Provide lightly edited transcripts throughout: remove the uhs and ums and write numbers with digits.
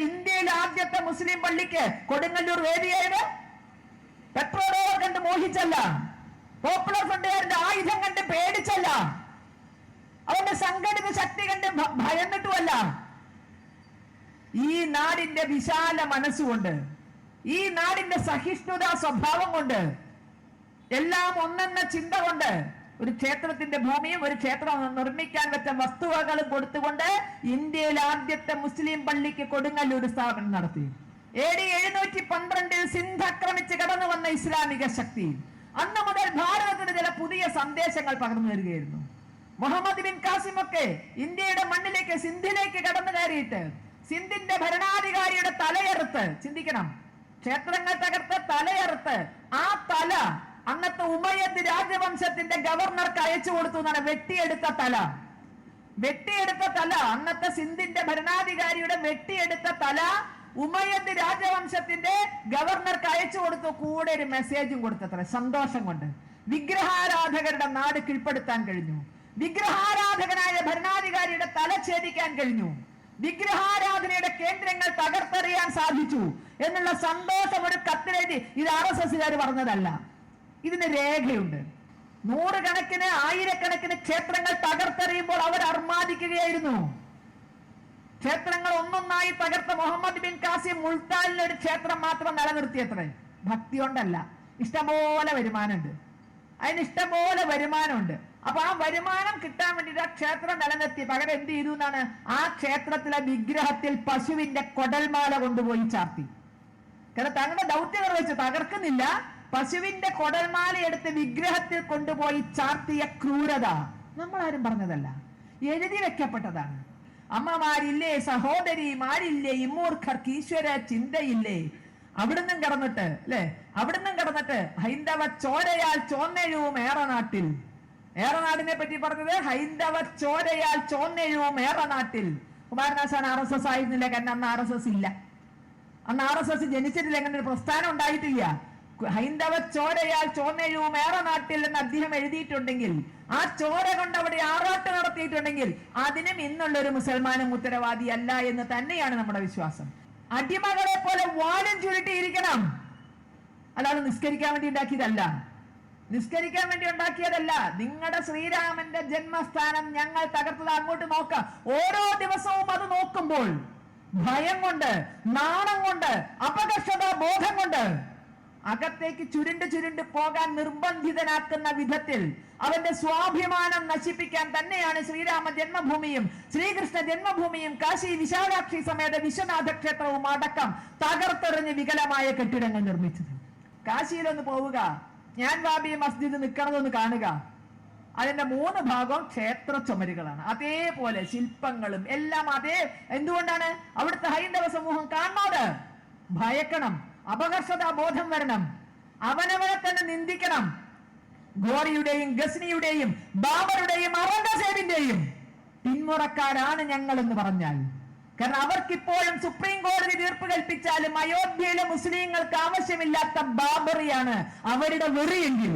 ഇന്ത്യയിലെ ആദ്യത്തെ മുസ്ലിം പള്ളിക്ക് കൊടുങ്ങല്ലൂർ വേദിയായത് പെട്രോൾ കണ്ട് മോഹിച്ചല്ല, പോപ്പുലർ ഫ്രണ്ടുകാരുടെ ആയുധം കണ്ട് പേടിച്ചല്ല, അവന്റെ സംഘടിത ശക്തി കണ്ട് ഭയന്നിട്ടുമല്ല. ഈ നാടിന്റെ വിശാല മനസ്സുകൊണ്ട്, ഈ നാടിന്റെ സഹിഷ്ണുതാ സ്വഭാവം കൊണ്ട്, എല്ലാം ഒന്നെന്ന ചിന്ത കൊണ്ട് ഒരു ക്ഷേത്രത്തിന്റെ ഭൂമിയും ഒരു ക്ഷേത്രം നിർമ്മിക്കാൻ വെച്ച വസ്തുവകളും കൊടുത്തുകൊണ്ട് ഇന്ത്യയിൽ ആദ്യത്തെ മുസ്ലിം പള്ളിക്ക് കൊടുങ്ങല്ലൂർ സ്ഥാപനം നടത്തി. AD 712 സിന്ധ് ആക്രമിച്ച് കടന്നു വന്ന ഇസ്ലാമിക ശക്തി അന്ന് മുതൽ ഭാരതത്തിന് ചില പുതിയ സന്ദേശങ്ങൾ പകർന്നു തരികയായിരുന്നു. മുഹമ്മദ് ബിൻ കാസിം ഒക്കെ ഇന്ത്യയുടെ മണ്ണിലേക്ക്, സിന്ധിലേക്ക് കടന്നു കയറിയിട്ട് സിന്ധിന്റെ ഭരണാധികാരിയുടെ തലയെറുത്ത്, ചിന്തിക്കണം, ക്ഷേത്രങ്ങൾ തകർത്ത് തലയെറുത്ത് ആ തല അന്നത്തെ ഉമയ്യദ് രാജവംശത്തിന്റെ ഗവർണർക്ക് അയച്ചു കൊടുത്തു എന്നാണ്. വെട്ടിയെടുത്ത തല അന്നത്തെ സിന്ധിന്റെ ഭരണാധികാരിയുടെ വെട്ടിയെടുത്ത തല ഉമയ്യദ് രാജവംശത്തിന്റെ ഗവർണർക്ക് അയച്ചു കൊടുത്തു. കൂടെ ഒരു മെസ്സേജും കൊടുത്തത്ര, സന്തോഷം കൊണ്ട്. വിഗ്രഹാരാധകരുടെ നാട് കീഴ്പ്പെടുത്താൻ കഴിഞ്ഞു, വിഗ്രഹാരാധകനായ ഭരണാധികാരിയുടെ തല ഛേദിക്കാൻ കഴിഞ്ഞു, വിഗ്രഹാരാധനയുടെ കേന്ദ്രങ്ങൾ തകർത്തെറിയാൻ സാധിച്ചു എന്നുള്ള സന്തോഷം ഒരു കത്തിലെഴുതി. ഇത് RSSകാർ പറഞ്ഞതല്ല, ഇതിന് രേഖയുണ്ട്. നൂറുകണക്കിന് ആയിരക്കണക്കിന് ക്ഷേത്രങ്ങൾ തകർത്തെറിയുമ്പോൾ അവർ അർമാദിക്കുകയായിരുന്നു. ക്ഷേത്രങ്ങൾ ഒന്നൊന്നായി തകർത്ത മുഹമ്മദ് ബിൻ കാസിം മുൾത്താനിൽ ഒരു ക്ഷേത്രം മാത്രം നിലനിർത്തിയത്രേ. ഭക്തി കൊണ്ടല്ല, ഇഷ്ടംപോലെ വരുമാനമുണ്ട്, അതിന് ഇഷ്ടംപോലെ വരുമാനമുണ്ട്. അപ്പൊ ആ വരുമാനം കിട്ടാൻ വേണ്ടിട്ട് ആ ക്ഷേത്രം നിലനിർത്തി. പകരം എന്ത് ചെയ്തു എന്നാണ്, ആ ക്ഷേത്രത്തിലെ വിഗ്രഹത്തിൽ പശുവിന്റെ കൊടൽമാല കൊണ്ടുപോയി ചാർത്തി. കാരണം തങ്ങളുടെ ദൗത്യം നിർവഹിച്ച് തകർക്കുന്നില്ല, പശുവിന്റെ കൊടൽമാല എടുത്ത് വിഗ്രഹത്തിൽ കൊണ്ടുപോയി ചാർത്തിയ ക്രൂരത നമ്മളാരും പറഞ്ഞതല്ല, എഴുതി വെക്കപ്പെട്ടതാണ്. അമ്മമാരില്ലേ, സഹോദരിമാരില്ലേ, ഇമ്മൂർഖർക്ക് ഈശ്വര ചിന്തയില്ലേ. അവിടുന്നും കടന്നിട്ട് അല്ലെ, അവിടുന്നും കടന്നിട്ട് ഹൈന്ദവ ചോരയാൽ ചോന്നെഴുവും ഏറനാട്ടിൽ. ഏറനാടിനെ പറ്റി പറഞ്ഞത് ഹൈന്ദവ ചോരയാൽ ചോന്നെഴുവും ഏറനാട്ടിൽ. കുമാരനാശാൻ RSS ആയിരുന്നില്ല, കാരണം അന്ന് RSS ഇല്ല, അന്ന് RSS ജനിച്ചിട്ടില്ല, അങ്ങനെ ഒരു പ്രസ്ഥാനം ഉണ്ടായിട്ടില്ല. ഹൈന്ദവ ചോരയാൽ ചോന്നെഴുവും ഏറനാട്ടിൽ എന്ന് അദ്ദേഹം എഴുതിയിട്ടുണ്ടെങ്കിൽ, ആ ചോര കൊണ്ട് അവിടെ ആറാട്ട് നടത്തിയിട്ടുണ്ടെങ്കിൽ അതിനും ഇന്നുള്ളൊരു മുസൽമാനും ഉത്തരവാദിയല്ല എന്ന് തന്നെയാണ് നമ്മുടെ വിശ്വാസം. അടിമകളെ പോലെ വാലും ചുരുട്ടിയിരിക്കണം, അല്ലാതെ നിസ്കരിക്കാൻ വേണ്ടി ഉണ്ടാക്കിയതല്ല, നിസ്കരിക്കാൻ വേണ്ടി ഉണ്ടാക്കിയതല്ല. നിങ്ങളുടെ ശ്രീരാമന്റെ ജന്മസ്ഥാനം ഞങ്ങൾ തകർത്തത് അങ്ങോട്ട് നോക്കാം. ഓരോ ദിവസവും അത് നോക്കുമ്പോൾ ഭയം കൊണ്ട്, നാണം കൊണ്ട്, അപകർഷത ബോധം കൊണ്ട് അകത്തേക്ക് ചുരുണ്ട് പോകാൻ നിർബന്ധിതനാക്കുന്ന വിധത്തിൽ അവന്റെ സ്വാഭിമാനം നശിപ്പിക്കാൻ തന്നെയാണ് ശ്രീരാമ ജന്മഭൂമിയും ശ്രീകൃഷ്ണ ജന്മഭൂമിയും കാശി വിശാലാക്ഷി സമേത വിശ്വനാഥ ക്ഷേത്രവും അടക്കം തകർത്തെറിഞ്ഞ് വികലമായ കെട്ടിടങ്ങൾ നിർമ്മിച്ചത്. കാശിയിലൊന്ന് പോവുക, ഞാൻ വാബി മസ്ജിദ് നിൽക്കണമെന്ന് കാണുക. അതിന്റെ 3 ഭാഗവും ക്ഷേത്ര ചുമരുകളാണ്, അതേപോലെ ശില്പങ്ങളും എല്ലാം അതേ. എന്തുകൊണ്ടാണ്? അവിടുത്തെ ഹൈന്ദവ സമൂഹം കാണുന്നത് ഭയക്കണം, അപകർഷതാ ബോധം വരണം, അവനവനെ തന്നെ നിന്ദിക്കണം. ഗോറിയുടെയും ഗസ്നിയുടെയും ബാബറുടെയും ഔറംഗസേബിന്റെയും പിന്മുറക്കാരാണ് ഞങ്ങൾ എന്ന് പറഞ്ഞാൽ, കാരണം അവർക്കിപ്പോഴും സുപ്രീം കോടതി തീർപ്പ് കൽപ്പിച്ചാലും അയോധ്യയിലെ മുസ്ലിങ്ങൾക്ക് ആവശ്യമില്ലാത്ത ബാബറിയാണ് അവരുടെ വെറിയെങ്കിൽ,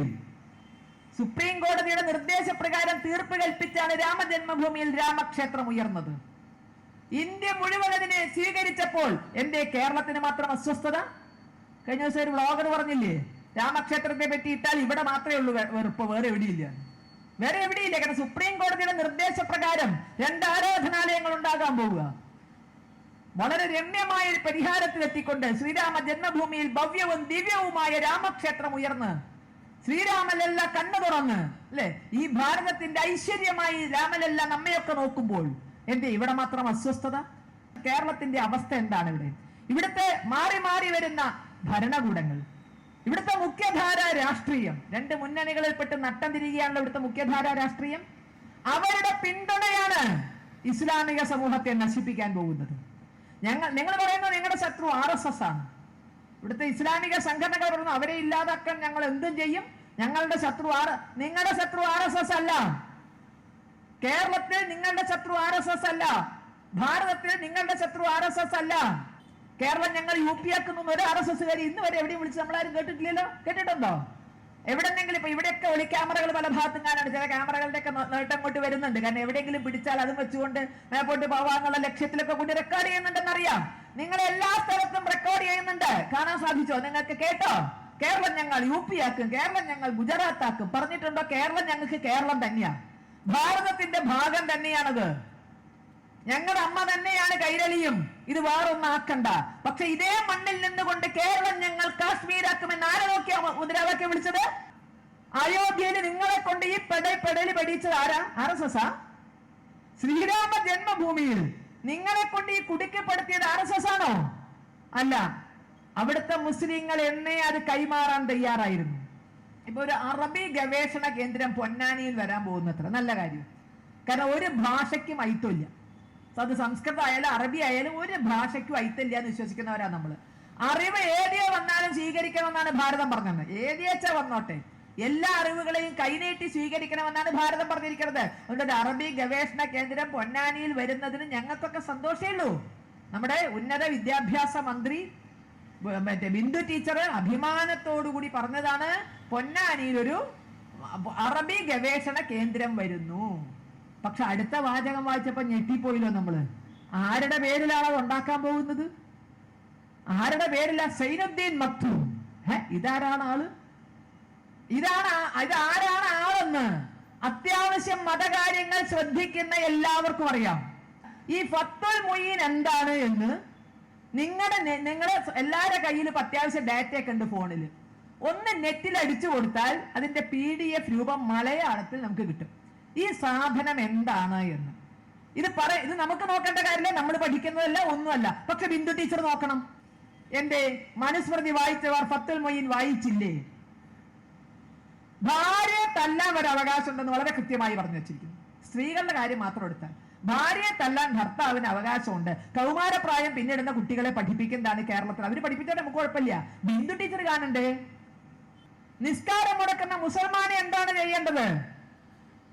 സുപ്രീം കോടതിയുടെ നിർദ്ദേശപ്രകാരം തീർപ്പ് കൽപ്പിച്ചാണ് രാമജന്മഭൂമിയിൽ രാമക്ഷേത്രം ഉയർന്നത്. ഇന്ത്യ മുഴുവൻ അതിനെ സ്വീകരിച്ചപ്പോൾ എന്തേ കേരളത്തിന് മാത്രം അസ്വസ്ഥത? കഴിഞ്ഞ ദിവസം ഒരു വ്ളോഗർ പറഞ്ഞില്ലേ, രാമക്ഷേത്രത്തെ പറ്റി ഇട്ടാൽ ഇവിടെ മാത്രമേ ഉള്ളൂ വെറുപ്പ്, വേറെ എവിടെയില്ല. കാരണം സുപ്രീം കോടതിയുടെ നിർദ്ദേശപ്രകാരം 2 ആരാധനാലയങ്ങൾ ഉണ്ടാകാൻ പോവുക. വളരെ രമ്യമായ ഒരു പരിഹാരത്തിലെത്തിക്കൊണ്ട് ശ്രീരാമ ജന്മഭൂമിയിൽ ഭവ്യവും ദിവ്യവുമായ രാമക്ഷേത്രം ഉയർന്ന് ശ്രീരാമലല്ല കണ്ണു തുറന്ന് അല്ലെ, ഈ ഭാരതത്തിന്റെ ഐശ്വര്യമായി രാമലല്ല നമ്മയൊക്കെ നോക്കുമ്പോൾ എന്തേ ഇവിടെ മാത്രം അസ്വസ്ഥത? കേരളത്തിന്റെ അവസ്ഥ എന്താണ്? ഇവിടുത്തെ മാറി മാറി വരുന്ന ഭരണകൂടങ്ങൾ, ഇവിടുത്തെ മുഖ്യധാര രാഷ്ട്രീയം, 2 മുന്നണികളിൽപ്പെട്ട് നട്ടം തിരികെയാണല്ലോ ഇവിടുത്തെ മുഖ്യധാര രാഷ്ട്രീയം. അവരുടെ പിന്തുണയാണ് ഇസ്ലാമിക സമൂഹത്തെ നശിപ്പിക്കാൻ പോകുന്നത്. നിങ്ങൾ പറയുന്നത് നിങ്ങളുടെ ശത്രു RSS ആണ്. ഇവിടുത്തെ ഇസ്ലാമിക സംഘടനകൾ പറഞ്ഞു അവരെ ഇല്ലാതാക്കാൻ ഞങ്ങൾ എന്തും ചെയ്യും, ഞങ്ങളുടെ ശത്രു നിങ്ങളുടെ ശത്രു RSS അല്ല. കേരളത്തിൽ നിങ്ങളുടെ ശത്രു RSS അല്ല, ഭാരതത്തിൽ നിങ്ങളുടെ ശത്രു RSS അല്ല. കേരളം ഞങ്ങൾ UP ആക്കുന്നു ഒരു RSSകാരി ഇന്ന് വരെ എവിടെയും വിളിച്ച് നമ്മളാരും കേട്ടിട്ടില്ലല്ലോ. കേട്ടിട്ടുണ്ടോ? എവിടെന്നെങ്കിലും? ഇപ്പൊ ഇവിടെയൊക്കെ ഒളിക്യാമറകൾ പല ഭാഗത്തും കാണാണ്. ചില ക്യാമറകളുടെ ഒക്കെ നേട്ടം കൊണ്ട് വരുന്നുണ്ട്, കാരണം എവിടെയെങ്കിലും പിടിച്ചാൽ അതും വെച്ചുകൊണ്ട് മേപ്പോട്ട് പോവാന്നുള്ള ലക്ഷ്യത്തിലൊക്കെ കൊണ്ട് റെക്കോർഡ് ചെയ്യുന്നുണ്ടെന്നറിയാം. നിങ്ങൾ എല്ലാ സ്ഥലത്തും റെക്കോർഡ് ചെയ്യുന്നുണ്ട്, കാണാൻ സാധിച്ചോ? നിങ്ങൾക്ക് കേട്ടോ? കേരളം ഞങ്ങൾ UP ആക്കും, കേരളം ഞങ്ങൾ ഗുജറാത്ത് ആക്കും പറഞ്ഞിട്ടുണ്ടോ? കേരളം ഞങ്ങൾക്ക് കേരളം തന്നെയാണ്, ഭാരതത്തിന്റെ ഭാഗം തന്നെയാണത്. ഞങ്ങളുടെ അമ്മ തന്നെയാണ് കൈരളിയും. ഇത് വേറൊന്നാക്കണ്ട. പക്ഷെ ഇതേ മണ്ണിൽ നിന്നുകൊണ്ട് കേരളം ഞങ്ങൾ കാശ്മീരാക്കുമെന്ന് ആരെ നോക്കിയാ മുദ്രാവാക്യം വിളിച്ചത്? അയോധ്യയിൽ നിങ്ങളെ കൊണ്ട് ഈ പെടലി പഠിച്ചത് ആരാ? RSS ആ? ശ്രീരാമ ജന്മഭൂമിയിൽ നിങ്ങളെ കൊണ്ട് ഈ കുടുക്കപ്പെടുത്തിയത് RSS ആണോ? അല്ല, അവിടുത്തെ മുസ്ലിങ്ങൾ എന്നേ അത് കൈമാറാൻ തയ്യാറായിരുന്നു. ഇപ്പൊ ഒരു അറബി ഗവേഷണ കേന്ദ്രം പൊന്നാനിയിൽ വരാൻ പോകുന്നത്ര നല്ല കാര്യം. കാരണം ഒരു ഭാഷയ്ക്കും ഐത്തമില്ല. അത് സംസ്കൃതം ആയാലും അറബി ആയാലും ഒരു ഭാഷയ്ക്കും ഐത്തമില്ല എന്ന് വിശ്വസിക്കുന്നവരാ നമ്മള്. അറിവ് ഏതിയെ വന്നാലും സ്വീകരിക്കണമെന്നാണ് ഭാരതം പറഞ്ഞത്. ഏതിയച്ച വന്നോട്ടെ, എല്ലാ അറിവുകളെയും കൈനീട്ടി സ്വീകരിക്കണമെന്നാണ് ഭാരതം പറഞ്ഞിരിക്കുന്നത്. അതുകൊണ്ട് അറബി ഗവേഷണ കേന്ദ്രം പൊന്നാനിയിൽ വരുന്നതിന് ഞങ്ങൾക്കൊക്കെ സന്തോഷമേ ഉള്ളൂ. നമ്മുടെ ഉന്നത വിദ്യാഭ്യാസ മന്ത്രി ബിന്ദു ടീച്ചർ അഭിമാനത്തോടുകൂടി പറഞ്ഞതാണ്, പൊന്നാനിയിൽ ഒരു അറബി ഗവേഷണ കേന്ദ്രം വരുന്നു. പക്ഷെ അടുത്ത വാചകം വായിച്ചപ്പോ ഞെട്ടിപ്പോയില്ലോ നമ്മള്. ആരുടെ പേരിലാണ് അത് ഉണ്ടാക്കാൻ പോകുന്നത്? ആരുടെ പേരിലാ? സൈനുദ്ദീൻ മക്തൂം. ഇതാരാണ് ആള്? ഇതാരാണ് ആളെന്ന് അത്യാവശ്യം മതകാര്യങ്ങൾ ശ്രദ്ധിക്കുന്ന എല്ലാവർക്കും അറിയാം. ഈ ഫത്തുൽ മുഈൻ എന്താണ് എന്ന് നിങ്ങളുടെ എല്ലാവരുടെ കയ്യിൽ അത്യാവശ്യം ഡാറ്റയൊക്കെ ഉണ്ട് ഫോണിൽ. ഒന്ന് നെറ്റിൽ അടിച്ചു കൊടുത്താൽ അതിന്റെ PDF രൂപം മലയാളത്തിൽ നമുക്ക് കിട്ടും. ഈ സാധനം എന്താണ് എന്ന് ഇത് നമുക്ക് നോക്കേണ്ട കാര്യമില്ല, നമ്മൾ പഠിക്കുന്നതല്ല, ഒന്നുമല്ല. പക്ഷെ ബിന്ദു ടീച്ചർ നോക്കണം. എന്റെ മനുസ്മൃതി വായിച്ചവർ ഫത്തുൽ മുഈൻ വായിച്ചില്ലേ? ഭാര്യയെ തല്ലാൻ ഒരു അവകാശം ഉണ്ടെന്ന് വളരെ കൃത്യമായി പറഞ്ഞു വെച്ചിരിക്കുന്നു. സ്ത്രീകളുടെ കാര്യം മാത്രം എടുത്താൽ ഭാര്യയെ തല്ലാൻ ഭർത്താവിന് അവകാശമുണ്ട്. കൗമാരപ്രായം പിന്നിടുന്ന കുട്ടികളെ പഠിപ്പിക്കുന്നതാണ് കേരളത്തിൽ. അവര് പഠിപ്പിച്ചാൽ നമുക്ക് കുഴപ്പമില്ല. ബിന്ദു ടീച്ചർ കാണണ്ടേ? നിസ്കാരം മുടക്കുന്ന മുസൽമാനെ എന്താണ് ചെയ്യേണ്ടത്?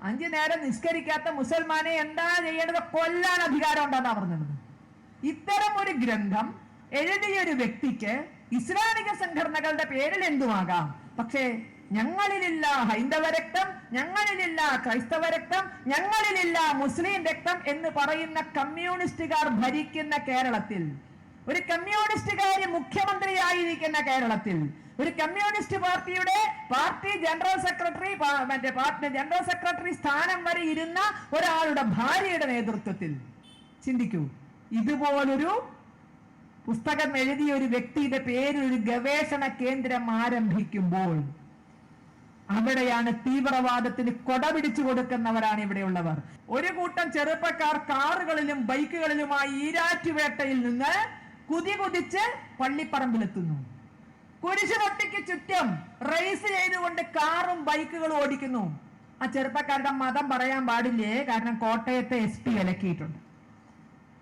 5 നേരം നിസ്കരിക്കാത്ത മുസൽമാനെ എന്താണ് ചെയ്യേണ്ടത്? കൊല്ലാൻ അധികാരം ഉണ്ടെന്നാ പറഞ്ഞത്. ഇത്തരം ഒരു ഗ്രന്ഥം എഴുതിയൊരു വ്യക്തിക്ക് ഇസ്ലാമിക സംഘടനകളുടെ പേരിൽ എന്തുമാകാം. പക്ഷേ ഞങ്ങളിലില്ല ഹൈന്ദവ രക്തം, ഞങ്ങളിലില്ല ക്രൈസ്തവ രക്തം, ഞങ്ങളിലില്ല മുസ്ലിം രക്തം എന്ന് പറയുന്ന കമ്മ്യൂണിസ്റ്റുകാർ ഭരിക്കുന്ന കേരളത്തിൽ, ഒരു കമ്മ്യൂണിസ്റ്റുകാരി മുഖ്യമന്ത്രിയായിരിക്കുന്ന കേരളത്തിൽ, ഒരു കമ്മ്യൂണിസ്റ്റ് പാർട്ടി ജനറൽ സെക്രട്ടറി സ്ഥാനം വരെ ഇരുന്ന ഒരാളുടെ ഭാര്യയുടെ നേതൃത്വത്തിൽ ചിന്തിക്കൂ, ഇതുപോലൊരു പുസ്തകം എഴുതിയ ഒരു വ്യക്തിയുടെ പേരിൽ ഒരു ഗവേഷണ കേന്ദ്രം ആരംഭിക്കുമ്പോൾ അവിടെയാണ് തീവ്രവാദത്തിന് കൊട പിടിച്ചു കൊടുക്കുന്നവരാണ് ഇവിടെയുള്ളവർ. ഒരു കൂട്ടം ചെറുപ്പക്കാർ കാറുകളിലും ബൈക്കുകളിലുമായി ഈരാറ്റുപേട്ടയിൽ നിന്ന് കുതിച്ച് പള്ളിപ്പറമ്പിലെത്തുന്നു. കുരിശുപട്ടിക്ക് ചുറ്റും റേസ് ചെയ്തുകൊണ്ട് കാറും ബൈക്കുകളും ഓടിക്കുന്നു. ആ ചെറുപ്പക്കാരുടെ മതം പറയാൻ പാടില്ലേ? കാരണം കോട്ടയത്തെ SP വിലക്കിയിട്ടുണ്ട്.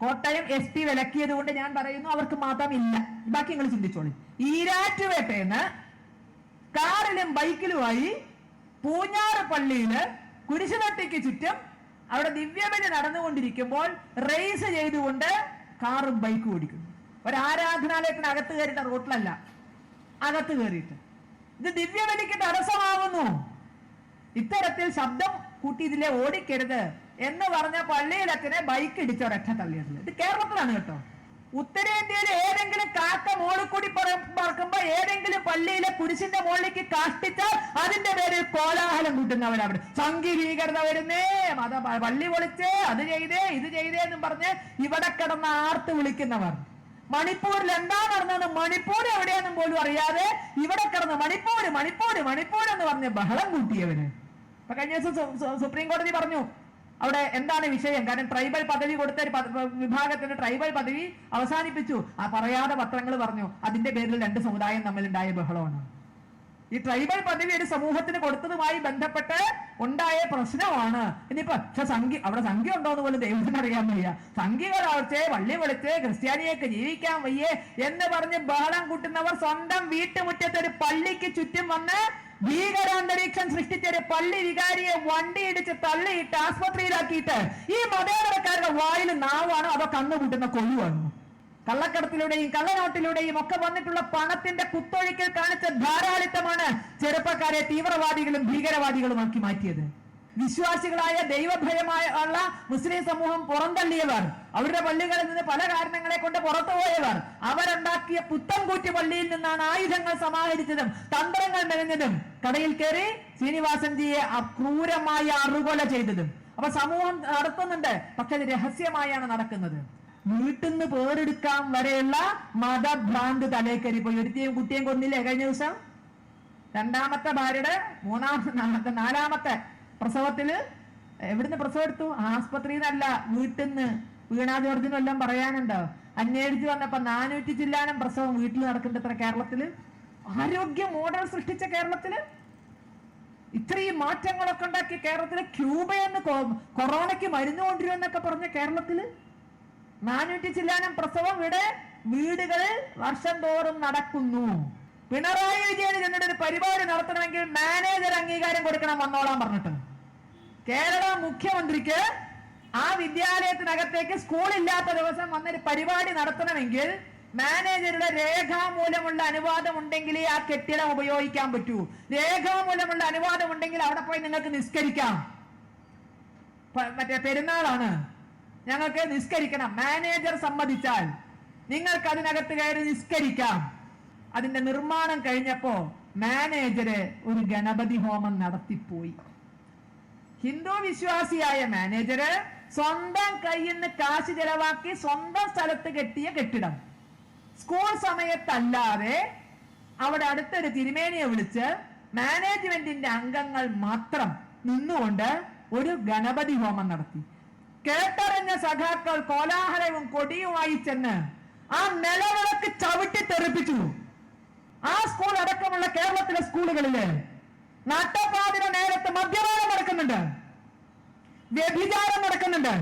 കോട്ടയം SP വിലക്കിയത് കൊണ്ട് ഞാൻ പറയുന്നു അവർക്ക് മതമില്ല. ബാക്കി നിങ്ങൾ ചിന്തിച്ചോളി. ഈരാറ്റുപേട്ടയെന്ന് കാറിലും ബൈക്കിലുമായി പൂഞ്ഞാറ് പള്ളിയില് കുരിശുപട്ടിക്ക് ചുറ്റും അവിടെ ദിവ്യബലി നടന്നുകൊണ്ടിരിക്കുമ്പോൾ റേസ് ചെയ്തുകൊണ്ട് കാറും ബൈക്കും ഓടിക്കുന്നു. ഒരു ആരാധനാലയത്തിന് അകത്ത് കയറിയിട്ട് റോട്ടിലല്ല, അകത്ത് കയറിയിട്ട്. ഇത് ദിവ്യബലിക്ക് തടസ്സമാകുന്നു. ഇത്തരത്തിൽ ശബ്ദം കൂട്ടി ഇതിലെ ഓടിക്കരുത് എന്ന് പറഞ്ഞ പള്ളിയിലൊക്കെ ബൈക്ക് ഇടിച്ച ഒരൊറ്റ തള്ളിയിട്ടില്ല. ഇത് കേരളത്തിലാണ് കേട്ടോ. ഉത്തരേന്ത്യയിൽ ഏതെങ്കിലും കാക്ക മോളിൽ കൂടി പറക്കുമ്പോ ഏതെങ്കിലും പള്ളിയിലെ കുരിശിന്റെ മുകളിലേക്ക് കാഷ്ടിച്ചാൽ അതിന്റെ പേരിൽ കോലാഹലം കൂട്ടുന്നവരവിടെ. സംഘി ഭീകരത വരുന്നേ, പള്ളി പൊളിച്ചേ, അത് ചെയ്തേ ഇത് ചെയ്തേ എന്നും പറഞ്ഞ് ഇവിടെ കിടന്ന് ആർത്ത് വിളിക്കുന്നവർ. മണിപ്പൂരിൽ എന്താ നടന്നത്, മണിപ്പൂർ എവിടെയാണെന്നും പോലും അറിയാതെ ഇവിടെ കിടന്ന് മണിപ്പൂർ എന്ന് പറഞ്ഞ് ബഹളം കൂട്ടിയവര്. അപ്പൊ കഴിഞ്ഞ ദിവസം സുപ്രീം കോടതി പറഞ്ഞു അവിടെ എന്താണ് വിഷയം. കാരണം ട്രൈബൽ പദവി കൊടുത്ത ഒരു വിഭാഗത്തിന് ട്രൈബൽ പദവി അവസാനിപ്പിച്ചു. ആ പറയാതെ പത്രങ്ങൾ പറഞ്ഞു അതിന്റെ പേരിൽ 2 സമുദായം തമ്മിലുണ്ടായ ബഹളമാണ്. ഈ ട്രൈബൽ പദവി ഒരു സമൂഹത്തിന് കൊടുത്തതുമായി ബന്ധപ്പെട്ട് ഉണ്ടായ പ്രശ്നമാണ്. ഇനിയിപ്പോ അവിടെ സംഖ്യ ഉണ്ടോന്ന് പോലും ദൈവത്തിന് അറിയാൻ വയ്യ. സംഖ്യകളാവട്ടെ പള്ളി വിളിച്ച് ക്രിസ്ത്യാനിയൊക്കെ ജീവിക്കാൻ വയ്യേ എന്ന് പറഞ്ഞ് ബഹളം കൂട്ടുന്നവർ സ്വന്തം വീട്ടുമുറ്റത്ത് ഒരു പള്ളിക്ക് ചുറ്റും വന്ന് ഭീകരാന്തരീക്ഷം സൃഷ്ടിച്ച ഒരു പള്ളി വികാരിയെ വണ്ടി ഇടിച്ച് തള്ളിയിട്ട് ആസ്പത്രിയിലാക്കിയിട്ട് ഈ മതേതരക്കാരുടെ വായിൽ നാവാണോ അതോ കണ്ണു കൂട്ടുന്ന കൊല്ലുവാണോ? കള്ളക്കടത്തിലൂടെയും കള്ളനോട്ടിലൂടെയും ഒക്കെ വന്നിട്ടുള്ള പണത്തിന്റെ കുത്തൊഴുക്കിൽ കാണിച്ച ധാരാളിത്തമാണ് ചെറുപ്പക്കാരെ തീവ്രവാദികളും ഭീകരവാദികളുമാക്കി മാറ്റിയത്. വിശ്വാസികളായ ദൈവഭയമായ ഉള്ള മുസ്ലിം സമൂഹം പുറന്തള്ളിയവർ, അവരുടെ പള്ളികളിൽ നിന്ന് പല കാരണങ്ങളെ കൊണ്ട് പുറത്തുപോയവർ, അവരുണ്ടാക്കിയ പുത്തൻകൂറ്റി പള്ളിയിൽ നിന്നാണ് ആയുധങ്ങൾ സമാഹരിച്ചതും തന്ത്രങ്ങൾ മെനഞ്ഞതും കടയിൽ കയറി ശ്രീനിവാസൻജിയെ ക്രൂരമായി അറുകൊല ചെയ്തതും. അപ്പൊ സമൂഹം നടത്തുന്നുണ്ട്, പക്ഷെ അത് രഹസ്യമായാണ് നടക്കുന്നത്. വീട്ടിൽ നിന്ന് പേരെടുക്കാൻ വരെയുള്ള മതഭ്രാന്ത് തലേക്കരി പോയി. ഒരുത്തിയും കുട്ടിയും കൊന്നില്ലേ കഴിഞ്ഞ ദിവസം? രണ്ടാമത്തെ ഭാര്യയുടെ നാലാമത്തെ പ്രസവത്തില് എവിടുന്ന് പ്രസവം എടുത്തു? ആസ്പത്രിയിൽ നിന്നല്ല, വീട്ടിൽ നിന്ന്. വീണാ ജോർജിനും എല്ലാം പറയാനുണ്ടോ? അന്വേഷിച്ച് വന്നപ്പോ 400 ചില്ലാനം പ്രസവം വീട്ടിൽ നടക്കുന്നുണ്ട് ഇത്ര കേരളത്തില്. ആരോഗ്യ മോഡൽ സൃഷ്ടിച്ച കേരളത്തില് ഇത്രയും മാറ്റങ്ങളൊക്കെ ഉണ്ടാക്കിയ കേരളത്തില്, ക്യൂബയെന്ന് കൊറോണയ്ക്ക് മരുന്ന് കൊണ്ടുവരുമെന്നൊക്കെ പറഞ്ഞ കേരളത്തില് 400 ചില്ലാനം പ്രസവം ഇവിടെ വീടുകളിൽ വർഷം തോറും നടക്കുന്നു. പിണറായി വിജയൻ എന്നിട്ട് ഒരു പരിപാടി നടത്തണമെങ്കിൽ മാനേജർ അംഗീകാരം കൊടുക്കണം വന്നോളാൻ പറഞ്ഞിട്ട്. കേരള മുഖ്യമന്ത്രിക്ക് ആ വിദ്യാലയത്തിനകത്തേക്ക് സ്കൂളില്ലാത്ത ദിവസം വന്നൊരു പരിപാടി നടത്തണമെങ്കിൽ മാനേജറുടെ രേഖാമൂലമുള്ള അനുവാദം ഉണ്ടെങ്കിലേ ആ കെട്ടിടം ഉപയോഗിക്കാൻ പറ്റൂ. രേഖാമൂലമുള്ള അനുവാദം ഉണ്ടെങ്കിൽ അവിടെ പോയി നിങ്ങൾക്ക് നിസ്കരിക്കാം. മറ്റേ പെരുന്നാളാണ്, ഞങ്ങൾക്ക് നിസ്കരിക്കണം, മാനേജർ സമ്മതിച്ചാൽ നിങ്ങൾക്ക് അതിനകത്ത് കയറി നിസ്കരിക്കാം. അതിന്റെ നിർമ്മാണം കഴിഞ്ഞപ്പോ മാനേജര് ഒരു ഗണപതി ഹോമം നടത്തിപ്പോയി. ഹിന്ദു വിശ്വാസിയായ മാനേജര് സ്വന്തം കയ്യിൽ നിന്ന് കാശ് ചെലവാക്കി സ്വന്തം സ്ഥലത്ത് കെട്ടിയ കെട്ടിടം സ്കൂൾ സമയത്തല്ലാതെ അവിടെ അടുത്തൊരു തിരുമേനിയെ വിളിച്ച് മാനേജ്മെന്റിന്റെ അംഗങ്ങൾ മാത്രം നിന്നുകൊണ്ട് ഒരു ഗണപതി ഹോമം നടത്തി. കേട്ടറിഞ്ഞ സഖാക്കൾ കോലാഹലവും കൊടിയുമായി ചെന്ന് ആ നിലവിളക്ക് ചവിട്ടി തെറിപ്പിച്ചു. ആ സ്കൂൾ അടക്കമുള്ള കേരളത്തിലെ സ്കൂളുകളില് നട്ടപ്പാതിര നേരത്ത് മദ്യപാനം നടക്കുന്നുണ്ട്, വ്യഭിചാരം നടക്കുന്നുണ്ട്.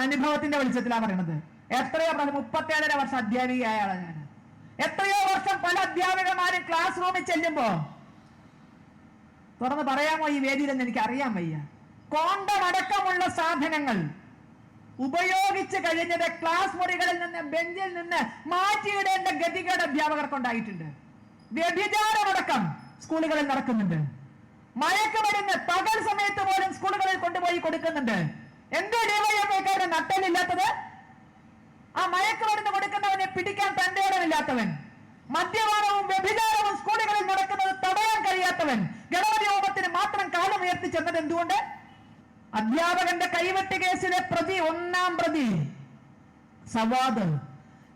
അനുഭവത്തിന്റെ വെളിച്ചത്തിലാണ് പറയണത്. എത്രയോ 37.5 വർഷം അധ്യാപികയായ ആളാണ് ഞാൻ. എത്രയോ വർഷം പല അധ്യാപികമാരും ക്ലാസ് റൂമിൽ ചെല്ലുമ്പോ തുറന്ന് പറയാമോ ഈ വേദിയിലെന്ന് എനിക്ക് അറിയാൻ വയ്യ. കോണ്ടം അടക്കമുള്ള സാധനങ്ങൾ ഉപയോഗിച്ച് കഴിഞ്ഞത് ക്ലാസ് മുറികളിൽ നിന്ന് ബെഞ്ചിൽ നിന്ന് മാറ്റിയിടേണ്ട ഗതികേട് അധ്യാപകർക്കുണ്ടായിട്ടുണ്ട്. വ്യഭിചാരമടക്കം സ്കൂളുകളിൽ നടക്കുന്നുണ്ട്. മയക്കുമരുന്ന് പകൽ സമയത്ത് പോലും സ്കൂളുകളിൽ കൊണ്ടുപോയി കൊടുക്കുന്നുണ്ട്. എന്തോ ഡിവൈഎഫ്ഐക്കാരുടെ നട്ടലില്ലാത്തത്? ആ മയക്കുമരുന്ന് കൊടുക്കുന്നവനെ പിടിക്കാൻ തന്റെ ഇടമില്ലാത്തവൻ, മദ്യപാനവും വ്യഭിചാരവും സ്കൂളുകളിൽ നടക്കുന്നത് തടയാൻ കഴിയാത്തവൻ, ഗണപതി ഹോമത്തിന് മാത്രം കാലം ഉയർത്തി ചെന്നത് എന്തുകൊണ്ട്? അധ്യാപകന്റെ കൈവെട്ട് കേസിലെ പ്രതി, 1-ാം പ്രതി സവാദ്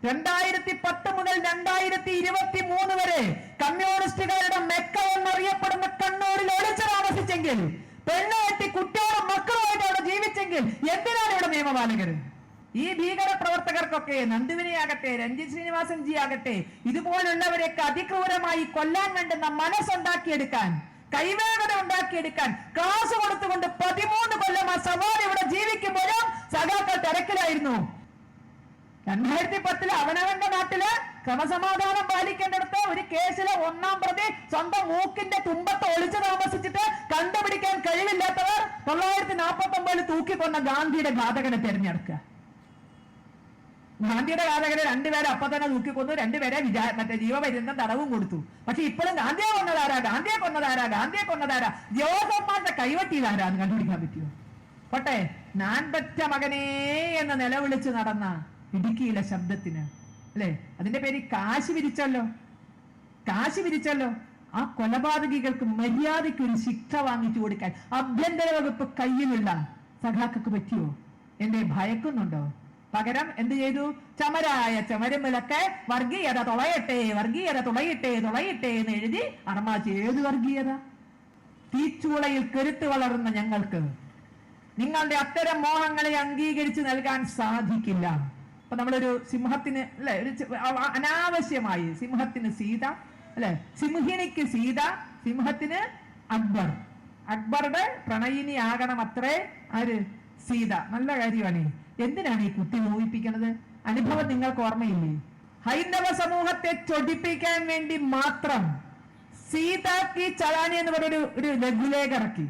2010 മുതൽ 2023 വരെ കമ്മ്യൂണിസ്റ്റുകാരുടെ മെക്ക എന്നറിയപ്പെടുന്ന കണ്ണൂരിൽ ഒളിച്ചു താമസിച്ചെങ്കിൽ, പെണ്ണുകെട്ടി കുട്ടികളും മക്കളുമായിട്ട് അവിടെ ജീവിച്ചെങ്കിൽ എന്തിനാണ് ഇവിടെ നിയമപാലകർ? ഈ ഭീകര പ്രവർത്തകർക്കൊക്കെ, നന്ദുവിനെയാകട്ടെ രഞ്ജിത് ശ്രീനിവാസൻജി ആകട്ടെ, ഇതുപോലുള്ളവരെയൊക്കെ അതിക്രൂരമായി കൊല്ലാൻ വേണ്ടുന്ന മനസ്സുണ്ടാക്കിയെടുക്കാൻ, കൈവേഗത ഉണ്ടാക്കിയെടുക്കാൻ ക്ലാസ് കൊടുത്തുകൊണ്ട് 13 കൊല്ലം ആ സവാൽ ഇവിടെ ജീവിക്കുമ്പോഴും സഖാക്കൾ തിരക്കിലായിരുന്നു. 2010 അവനവന്റെ നാട്ടില് ക്രമസമാധാനം പാലിക്കേണ്ടടുത്ത് ഒരു കേസിലെ 1-ാം പ്രതി സ്വന്തം മൂക്കിന്റെ തുമ്പത്ത് ഒളിച്ചു താമസിച്ചിട്ട് കണ്ടുപിടിക്കാൻ കഴിവില്ലാത്തവർ 1949 തൂക്കിക്കൊന്ന ഗാന്ധിയുടെ ഘാതകനെ തെരഞ്ഞെടുക്കുക. ഗാന്ധിയുടെ ഘാതകരെ 2 പേരെ അപ്പൊ തന്നെ തൂക്കിക്കൊന്നു, 2 പേരെ മറ്റേ ജീവപര്യന്തം തടവും കൊടുത്തു. പക്ഷെ ഇപ്പോഴും ഗാന്ധിയെ കൊന്നതാരാ, ഗാന്ധിയെ കൊന്നതാരാ, ഗാന്ധിയെ കൊന്നതാരാ, ജോസഫ്മാരുടെ കൈവട്ടിയിലാരാ എന്ന് കണ്ടുപിടിക്കാൻ പറ്റുമോ? പോട്ടെ, ഞാൻ പെറ്റ മകനേ എന്ന് നിലവിളിച്ച് നടന്ന ഇടുക്കിയിലെ ശബ്ദത്തിന് അല്ലെ, അതിന്റെ പേര് കാശ് വിരിച്ചല്ലോ, കാശ് വിരിച്ചല്ലോ. ആ കൊലപാതകികൾക്ക് മര്യാദയ്ക്ക് ഒരു ശിക്ഷ വാങ്ങിച്ചു കൊടുക്കാൻ ആഭ്യന്തര വകുപ്പ് കയ്യിലുള്ള സഖാക്കൾക്ക് പറ്റിയോ? എന്നെ ഭയക്കുന്നുണ്ടോ? പകരം എന്ത് ചെയ്തു? ചമരായ ചമരുമ്പിലൊക്കെ വർഗീയത തുളയട്ടെ, വർഗീയത തുളയിട്ടെ, തുളയിട്ടെ എന്ന് എഴുതി അർമാച്ച്. ഏത് വർഗീയത? തീച്ചൂളയിൽ കരുത്ത് വളർന്ന ഞങ്ങൾക്ക് നിങ്ങളുടെ അത്തരം മോഹങ്ങളെ അംഗീകരിച്ച് നൽകാൻ സാധിക്കില്ല. അപ്പൊ നമ്മളൊരു സിംഹത്തിന് അല്ലെ, ഒരു അനാവശ്യമായി സിംഹത്തിന് സീത അല്ലെ, സിംഹിണിക്ക് സീത, സിംഹത്തിന് അക്ബർ. അക്ബറുടെ പ്രണയിനി ആകണം അത്രേ ആര്? സീത. നല്ല കാര്യമാണ്. എന്തിനാണ് ഈ കുത്തി മോഹിപ്പിക്കുന്നത്? അനുഭവം നിങ്ങൾക്ക് ഓർമ്മയില്ലേ? ഹൈന്ദവ സമൂഹത്തെ ചൊടിപ്പിക്കാൻ വേണ്ടി മാത്രം സീത കി ചലാനി എന്ന് പറഞ്ഞൊരു ലഘുലേഖ ഇറക്കി.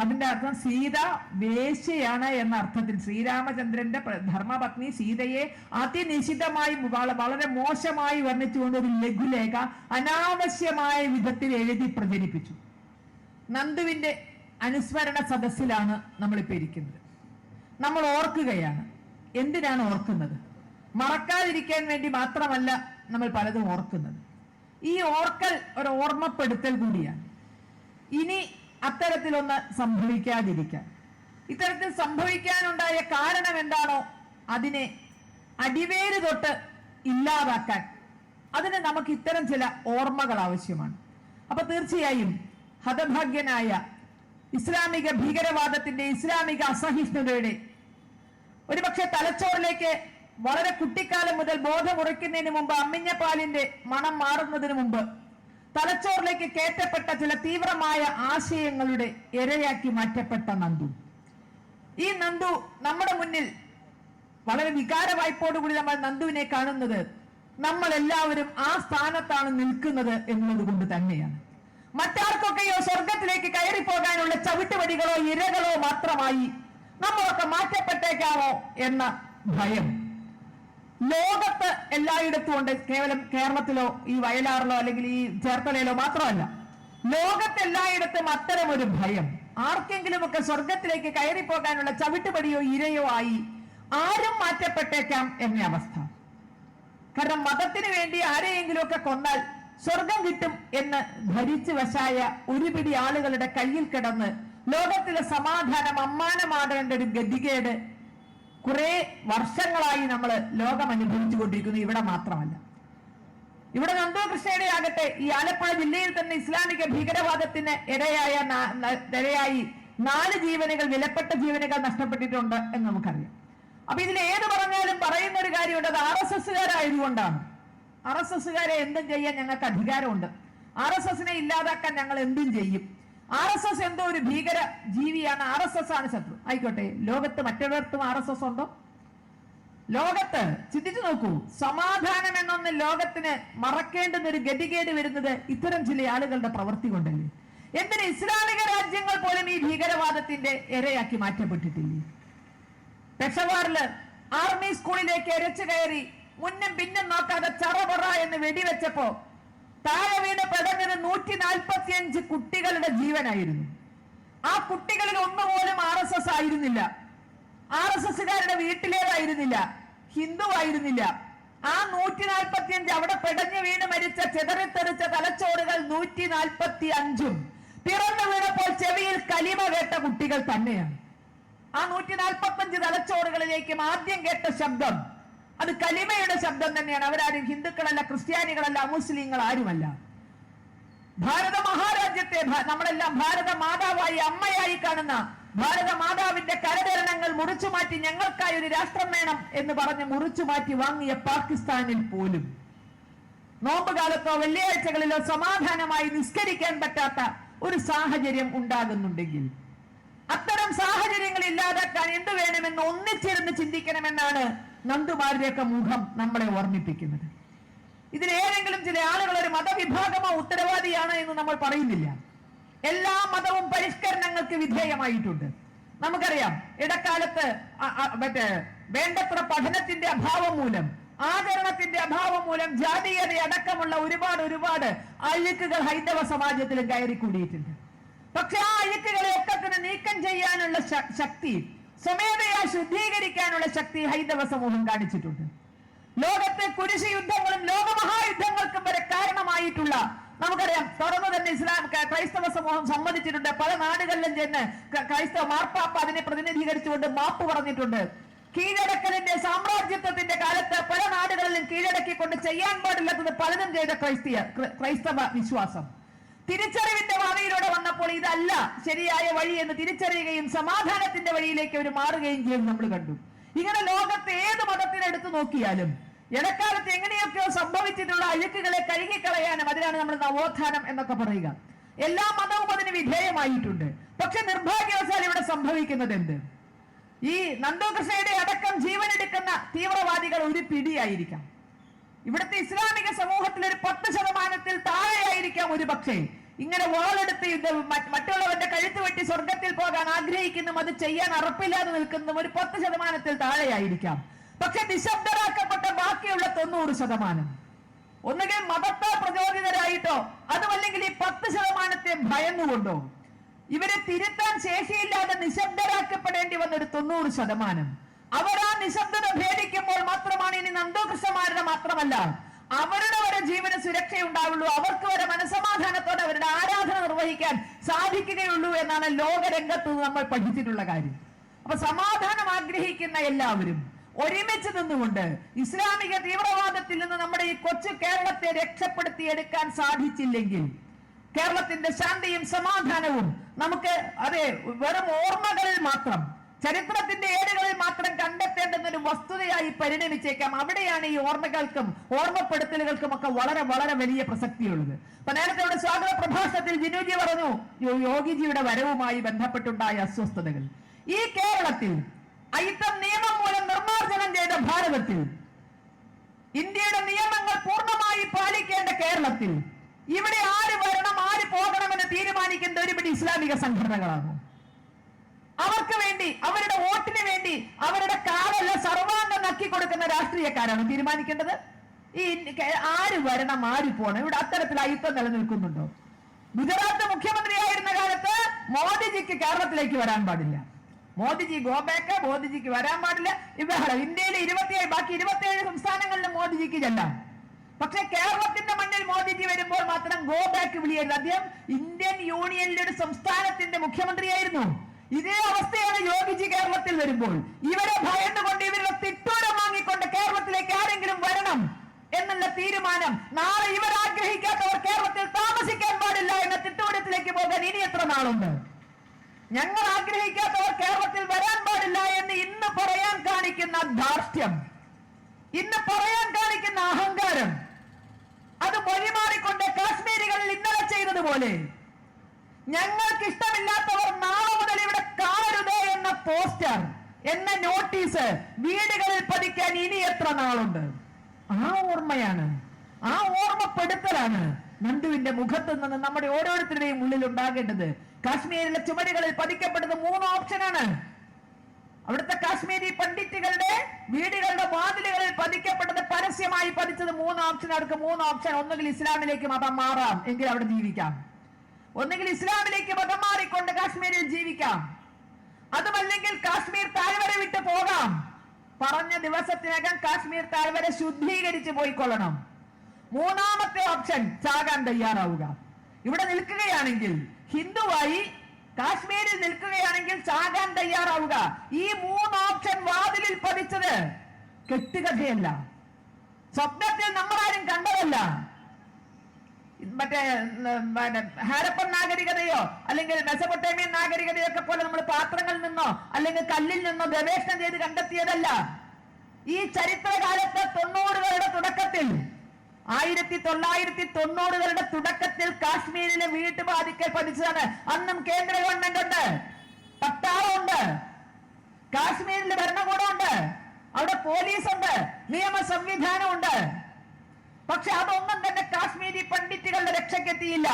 അതിന്റെ അർത്ഥം സീത വേശ്യയാണ് എന്ന അർത്ഥത്തിൽ. ശ്രീരാമചന്ദ്രന്റെ ധർമ്മപത്നി സീതയെ അതിനിശിതമായി വളരെ മോശമായി വർണ്ണിച്ചുകൊണ്ട് ഒരു ലഘുലേഖ അനാവശ്യമായ വിധത്തിൽ എഴുതി പ്രചരിപ്പിച്ചു. നന്ദുവിന്റെ അനുസ്മരണ സദസ്സിലാണ് നമ്മളിപ്പോ ഇരിക്കുന്നത്. നമ്മൾ ഓർക്കുകയാണ്. എന്തിനാണ് ഓർക്കുന്നത്? മറക്കാതിരിക്കാൻ വേണ്ടി മാത്രമല്ല നമ്മൾ പലതും ഓർക്കുന്നത്. ഈ ഓർക്കൽ ഒരു ഓർമ്മപ്പെടുത്തൽ കൂടിയാണ്. ഇനി അത്തരത്തിലൊന്ന് സംഭവിക്കാതിരിക്കാൻ, ഇത്തരത്തിൽ സംഭവിക്കാനുണ്ടായ കാരണം എന്താണോ അതിനെ അടിവേര് തൊട്ട് ഇല്ലാതാക്കാൻ, അതിന് നമുക്ക് ഇത്തരം ചില ഓർമ്മകൾ ആവശ്യമാണ്. അപ്പൊ തീർച്ചയായും ഹതഭാഗ്യനായ ഇസ്ലാമിക ഭീകരവാദത്തിന്റെ, ഇസ്ലാമിക അസഹിഷ്ണുതയുടെ ഒരുപക്ഷെ തലച്ചോറിലേക്ക് വളരെ കുട്ടിക്കാലം മുതൽ ബോധമുറയ്ക്കുന്നതിന് മുമ്പ്, അമ്മിഞ്ഞ പാലിന്റെ മണം മാറുന്നതിന് മുമ്പ് തലച്ചോറിലേക്ക് കയറ്റപ്പെട്ട ചില തീവ്രമായ ആശയങ്ങളുടെ ഇരയാക്കി മാറ്റപ്പെട്ട നന്ദു. ഈ നന്ദു നമ്മുടെ മുന്നിൽ വളരെ വികാര വായ്പോടുകൂടി നമ്മൾ നന്ദുവിനെ കാണുന്നത് നമ്മൾ എല്ലാവരും ആ സ്ഥാനത്താണ് നിൽക്കുന്നത് എന്നുള്ളത് കൊണ്ട് തന്നെയാണ്. മറ്റാർക്കൊക്കെയോ സ്വർഗത്തിലേക്ക് കയറിപ്പോകാനുള്ള ചവിട്ടുപടികളോ ഇരകളോ മാത്രമായി നമ്മളൊക്കെ മാറ്റപ്പെട്ടേക്കാമോ എന്ന ഭയം ലോകത്ത് എല്ലായിടത്തും ഉണ്ട്. കേവലം കേരളത്തിലോ ഈ വയലാറിലോ അല്ലെങ്കിൽ ഈ ചേർത്തലയിലോ മാത്രമല്ല, ലോകത്തെല്ലായിടത്തും അത്തരം ഒരു ഭയം. ആർക്കെങ്കിലുമൊക്കെ സ്വർഗത്തിലേക്ക് കയറിപ്പോകാനുള്ള ചവിട്ടുപടിയോ ഇരയോ ആയി ആരും മാറ്റപ്പെട്ടേക്കാം എന്ന അവസ്ഥ. കാരണം മതത്തിന് വേണ്ടി ആരെയെങ്കിലുമൊക്കെ കൊന്നാൽ സ്വർഗം കിട്ടും എന്ന് ധരിച്ചു വശായ ഒരു പിടി ആളുകളുടെ കയ്യിൽ കിടന്ന് ലോകത്തിലെ സമാധാനം അമ്മാനമാടേണ്ട ഒരു ഗതികേട് കുറെ വർഷങ്ങളായി നമ്മൾ ലോകം അനുഭവിച്ചു കൊണ്ടിരിക്കുന്നു. ഇവിടെ മാത്രമല്ല, ഇവിടെ നന്ദു കൃഷ്ണയുടെ ആകട്ടെ ഈ ആലപ്പുഴ ജില്ലയിൽ തന്നെ ഇസ്ലാമിക ഭീകരവാദത്തിന് ഇരയായി 4 ജീവനുകൾ, വിലപ്പെട്ട ജീവനുകൾ നഷ്ടപ്പെട്ടിട്ടുണ്ട് എന്ന് നമുക്കറിയാം. അപ്പൊ ഇതിൽ ഏത് പറഞ്ഞാലും പറയുന്ന ഒരു കാര്യമുണ്ട്, അത് RSSകാരായതുകൊണ്ടാണ്. RSSകാരെ എന്തും ചെയ്യാൻ ഞങ്ങൾക്ക് അധികാരമുണ്ട്, RSSനെ ഇല്ലാതാക്കാൻ ഞങ്ങൾ എന്തും ചെയ്യും, RSS എന്തോ ഒരു ഭീകര ജീവിയാണ്, RSS ആണ് ശത്രു. ആയിക്കോട്ടെ, ലോകത്ത് മറ്റൊരിടത്തും RSS ഉണ്ടോ? ലോകത്ത് ചിന്തിച്ചു നോക്കൂ. സമാധാനം എന്നൊന്ന് ലോകത്തിന് മറക്കേണ്ടുന്ന ഒരു ഗതികേട് വരുന്നത് ഇത്തരം ചില ആളുകളുടെ പ്രവൃത്തി കൊണ്ടല്ലേ? എന്തിന് ഇസ്ലാമിക രാജ്യങ്ങൾ പോലും ഈ ഭീകരവാദത്തിന്റെ ഇരയാക്കി മാറ്റപ്പെട്ടിട്ടില്ലേ? പെഷവാറില് ആർമി സ്കൂളിലേക്ക് എരച്ചു കയറി മുന്നും പിന്നും നോക്കാതെ ചറപറ എന്ന് വെടിവെച്ചപ്പോ താഴെ വീണ് പെടഞ്ഞത് 145 കുട്ടികളുടെ ജീവനായിരുന്നു. ആ കുട്ടികളിൽ ഒന്നുപോലും RSS ആയിരുന്നില്ല, RSSകാരുടെ വീട്ടിലേതായിരുന്നില്ല, ഹിന്ദു ആയിരുന്നില്ല. ആ 145 അവിടെ പെടഞ്ഞു വീണ് മരിച്ച ചെതറിത്തെറിച്ച തലച്ചോറുകൾ 145 പിറന്നു വീണപ്പോൾ ചെവിയിൽ കലിമ കേട്ട കുട്ടികൾ തന്നെയാണ്. ആ 145 തലച്ചോറുകളിലേക്കും ആദ്യം കേട്ട ശബ്ദം അത് കലിമയുടെ ശബ്ദം തന്നെയാണ്. അവരാരും ഹിന്ദുക്കളല്ല, ക്രിസ്ത്യാനികളല്ല, മുസ്ലിങ്ങൾ ആരുമല്ല. ഭാരത മഹാരാജ്യത്തെ നമ്മളെല്ലാം ഭാരത മാതാവായി, അമ്മയായി കാണുന്ന ഭാരത മാതാവിന്റെ കരചരണങ്ങൾ മുറിച്ചു മാറ്റി ഞങ്ങൾക്കായി ഒരു രാഷ്ട്രം വേണം എന്ന് പറഞ്ഞ് മുറിച്ചു മാറ്റി വാങ്ങിയ പാകിസ്ഥാനിൽ പോലും നോമ്പ് കാലത്തോ വെള്ളിയാഴ്ചകളിലോ സമാധാനമായി നിസ്കരിക്കാൻ പറ്റാത്ത ഒരു സാഹചര്യം ഉണ്ടാകുന്നുണ്ടെങ്കിൽ അത്തരം സാഹചര്യങ്ങൾ ഇല്ലാതാക്കാൻ എന്ത് വേണമെന്ന് ഒന്നിച്ചിരുന്ന് ചിന്തിക്കണമെന്നാണ് നന്ദുമാരുടെയൊക്കെ മുഖം നമ്മളെ ഓർമ്മിപ്പിക്കുന്നത്. ഇതിലേതെങ്കിലും ചില ആളുകൾ ഒരു മതവിഭാഗമോ ഉത്തരവാദിയാണ് എന്ന് നമ്മൾ പറയുന്നില്ല. എല്ലാ മതവും പരിഷ്കരണങ്ങൾക്ക് വിധേയമായിട്ടുണ്ട്. നമുക്കറിയാം, ഇടക്കാലത്ത് വേണ്ടത്ര പഠനത്തിന്റെ അഭാവം മൂലം, ആചരണത്തിന്റെ അഭാവം മൂലം ജാതീയത അടക്കമുള്ള ഒരുപാട് അഴുക്കുകൾ ഹൈന്ദവ സമാജത്തിലും കയറിക്കൂടിയിട്ടുണ്ട്. പക്ഷെ ആ അഴുക്കുകളെ ഒക്കെ നീക്കം ചെയ്യാനുള്ള ശക്തി, സ്വമേധയാ ശുദ്ധീകരിക്കാനുള്ള ശക്തി ഹൈന്ദവ സമൂഹം കാണിച്ചിട്ടുണ്ട്. ലോകത്തെ കുരിശ് യുദ്ധങ്ങളും ലോകമഹായുദ്ധങ്ങൾക്കും വരെ കാരണമായിട്ടുള്ള, നമുക്കറിയാം, തുറന്നു തന്നെ ക്രൈസ്തവ സമൂഹം സമ്മതിച്ചിട്ടുണ്ട്. പല നാടുകളിലും ചെന്ന് ക്രൈസ്തവ മാർപ്പാപ്പ അതിനെ പ്രതിനിധീകരിച്ചുകൊണ്ട് മാപ്പ് പറഞ്ഞിട്ടുണ്ട്. കീഴടക്കലിന്റെ സാമ്രാജ്യത്വത്തിന്റെ കാലത്ത് പല നാടുകളിലും കീഴടക്കിക്കൊണ്ട് ചെയ്യാൻ പാടില്ലാത്തത് പലതും ചെയ്ത ക്രൈസ്തവ വിശ്വാസം തിരിച്ചറിവിന്റെ പാതയിലൂടെ വന്നപ്പോൾ ഇതല്ല ശരിയായ വഴി എന്ന് തിരിച്ചറിയുകയും സമാധാനത്തിന്റെ വഴിയിലേക്ക് അവർ മാറുകയും ചെയ്യുന്നത് നമ്മൾ കണ്ടു. ഇങ്ങനെ ലോകത്തെ ഏത് മതത്തിനെടുത്ത് നോക്കിയാലും ഇടക്കാലത്ത് എങ്ങനെയൊക്കെയോ സംഭവിച്ചിട്ടുള്ള അഴുക്കുകളെ കഴുകിക്കളയാനും അതിനാണ് നമ്മൾ നവോത്ഥാനം എന്നൊക്കെ പറയുക. എല്ലാ മതവും അതിന് വിധേയമായിട്ടുണ്ട്. പക്ഷെ നിർഭാഗ്യവശാൽ ഇവിടെ സംഭവിക്കുന്നത് എന്ത്? ഈ നന്ദു കൃഷ്ണയുടെ അടക്കം ജീവനെടുക്കുന്ന തീവ്രവാദികൾ ഒരു പിടിയായിരിക്കാം. ഇവിടുത്തെ ഇസ്ലാമിക സമൂഹത്തിൽ ഒരു 10% താഴെയായിരിക്കാം ഒരു പക്ഷേ ഇങ്ങനെ വാളെടുത്ത് മറ്റുള്ളവരുടെ കഴുത്ത് വെട്ടി സ്വർഗത്തിൽ പോകാൻ ആഗ്രഹിക്കുന്നതും അത് ചെയ്യാൻ അറപ്പില്ലാതെ നിൽക്കുന്നതും ഒരു 10% താഴെയായിരിക്കാം. പക്ഷെ നിശബ്ദരാക്കപ്പെട്ട ബാക്കിയുള്ള 90% ഒന്നുകിൽ മതത്തെ പ്രചോദിതരായിട്ടോ അതുമല്ലെങ്കിൽ ഈ 10% ഭയന്നുകൊണ്ടോ ഇവരെ തിരുത്താൻ ശേഷിയില്ലാതെ നിശബ്ദരാക്കപ്പെടേണ്ടി വന്ന ഒരു 90%. അവർ ആ നിശബ്ദത ഭേദിക്കുമ്പോൾ മാത്രമാണ് ഇനി നന്ദോകൃഷ്ണന്മാരുടെ മാത്രമല്ല അവരുടെ വരെ ജീവന് സുരക്ഷയുണ്ടാവുള്ളൂ, അവർക്ക് വരെ മനസമാധാനത്തോടെ അവരുടെ ആരാധന നിർവഹിക്കാൻ സാധിക്കുകയുള്ളൂ എന്നാണ് ലോകരംഗത്ത് നമ്മൾ പഠിച്ചിട്ടുള്ള കാര്യം. അപ്പൊ സമാധാനം ആഗ്രഹിക്കുന്ന എല്ലാവരും ഒരുമിച്ച് നിന്നുകൊണ്ട് ഇസ്ലാമിക തീവ്രവാദത്തിൽ നിന്ന് നമ്മുടെ ഈ കൊച്ചു കേരളത്തെ രക്ഷപ്പെടുത്തിയെടുക്കാൻ സാധിച്ചില്ലെങ്കിൽ കേരളത്തിന്റെ ശാന്തിയും സമാധാനവും നമുക്ക് വെറും ഓർമ്മകളിൽ മാത്രം, ചരിത്രത്തിന്റെ ഏടുകളിൽ മാത്രം കണ്ടെത്തേണ്ടുന്ന ഒരു വസ്തുതയായി പരിണമിച്ചേക്കാം. അവിടെയാണ് ഈ ഓർമ്മകൾക്കും ഓർമ്മപ്പെടുത്തലുകൾക്കും ഒക്കെ വളരെ വളരെ വലിയ പ്രസക്തിയുള്ളത്. അപ്പൊ നേരത്തെ ഇവിടെ സ്വാഗത പ്രഭാഷണത്തിൽ ജിനുജി പറഞ്ഞു യോഗിജിയുടെ വരവുമായി ബന്ധപ്പെട്ടുണ്ടായ അസ്വസ്ഥതകൾ. ഈ കേരളത്തിൽ അയിത്തം നിയമം മൂലം നിർമ്മാർജ്ജനം ചെയ്ത ഭാരതത്തിൽ, ഇന്ത്യയുടെ നിയമങ്ങൾ പൂർണ്ണമായി പാലിക്കേണ്ട കേരളത്തിൽ ഇവിടെ ആര് വരണം ആര് പോകണമെന്ന് തീരുമാനിക്കുന്ന ഒരുപിടി ഇസ്ലാമിക സംഘടനകളാണ്. അവർക്ക് വേണ്ടി, അവരുടെ വോട്ടിന് വേണ്ടി അവരുടെ കാലല്ല സർവാംഗം നക്കി കൊടുക്കുന്ന രാഷ്ട്രീയക്കാരാണ് തീരുമാനിക്കേണ്ടത്. ഈ ആര് വരണം ആര് പോകണം, ഇവിടെ അത്തരത്തിൽ അയിത്തം നിലനിൽക്കുന്നുണ്ടോ? ഗുജറാത്ത് മുഖ്യമന്ത്രിയായിരുന്ന കാലത്ത് മോദിജിക്ക് കേരളത്തിലേക്ക് വരാൻ പാടില്ല, മോദിജി ഗോബാക്ക്, മോദിജിക്ക് വരാൻ പാടില്ല. ഇന്ത്യയിലെ 27 സംസ്ഥാനങ്ങളിലും മോദിജിക്ക് ചെല്ലാം. പക്ഷെ കേരളത്തിന്റെ മണ്ണിൽ മോദിജി വരുമ്പോൾ മാത്രം ഗോബാക്ക് വിളിയായിരുന്നു. അദ്ദേഹം ഇന്ത്യൻ യൂണിയനിലെ ഒരു സംസ്ഥാനത്തിന്റെ മുഖ്യമന്ത്രിയായിരുന്നു. ഇതേ അവസ്ഥയാണ് യോഗിജി കേരളത്തിൽ വരുമ്പോൾ. ഇവരെ ഭയന്നുകൊണ്ട് ഇവരുടെ തിട്ടൂരം വാങ്ങിക്കൊണ്ട് കേരളത്തിലേക്ക് ആരെങ്കിലും വരണം എന്നുള്ള തീരുമാനം, നാളെ ഇവർ ആഗ്രഹിക്കാത്തവർ കേരളത്തിൽ താമസിക്കാൻ പാടില്ല എന്ന തിട്ടൂരത്തിലേക്ക് പോകാൻ ഇനി എത്ര നാളുണ്ട്? ഞങ്ങൾ ആഗ്രഹിക്കാത്തവർ കേരളത്തിൽ വരാൻ പാടില്ല എന്ന് ഇന്ന് പറയാൻ കാണിക്കുന്ന ധാർഷ്ട്യം, ഇന്ന് പറയാൻ കാണിക്കുന്ന അഹങ്കാരം, അത് വഴിമാറിക്കൊണ്ട് കാശ്മീരികളിൽ ഇന്നലെ ചെയ്തതുപോലെ ഞങ്ങൾക്ക് ഇഷ്ടമില്ലാത്തവർ നാളെ മുതൽ ഇവിടെ കാണരുത് എന്ന പോസ്റ്റർ, എന്ന നോട്ടീസ് വീടുകളിൽ പതിക്കാൻ ഇനി എത്ര നാളുണ്ട്? ആ ഓർമ്മയാണ്, ആ ഓർമ്മപ്പെടുത്തലാണ് നന്ദുവിന്റെ മുഖത്ത് നിന്ന് നമ്മുടെ ഓരോരുത്തരുടെയും ഉള്ളിൽ ഉണ്ടാകേണ്ടത്. കാശ്മീരിലെ ചുമരുകളിൽ പതിക്കപ്പെടുന്ന 3 ഓപ്ഷനാണ്. അവിടുത്തെ കാശ്മീരി പണ്ഡിറ്റുകളുടെ വീടുകളുടെ വാതിലുകളിൽ പതിക്കപ്പെട്ടത്, പരസ്യമായി പതിച്ചത് 3 ഓപ്ഷൻ. അവർക്ക് 3 ഓപ്ഷൻ: ഒന്നുകിൽ ഇസ്ലാമിലേക്ക് മതം മാറാം, എങ്കിൽ അവിടെ ജീവിക്കാം; ഒന്നുകിൽ ഇസ്ലാമിലേക്ക് മതം മാറിക്കൊണ്ട് കാശ്മീരിൽ ജീവിക്കാം; അതുമല്ലെങ്കിൽ കാശ്മീർ താഴ്വര വിട്ട് പോകാം, പറഞ്ഞ ദിവസത്തിനകം കാശ്മീർ താഴ്വര ശുദ്ധീകരിച്ച് പോയിക്കൊള്ളണം; മൂന്നാമത്തെ ഓപ്ഷൻ ചാകാൻ തയ്യാറാവുക. ഇവിടെ നിൽക്കുകയാണെങ്കിൽ, ഹിന്ദുവായി കാശ്മീരിൽ നിൽക്കുകയാണെങ്കിൽ ചാകാൻ തയ്യാറാവുക. ഈ 3 ഓപ്ഷൻ വാതിലിൽ പതിച്ചത് കെട്ടുകഥയല്ല, സ്വപ്നത്തിൽ നമ്മളാരും കണ്ടതല്ല. മറ്റേ ഹാരപ്പൻ നാഗരികതയോ അല്ലെങ്കിൽ മെസപ്പൊട്ടേമിയൻ നാഗരികതയോ ഒക്കെ പോലെ നമ്മൾ പാത്രങ്ങളിൽ നിന്നോ അല്ലെങ്കിൽ കല്ലിൽ നിന്നോ ഗവേഷണം ചെയ്ത് കണ്ടെത്തിയതല്ല. ഈ ചരിത്രകാലത്തെ 90കളുടെ തുടക്കത്തിൽ, 1990കളുടെ തുടക്കത്തിൽ കാശ്മീരിലെ വീട്ടുപാതിക്കൽ പതിച്ചതാണ്. അന്നും കേന്ദ്ര ഗവൺമെന്റ് ഉണ്ട്, പട്ടാളമുണ്ട്, കാശ്മീരിലെ ഭരണകൂടമുണ്ട്, അവിടെ പോലീസുണ്ട്, നിയമ സംവിധാനമുണ്ട്. പക്ഷെ അതൊന്നും തന്നെ കാശ്മീരി പണ്ഡിറ്റുകളുടെ രക്ഷയ്ക്കെത്തിയില്ല.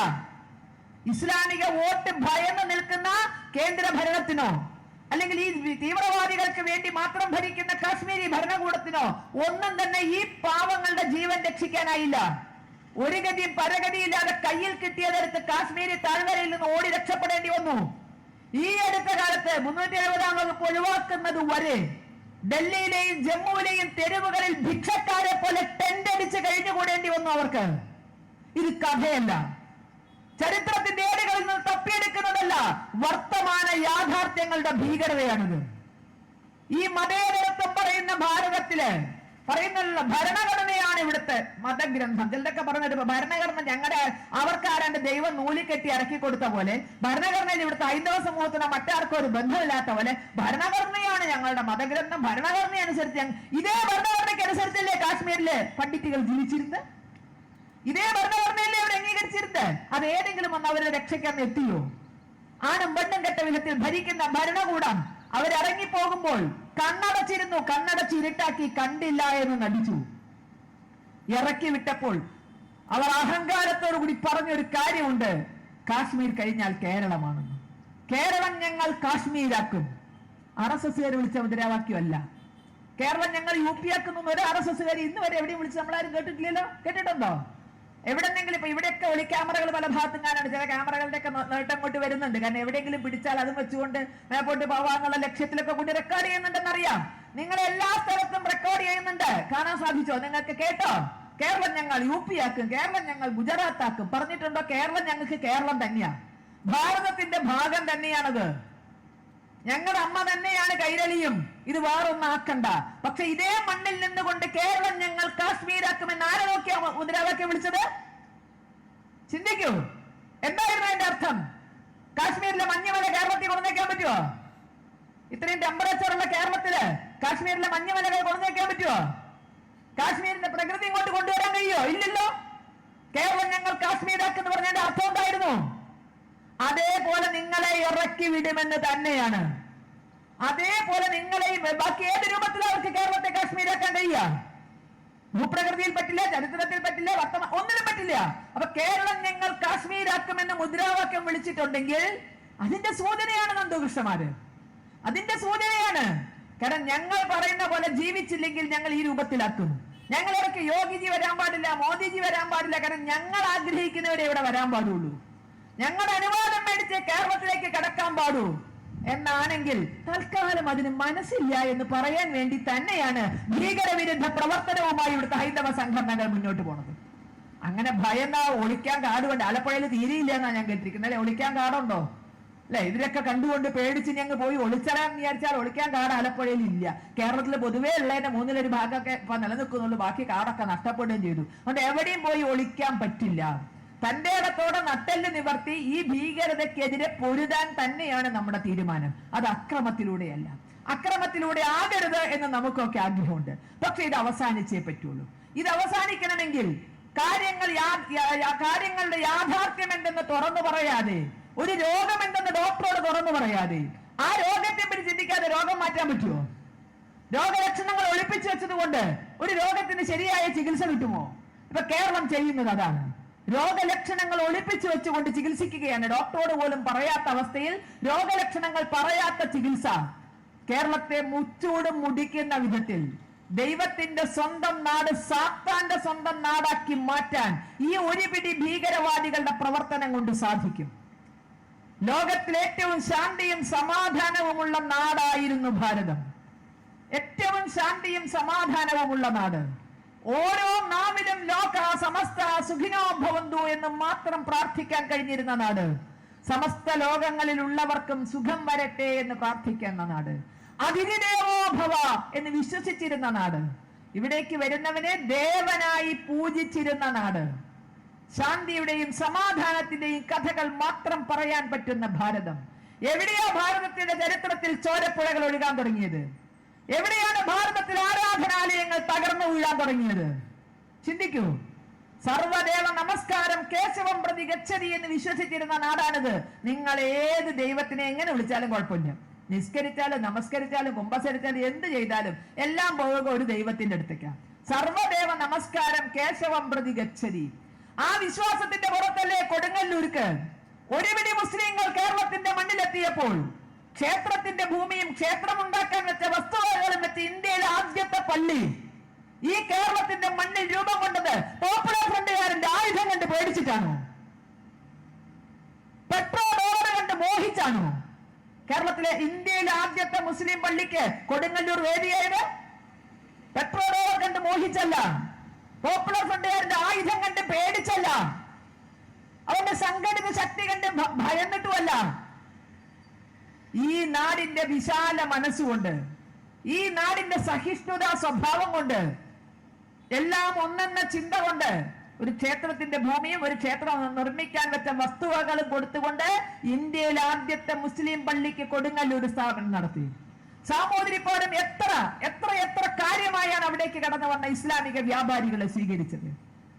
ഇസ്ലാമിക വോട്ട് ഭയന്ന് നിൽക്കുന്ന കേന്ദ്ര ഭരണത്തിനോ അല്ലെങ്കിൽ ഈ തീവ്രവാദികൾക്ക് വേണ്ടി മാത്രം ഭരിക്കുന്ന കാശ്മീരി ഭരണകൂടത്തിനോ ഒന്നും തന്നെ ഈ പാവങ്ങളുടെ ജീവൻ രക്ഷിക്കാനായില്ല. ഒരു ഗതിയും പരഗതിയില്ലാതെ കയ്യിൽ കിട്ടിയതെടുത്ത് കാശ്മീരി താഴ്വരയിൽ നിന്ന് ഓടി രക്ഷപ്പെടേണ്ടി വന്നു. ഈ അടുത്ത കാലത്ത് 370-ാം വകുപ്പ് ഒഴിവാക്കുന്നത് വരെ ഡൽഹിയിലെയും ജമ്മുവിലെയും തെരുവുകളിൽ ഭിക്ഷക്കാരെ പോലെ ടെന്റ് അടിച്ച് കഴിഞ്ഞുകൂടേണ്ടി വന്നു അവർക്ക്. ഇത് കഥയല്ല, ചരിത്രത്തിന്റെ ഏടുകളിൽ നിന്ന് തപ്പിയെടുക്കുന്നതല്ല, വർത്തമാന യാഥാർത്ഥ്യങ്ങളുടെ ഭീകരതയാണിത്. ഈ മതേതരത്വം പറയുന്ന ഭാരതത്തില് പറയുന്ന ഭരണഘടനയാണ് ഇവിടുത്തെ മതഗ്രന്ഥം. ചിലരൊക്കെ പറഞ്ഞിട്ട് ഭരണഘടന അവർക്കാരാണ്ട് ദൈവം നൂലിക്കെട്ടി ഇറക്കി കൊടുത്ത പോലെ, ഭരണഘടനയിൽ ഇവിടുത്തെ ഹൈന്ദവ സമൂഹത്തിന് മറ്റാർക്കും ഒരു ബന്ധമില്ലാത്ത പോലെ ഭരണഘടനയാണ് ഞങ്ങളുടെ മതഗ്രന്ഥം, ഭരണഘടന അനുസരിച്ച്. ഇതേ ഭരണഘടനയ്ക്ക് അനുസരിച്ചല്ലേ കാശ്മീരിലെ പണ്ഡിറ്റുകൾ ജീവിച്ചിരുന്നത്? ഇതേ ഭരണഘടനയല്ലേ അവർ അംഗീകരിച്ചിരുന്നത്? അത് ഏതെങ്കിലും വന്ന് അവരെ രക്ഷയ്ക്കാൻ എത്തിയോ? ആണും പെണ്ണും കെട്ട വിധത്തിൽ ഭരിക്കുന്ന ഭരണകൂടം അവരിറങ്ങിപ്പോകുമ്പോൾ കണ്ണടച്ചിരുന്നു, കണ്ണടച്ച് ഇരുട്ടാക്കി കണ്ടില്ല എന്ന് നടിച്ചു. ഇറക്കി വിട്ടപ്പോൾ അവർ അഹങ്കാരത്തോടു കൂടി പറഞ്ഞൊരു കാര്യമുണ്ട്: കാശ്മീർ കഴിഞ്ഞാൽ കേരളമാണെന്ന്. കേരളം ഞങ്ങൾ കാശ്മീരാക്കും. RSSകാർ വിളിച്ച മുദ്രാവാക്യമല്ല. കേരളം ഞങ്ങൾ UP ആക്കുന്നു ഒരു RSSകാർ ഇന്ന് വരെ എവിടെയും വിളിച്ച് നമ്മളാരും കേട്ടിട്ടില്ലല്ലോ. കേട്ടിട്ടുണ്ടോ? എവിടെന്നെങ്കിലും ഇപ്പൊ ഇവിടെയൊക്കെ ഒളി ക്യാമറകൾ പല ഭാഗത്തും കാണാണ്. ചില ക്യാമറകളുടെ ഒക്കെ നേട്ടം കൊണ്ട് വരുന്നുണ്ട്. കാരണം എവിടെയെങ്കിലും പിടിച്ചാൽ അതും വെച്ചുകൊണ്ട് മേപ്പോട്ട് പോവാന്നുള്ള ലക്ഷ്യത്തിലൊക്കെ കൊണ്ട് റെക്കോർഡ് ചെയ്യുന്നുണ്ടെന്നറിയാം. നിങ്ങൾ എല്ലാ സ്ഥലത്തും റെക്കോർഡ് ചെയ്യുന്നുണ്ട്. കാണാൻ സാധിച്ചോ? നിങ്ങൾക്ക് കേട്ടോ? കേരളം ഞങ്ങൾ UP ആക്കും, കേരളം ഞങ്ങൾ ഗുജറാത്ത് ആക്കും പറഞ്ഞിട്ടുണ്ടോ? കേരളം ഞങ്ങൾക്ക് കേരളം തന്നെയാ, ഭാരതത്തിന്റെ ഭാഗം തന്നെയാണത്. ഞങ്ങളുടെ അമ്മ തന്നെയാണ് കൈരളിയും. ഇത് വേറൊന്നാക്കണ്ട. പക്ഷെ ഇതേ മണ്ണിൽ നിന്നുകൊണ്ട് കേരളം ഞങ്ങൾ കാശ്മീരാക്കുമെന്ന് ആരെ നോക്കിയാ മുദ്രാവാക്യം വിളിച്ചത്? ചിന്തിക്കൂ. എന്തായിരുന്നു അതിന്റെ അർത്ഥം? കാശ്മീരിലെ മഞ്ഞുമല കേരളത്തിൽ കൊണ്ടുവയ്ക്കാൻ പറ്റുമോ? ഇത്രയും ടെമ്പറേച്ചർ ഉള്ള കേരളത്തില് കാശ്മീരിലെ മഞ്ഞുമലകൾ കൊണ്ടുവയ്ക്കാൻ പറ്റുമോ? കാശ്മീരിന്റെ പ്രകൃതി ഇങ്ങോട്ട് കൊണ്ടുവരാൻ കഴിയോ? ഇല്ലല്ലോ. കേരളം ഞങ്ങൾ കാശ്മീരാക്കെന്ന് പറഞ്ഞതിന്റെ അർത്ഥം എന്തായിരുന്നു? അതേപോലെ നിങ്ങളെ ഇറക്കി വിടുമെന്ന് തന്നെയാണ്. അതേപോലെ നിങ്ങളെയും ബാക്കി ഏത് രൂപത്തിലും അവർക്ക് കേരളത്തെ കാശ്മീരാക്കാൻ കഴിയുക? ഭൂപ്രകൃതിയിൽ പറ്റില്ല, ചരിത്രത്തിൽ പറ്റില്ല, ഒന്നിനും പറ്റില്ല. അപ്പൊ കേരളം ഞങ്ങൾ കാശ്മീരാക്കുമെന്ന് മുദ്രാവാക്യം വിളിച്ചിട്ടുണ്ടെങ്കിൽ അതിന്റെ സൂചനയാണ് നന്ദകൃഷ്ണമാര്, അതിന്റെ സൂചനയാണ്. കാരണം ഞങ്ങൾ പറയുന്ന പോലെ ജീവിച്ചില്ലെങ്കിൽ ഞങ്ങൾ ഈ രൂപത്തിലാക്കും. ഞങ്ങളവർക്ക് യോഗിജി വരാൻ പാടില്ല, മോദിജി വരാൻ പാടില്ല. കാരണം ഞങ്ങൾ ആഗ്രഹിക്കുന്നവരെ ഇവിടെ വരാൻ പാടുള്ളൂ. ഞങ്ങളുടെ അനുവാദം മേടിച്ച് കേരളത്തിലേക്ക് കടക്കാൻ പാടൂ എന്നാണെങ്കിൽ തൽക്കാലം അതിന് മനസ്സില്ല എന്ന് പറയാൻ വേണ്ടി തന്നെയാണ് ഭീകരവിരുദ്ധ പ്രവർത്തനവുമായി ഇവിടുത്തെ ഹൈന്ദവ സംഘടനകൾ മുന്നോട്ട് പോണത്. അങ്ങനെ ഭയന്ന ഒളിക്കാൻ കാടുകൊണ്ട് ആലപ്പുഴയിൽ തീരെയില്ല എന്നാ ഞാൻ കേട്ടിരിക്കുന്നത്. അല്ലെ, ഒളിക്കാൻ കാടുണ്ടോ? അല്ലെ, ഇതിലൊക്കെ കണ്ടുകൊണ്ട് പേടിച്ച് ഞങ്ങൾ പോയി ഒളിച്ചരാന്ന് വിചാരിച്ചാൽ ഒളിക്കാൻ കാട് ആലപ്പുഴയിൽ ഇല്ല. കേരളത്തിൽ പൊതുവേ ഉള്ളതിന്റെ 1/3 ഭാഗമൊക്കെ ഇപ്പൊ നിലനിൽക്കുന്നുള്ളൂ. ബാക്കി കാടൊക്കെ നഷ്ടപ്പെടുകയും ചെയ്തു. അതുകൊണ്ട് എവിടെയും പോയി ഒളിക്കാൻ പറ്റില്ല. തന്റെ ഇടത്തോടെ നട്ടെല്ല് നിവർത്തി ഈ ഭീകരതയ്ക്കെതിരെ പൊരുതാൻ തന്നെയാണ് നമ്മുടെ തീരുമാനം. അത് അക്രമത്തിലൂടെയല്ല. അക്രമത്തിലൂടെ ആകരുത് എന്ന് നമുക്കൊക്കെ ആഗ്രഹമുണ്ട്. പക്ഷെ ഇത് അവസാനിച്ചേ പറ്റുള്ളൂ. ഇത് അവസാനിക്കണമെങ്കിൽ കാര്യങ്ങളുടെ യാഥാർത്ഥ്യം എന്തെന്ന് തുറന്നു പറയാതെ, ഒരു രോഗം എന്തെന്ന് ഡോക്ടറോട് തുറന്നു പറയാതെ, ആ രോഗത്തെ പറ്റി ചിന്തിക്കാതെ രോഗം മാറ്റാൻ പറ്റുമോ? രോഗലക്ഷണങ്ങൾ ഒളിപ്പിച്ചു വെച്ചതുകൊണ്ട് ഒരു രോഗത്തിന് ശരിയായ ചികിത്സ കിട്ടുമോ? ഇപ്പൊ കേരളം ചെയ്യുന്നത് അതാണ്. രോഗലക്ഷണങ്ങൾ ഒളിപ്പിച്ചു വെച്ചുകൊണ്ട് ചികിത്സിക്കുകയാണ്. ഡോക്ടറോട് പോലും പറയാത്ത അവസ്ഥയിൽ രോഗലക്ഷണങ്ങൾ പറയാത്ത ചികിത്സ കേരളത്തെ മുച്ചൂടും മുടിക്കുന്ന വിധത്തിൽ ദൈവത്തിന്റെ സ്വന്തം നാട് സാത്താന്റെ സ്വന്തം നാടാക്കി മാറ്റാൻ ഈ ഒരു പിടി ഭീകരവാദികളുടെ പ്രവർത്തനം കൊണ്ട് സാധിക്കും. ലോകത്തിൽ ഏറ്റവും ശാന്തിയും സമാധാനവുമുള്ള നാടായിരുന്നു ഭാരതം. ഏറ്റവും ശാന്തിയും സമാധാനവുമുള്ള നാട്. ഓരോ നാവിലും ലോക സമസ്ത സുഖിനോ ഭവന്തു എന്ന് മാത്രം പ്രാർത്ഥിക്കാൻ കഴിഞ്ഞിരുന്ന നാട്. സമസ്ത ലോകങ്ങളിലുള്ളവർക്കും സുഖം വരട്ടെ എന്ന് പ്രാർത്ഥിക്കുന്ന നാട്. അതിഥിദേവോ ഭവ എന്ന് വിശ്വസിച്ചിരുന്ന നാട്. ഇവിടേക്ക് വരുന്നവനെ ദേവനായി പൂജിച്ചിരുന്ന നാട്. ശാന്തിയുടെയും സമാധാനത്തിന്റെയും കഥകൾ മാത്രം പറയാൻ പറ്റുന്ന ഭാരതം. എവിടെയാ ഭാരതത്തിന്റെ ചരിത്രത്തിൽ ചോരപ്പുഴകൾ ഒഴുകാൻ തുടങ്ങിയത്? എവിടെയാണ് ഭാരതത്തിൽ ആരാധനാലയങ്ങൾ തകർന്നു വീഴാൻ തുടങ്ങിയത്? ചിന്തിക്കൂ. സർവദേവ നമസ്കാരം കേശവം പ്രതി ഗച്ഛതി എന്ന് വിശ്വസിച്ചിരുന്ന നാടാണിത്. നിങ്ങൾ ഏത് ദൈവത്തിനെ എങ്ങനെ വിളിച്ചാലും കുഴപ്പമില്ല. നിസ്കരിച്ചാലും നമസ്കരിച്ചാലും കുമ്പസരിച്ചാലും എന്ത് ചെയ്താലും എല്ലാം പോകുക ഒരു ദൈവത്തിന്റെ അടുത്തേക്കാണ്. സർവദേവ നമസ്കാരം കേശവം പ്രതി ഗച്ഛതി. ആ വിശ്വാസത്തിന്റെ പുറത്തല്ലേ കൊടുങ്ങല്ലൂർക്ക് ഒരുപിടി മുസ്ലിങ്ങൾ കേരളത്തിന്റെ മണ്ണിലെത്തിയപ്പോൾ ക്ഷേത്രത്തിന്റെ ഭൂമിയും ക്ഷേത്രമുണ്ടാക്കാൻ വെച്ച വസ്തുവകകളും വെച്ച് ഇന്ത്യയിലെ ആദ്യത്തെ പള്ളി ഈ കേരളത്തിന്റെ മണ്ണിൽ രൂപം കൊണ്ടത് പോപ്പുലർ ഫ്രണ്ടുകാരന്റെ ആയുധം കണ്ട് പേടിച്ചിട്ടാണോ? പെട്രോൾ ഡോളർ കണ്ട് മോഹിച്ചാണോ? കേരളത്തിലെ ഇന്ത്യയിലെ ആദ്യത്തെ മുസ്ലിം പള്ളിക്ക് കൊടുങ്ങല്ലൂർ വേദിയായത് പെട്രോൾ ഡോളർ കണ്ട് മോഹിച്ചല്ല, പോപ്പുലർ ഫ്രണ്ടുകാരന്റെ ആയുധം കണ്ട് പേടിച്ചല്ല, അവന്റെ സംഘടിത ശക്തി കണ്ട് ഭയന്നിട്ടുമല്ല. ഈ നാടിന്റെ വിശാല മനസ്സുകൊണ്ട്, ഈ നാടിന്റെ സഹിഷ്ണുതാ സ്വഭാവം കൊണ്ട്, എല്ലാം ഒന്നെന്ന ചിന്ത കൊണ്ട് ഒരു ക്ഷേത്രത്തിന്റെ ഭൂമിയും ഒരു ക്ഷേത്രം നിർമ്മിക്കാൻ വെച്ച വസ്തുവകളും കൊടുത്തുകൊണ്ട് ഇന്ത്യയിൽ ആദ്യത്തെ മുസ്ലിം പള്ളിക്ക് കൊടുങ്ങല്ലൂർ സ്ഥാപനം നടത്തി. സാമൂതിരിപ്പാടും എത്ര എത്ര എത്ര കാര്യമായാണ് അവിടേക്ക് കടന്നു വന്ന ഇസ്ലാമിക വ്യാപാരികളെ സ്വീകരിച്ചത്.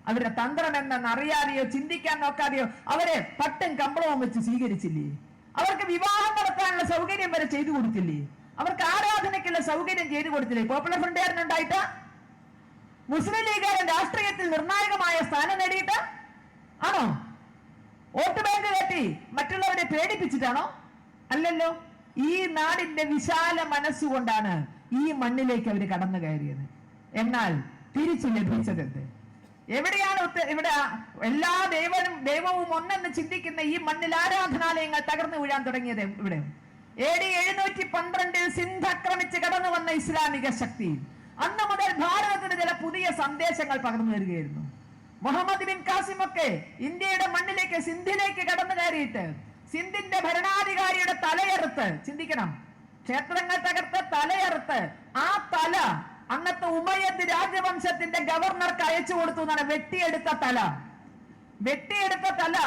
അവരുടെ തന്ത്രം എന്തെന്ന് അറിയാതെയോ ചിന്തിക്കാൻ നോക്കാതെയോ അവരെ പട്ടും കമ്പളവും വെച്ച് സ്വീകരിച്ചില്ലേ? അവർക്ക് വിവാഹം നടത്താനുള്ള സൗകര്യം വരെ ചെയ്തു കൊടുത്തില്ലേ? അവർക്ക് ആരാധനയ്ക്കുള്ള സൗകര്യം ചെയ്തു കൊടുത്തില്ലേ? പോപ്പുലർ ഫ്രണ്ടുകാരനുണ്ടായിട്ട് മുസ്ലിം ലീഗുകാരൻ രാഷ്ട്രീയത്തിൽ നിർണായകമായ സ്ഥാനം നേടിയിട്ട് ആണോ? വോട്ട് ബാങ്ക് കെട്ടി മറ്റുള്ളവരെ പേടിപ്പിച്ചിട്ടാണോ? അല്ലല്ലോ. ഈ നാടിന്റെ വിശാല മനസ്സുകൊണ്ടാണ് ഈ മണ്ണിലേക്ക് അവർ കടന്നു കയറിയത്. എന്നാൽ തിരിച്ചു ലഭിച്ചതെന്ത്? എവിടെയാണ് ഇവിടെ എല്ലാ ദൈവവും ഒന്നെന്ന് ചിന്തിക്കുന്ന ഈ മണ്ണിൽ ആരാധനാലയങ്ങൾ തകർന്നു വീഴാൻ തുടങ്ങിയത്? ഇവിടെ AD 712 സിന്ധ് ആക്രമിച്ച് കടന്നു വന്ന ഇസ്ലാമിക ശക്തി അന്ന് മുതൽ ഭാരതത്തിന് ചില പുതിയ സന്ദേശങ്ങൾ പകർന്നു വരികയായിരുന്നു. മുഹമ്മദ് ബിൻ കാസിം ഒക്കെ ഇന്ത്യയുടെ മണ്ണിലേക്ക് സിന്ധിലേക്ക് കടന്നു കയറിയിട്ട് സിന്ധിന്റെ ഭരണാധികാരിയുടെ തലയെറുത്ത്, ചിന്തിക്കണം, ക്ഷേത്രങ്ങൾ തകർത്ത് തലയെറുത്ത് ആ തല അന്നത്തെ ഉമയ്യദ് രാജവംശത്തിന്റെ ഗവർണർക്ക് അയച്ചു കൊടുത്തു എന്നാണ്. വെട്ടിയെടുത്ത തല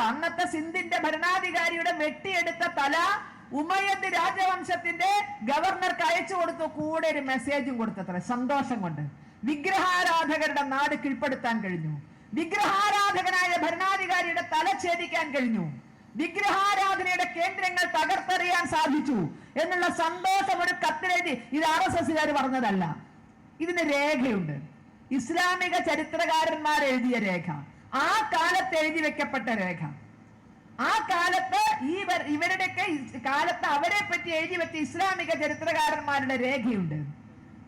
അന്നത്തെ സിന്ധിന്റെ ഭരണാധികാരിയുടെ വെട്ടിയെടുത്ത തല ഉമയ്യദ് രാജവംശത്തിന്റെ ഗവർണർക്ക് അയച്ചു കൊടുത്തു. കൂടെ ഒരു മെസ്സേജും കൊടുത്തത്ര. സന്തോഷം കൊണ്ട് വിഗ്രഹാരാധകരുടെ നാട് കീഴ്പ്പെടുത്താൻ കഴിഞ്ഞു. വിഗ്രഹാരാധകനായ ഭരണാധികാരിയുടെ തല ഛേദിക്കാൻ കഴിഞ്ഞു. വിഗ്രഹാരാധനയുടെ കേന്ദ്രങ്ങൾ തകർത്തെറിയാൻ സാധിച്ചു എന്നുള്ള സന്തോഷം ഒരു കത്തിലെഴുതി. ഇത് RSSകാർ പറഞ്ഞതല്ല, ഇതിന് രേഖയുണ്ട്. ഇസ്ലാമിക ചരിത്രകാരന്മാർ എഴുതിയ രേഖ, ആ കാലത്ത് എഴുതി വെക്കപ്പെട്ട രേഖ. ആ കാലത്ത് ഇവരുടെയൊക്കെ കാലത്ത് അവരെ പറ്റി എഴുതി വെച്ച ഇസ്ലാമിക ചരിത്രകാരന്മാരുടെ രേഖയുണ്ട്.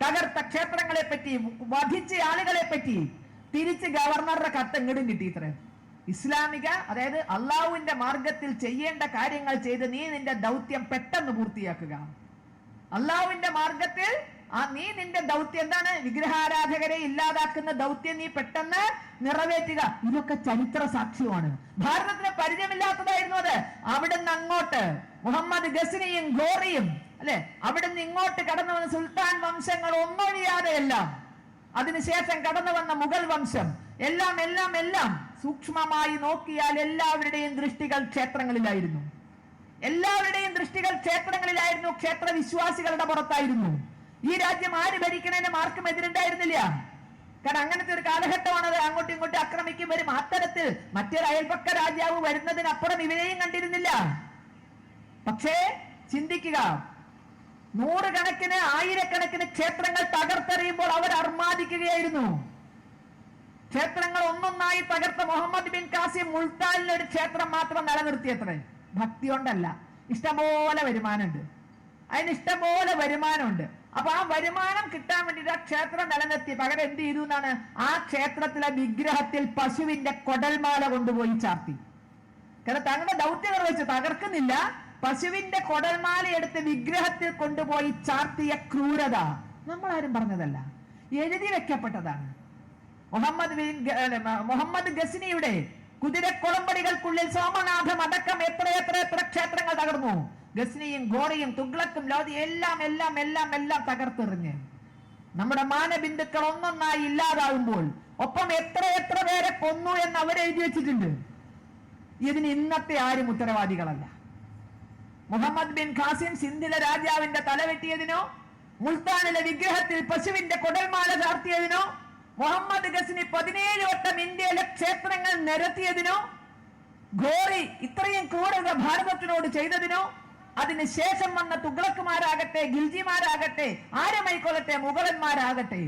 തകർത്ത ക്ഷേത്രങ്ങളെ പറ്റി, വധിച്ച ആളുകളെ പറ്റി തിരിച്ച് ഗവർണറുടെ കത്ത് എങ്ങടും കിട്ടിയിത്രേ. ഇസ്ലാമിക, അതായത് അള്ളാഹുവിന്റെ മാർഗത്തിൽ ചെയ്യേണ്ട കാര്യങ്ങൾ ചെയ്ത് നീ നിന്റെ ദൗത്യം പെട്ടെന്ന് പൂർത്തിയാക്കുക. അള്ളാഹുവിന്റെ മാർഗത്തിൽ നീ നിന്റെ ദൗത്യം എന്താണ്? വിഗ്രഹാരാധകരെ ഇല്ലാതാക്കുന്ന ദൗത്യം നീ പെട്ടെന്ന് നിറവേറ്റുക. ഇതൊക്കെ ചരിത്ര സാക്ഷ്യമാണ്. ഭാരതത്തിന് പരിചയമില്ലാത്തതായിരുന്നു അത്. അവിടുന്ന് അങ്ങോട്ട് മുഹമ്മദ് ഗസ്നിയും ഘോറിയും അല്ലെ, അവിടുന്ന് ഇങ്ങോട്ട് കടന്നു വന്ന സുൽത്താൻ വംശങ്ങൾ ഒന്നൊഴിയാതെ എല്ലാം, അതിനുശേഷം കടന്നു വന്ന മുഗൾ വംശം, എല്ലാം എല്ലാം എല്ലാം സൂക്ഷ്മമായി നോക്കിയാൽ എല്ലാവരുടെയും ദൃഷ്ടികൾ ക്ഷേത്രങ്ങളിലായിരുന്നു. എല്ലാവരുടെയും ദൃഷ്ടികൾ ക്ഷേത്രങ്ങളിലായിരുന്നു. ക്ഷേത്ര വിശ്വാസികളുടെ പുറത്തായിരുന്നു. ഈ രാജ്യം ആര് ഭരിക്കണേനും ആർക്കും എതിരുണ്ടായിരുന്നില്ല. കാരണം അങ്ങനത്തെ ഒരു കാലഘട്ടമാണത്. അങ്ങോട്ടും ഇങ്ങോട്ടും ആക്രമിക്കും വരും. അത്തരത്തിൽ മറ്റൊരു അയൽപക്ക രാജാവ് വരുന്നതിനപ്പുറം ഇവരെയും കണ്ടിരുന്നില്ല. പക്ഷേ ചിന്തിക്കുക, നൂറുകണക്കിന് ആയിരക്കണക്കിന് ക്ഷേത്രങ്ങൾ തകർത്തെറിയുമ്പോൾ അവർ അർമാദിക്കുകയായിരുന്നു. ക്ഷേത്രങ്ങൾ ഒന്നൊന്നായി തകർത്ത മുഹമ്മദ് ബിൻ കാസിം മുൾത്താനിൽ ഒരു ക്ഷേത്രം മാത്രം നിലനിർത്തിയത്രേ. ഭക്തി കൊണ്ടല്ല, ഇഷ്ടംപോലെ വരുമാനമുണ്ട്. അതിന് ഇഷ്ടംപോലെ വരുമാനമുണ്ട്. അപ്പൊ ആ വരുമാനം കിട്ടാൻ വേണ്ടിട്ട് ആ ക്ഷേത്രം നിലനിർത്തി. പകരം എന്ത് ചെയ്തു എന്നാണ്? ആ ക്ഷേത്രത്തിലെ വിഗ്രഹത്തിൽ പശുവിന്റെ കൊടൽമാല കൊണ്ടുപോയി ചാർത്തി. കാരണം തങ്ങളുടെ ദൗത്യം നിർവഹിച്ചു, തകർക്കുന്നില്ല. പശുവിന്റെ കൊടൽമാല എടുത്ത് വിഗ്രഹത്തിൽ കൊണ്ടുപോയി ചാർത്തിയ ക്രൂരത നമ്മളാരും പറഞ്ഞതല്ല, എഴുതി വെക്കപ്പെട്ടതാണ്. മുഹമ്മദ് ഗസ്നിയുടെ കുതിരക്കുളമ്പടികൾക്കുള്ളിൽ സോമനാഥം അടക്കം എത്ര ക്ഷേത്രങ്ങൾ തകർന്നു. ഗസ്നിയും ഘോറിയും തുഗ്ലക്കും ലോധി എല്ലാം എല്ലാം എല്ലാം എല്ലാം തകർത്തെറിഞ്ഞ് നമ്മുടെ മാനബിന്ദുക്കൾ ഒന്നൊന്നായി ഇല്ലാതാവുമ്പോൾ ഒപ്പം എത്ര പേരെ കൊന്നു എന്ന് അവരെഴുതി വെച്ചിട്ടുണ്ട്. ഇതിന് ഇന്നത്തെ ആരും ഉത്തരവാദികളല്ല. മുഹമ്മദ് ബിൻ ഖാസിം സിന്ധിലെ രാജാവിന്റെ തലവെട്ടിയതിനോ, മുൾത്താനിലെ വിഗ്രഹത്തിൽ പശുവിന്റെ കൊടൽമാല ചാർത്തിയതിനോ, മുഹമ്മദ് ഗസ്നി 17 വട്ടം ഇന്ത്യയിലെ ക്ഷേത്രങ്ങൾ നിരത്തിയതിനോ, ഘോറി ഇത്രയും ക്രൂരത ഭാരതത്തിനോട് ചെയ്തതിനോ, അതിനുശേഷം വന്ന തുഗ്ലക്കുമാരാകട്ടെ, ഗിൽജിമാരാകട്ടെ, ആരുമായിക്കൊള്ളട്ടെ, മുഗളന്മാരാകട്ടെ,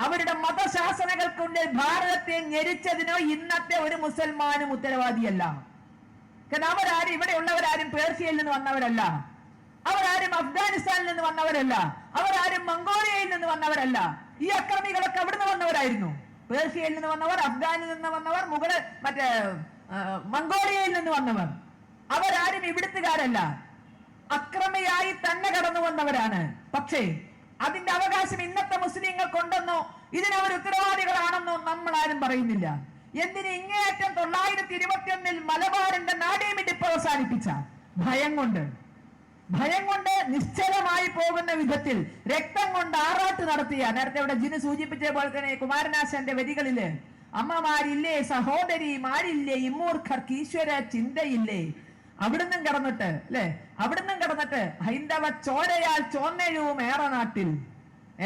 അവരുടെ മതശാസനകൾക്കുള്ളിൽ ഭാരതത്തെ ഞെരിച്ചതിനോ ഇന്നത്തെ ഒരു മുസൽമാനും ഉത്തരവാദിയല്ല. കാരണം അവരാരും, ഇവിടെയുള്ളവരാരും പേർഷ്യയിൽ നിന്ന് വന്നവരല്ല, അവരാരും അഫ്ഗാനിസ്ഥാനിൽ നിന്ന് വന്നവരല്ല, അവരാരും മംഗോളിയയിൽ നിന്ന് വന്നവരല്ല. ഈ അക്രമികളൊക്കെ അവിടുന്ന് വന്നവരായിരുന്നു. പേർഷ്യയിൽ നിന്ന് വന്നവർ, അഫ്ഗാനിൽ നിന്ന് വന്നവർ, മംഗോളിയയിൽ നിന്ന് വന്നവർ. അവരാരും ഇവിടുത്തുകാരല്ല, അക്രമിയായി തന്നെ കടന്നു വന്നവരാണ്. പക്ഷേ അതിന്റെ അവകാശം ഇന്നത്തെ മുസ്ലിങ്ങൾക്കുണ്ടെന്നോ ഇതിനവർ ഉത്തരവാദികളാണെന്നോ നമ്മൾ ആരും പറയുന്നില്ല. എന്തിന് ഇങ്ങേയറ്റം 921 മലബാറിന്റെ നാടീമിടിപ്പ് അവസാനിപ്പിച്ച ഭയം കൊണ്ട് നിശ്ചലമായി പോകുന്ന വിധത്തിൽ രക്തം കൊണ്ട് ആറാട്ട് നടത്തിയ, നേരത്തെ ഇവിടെ ജിന് സൂചിപ്പിച്ച പോലെ തന്നെ കുമാരനാശാന്റെ വരികളില് അമ്മമാരില്ലേ, സഹോദരിമാരില്ലേ, ഇമ്മൂർഖർക്ക് ഈശ്വര ചിന്തയില്ലേ, അവിടുന്നും കടന്നിട്ട് അല്ലെ, അവിടുന്നും കടന്നിട്ട് ഹൈന്ദവ ചോരയാൽ ചോന്നെഴുവും ഏറനാട്ടിൽ.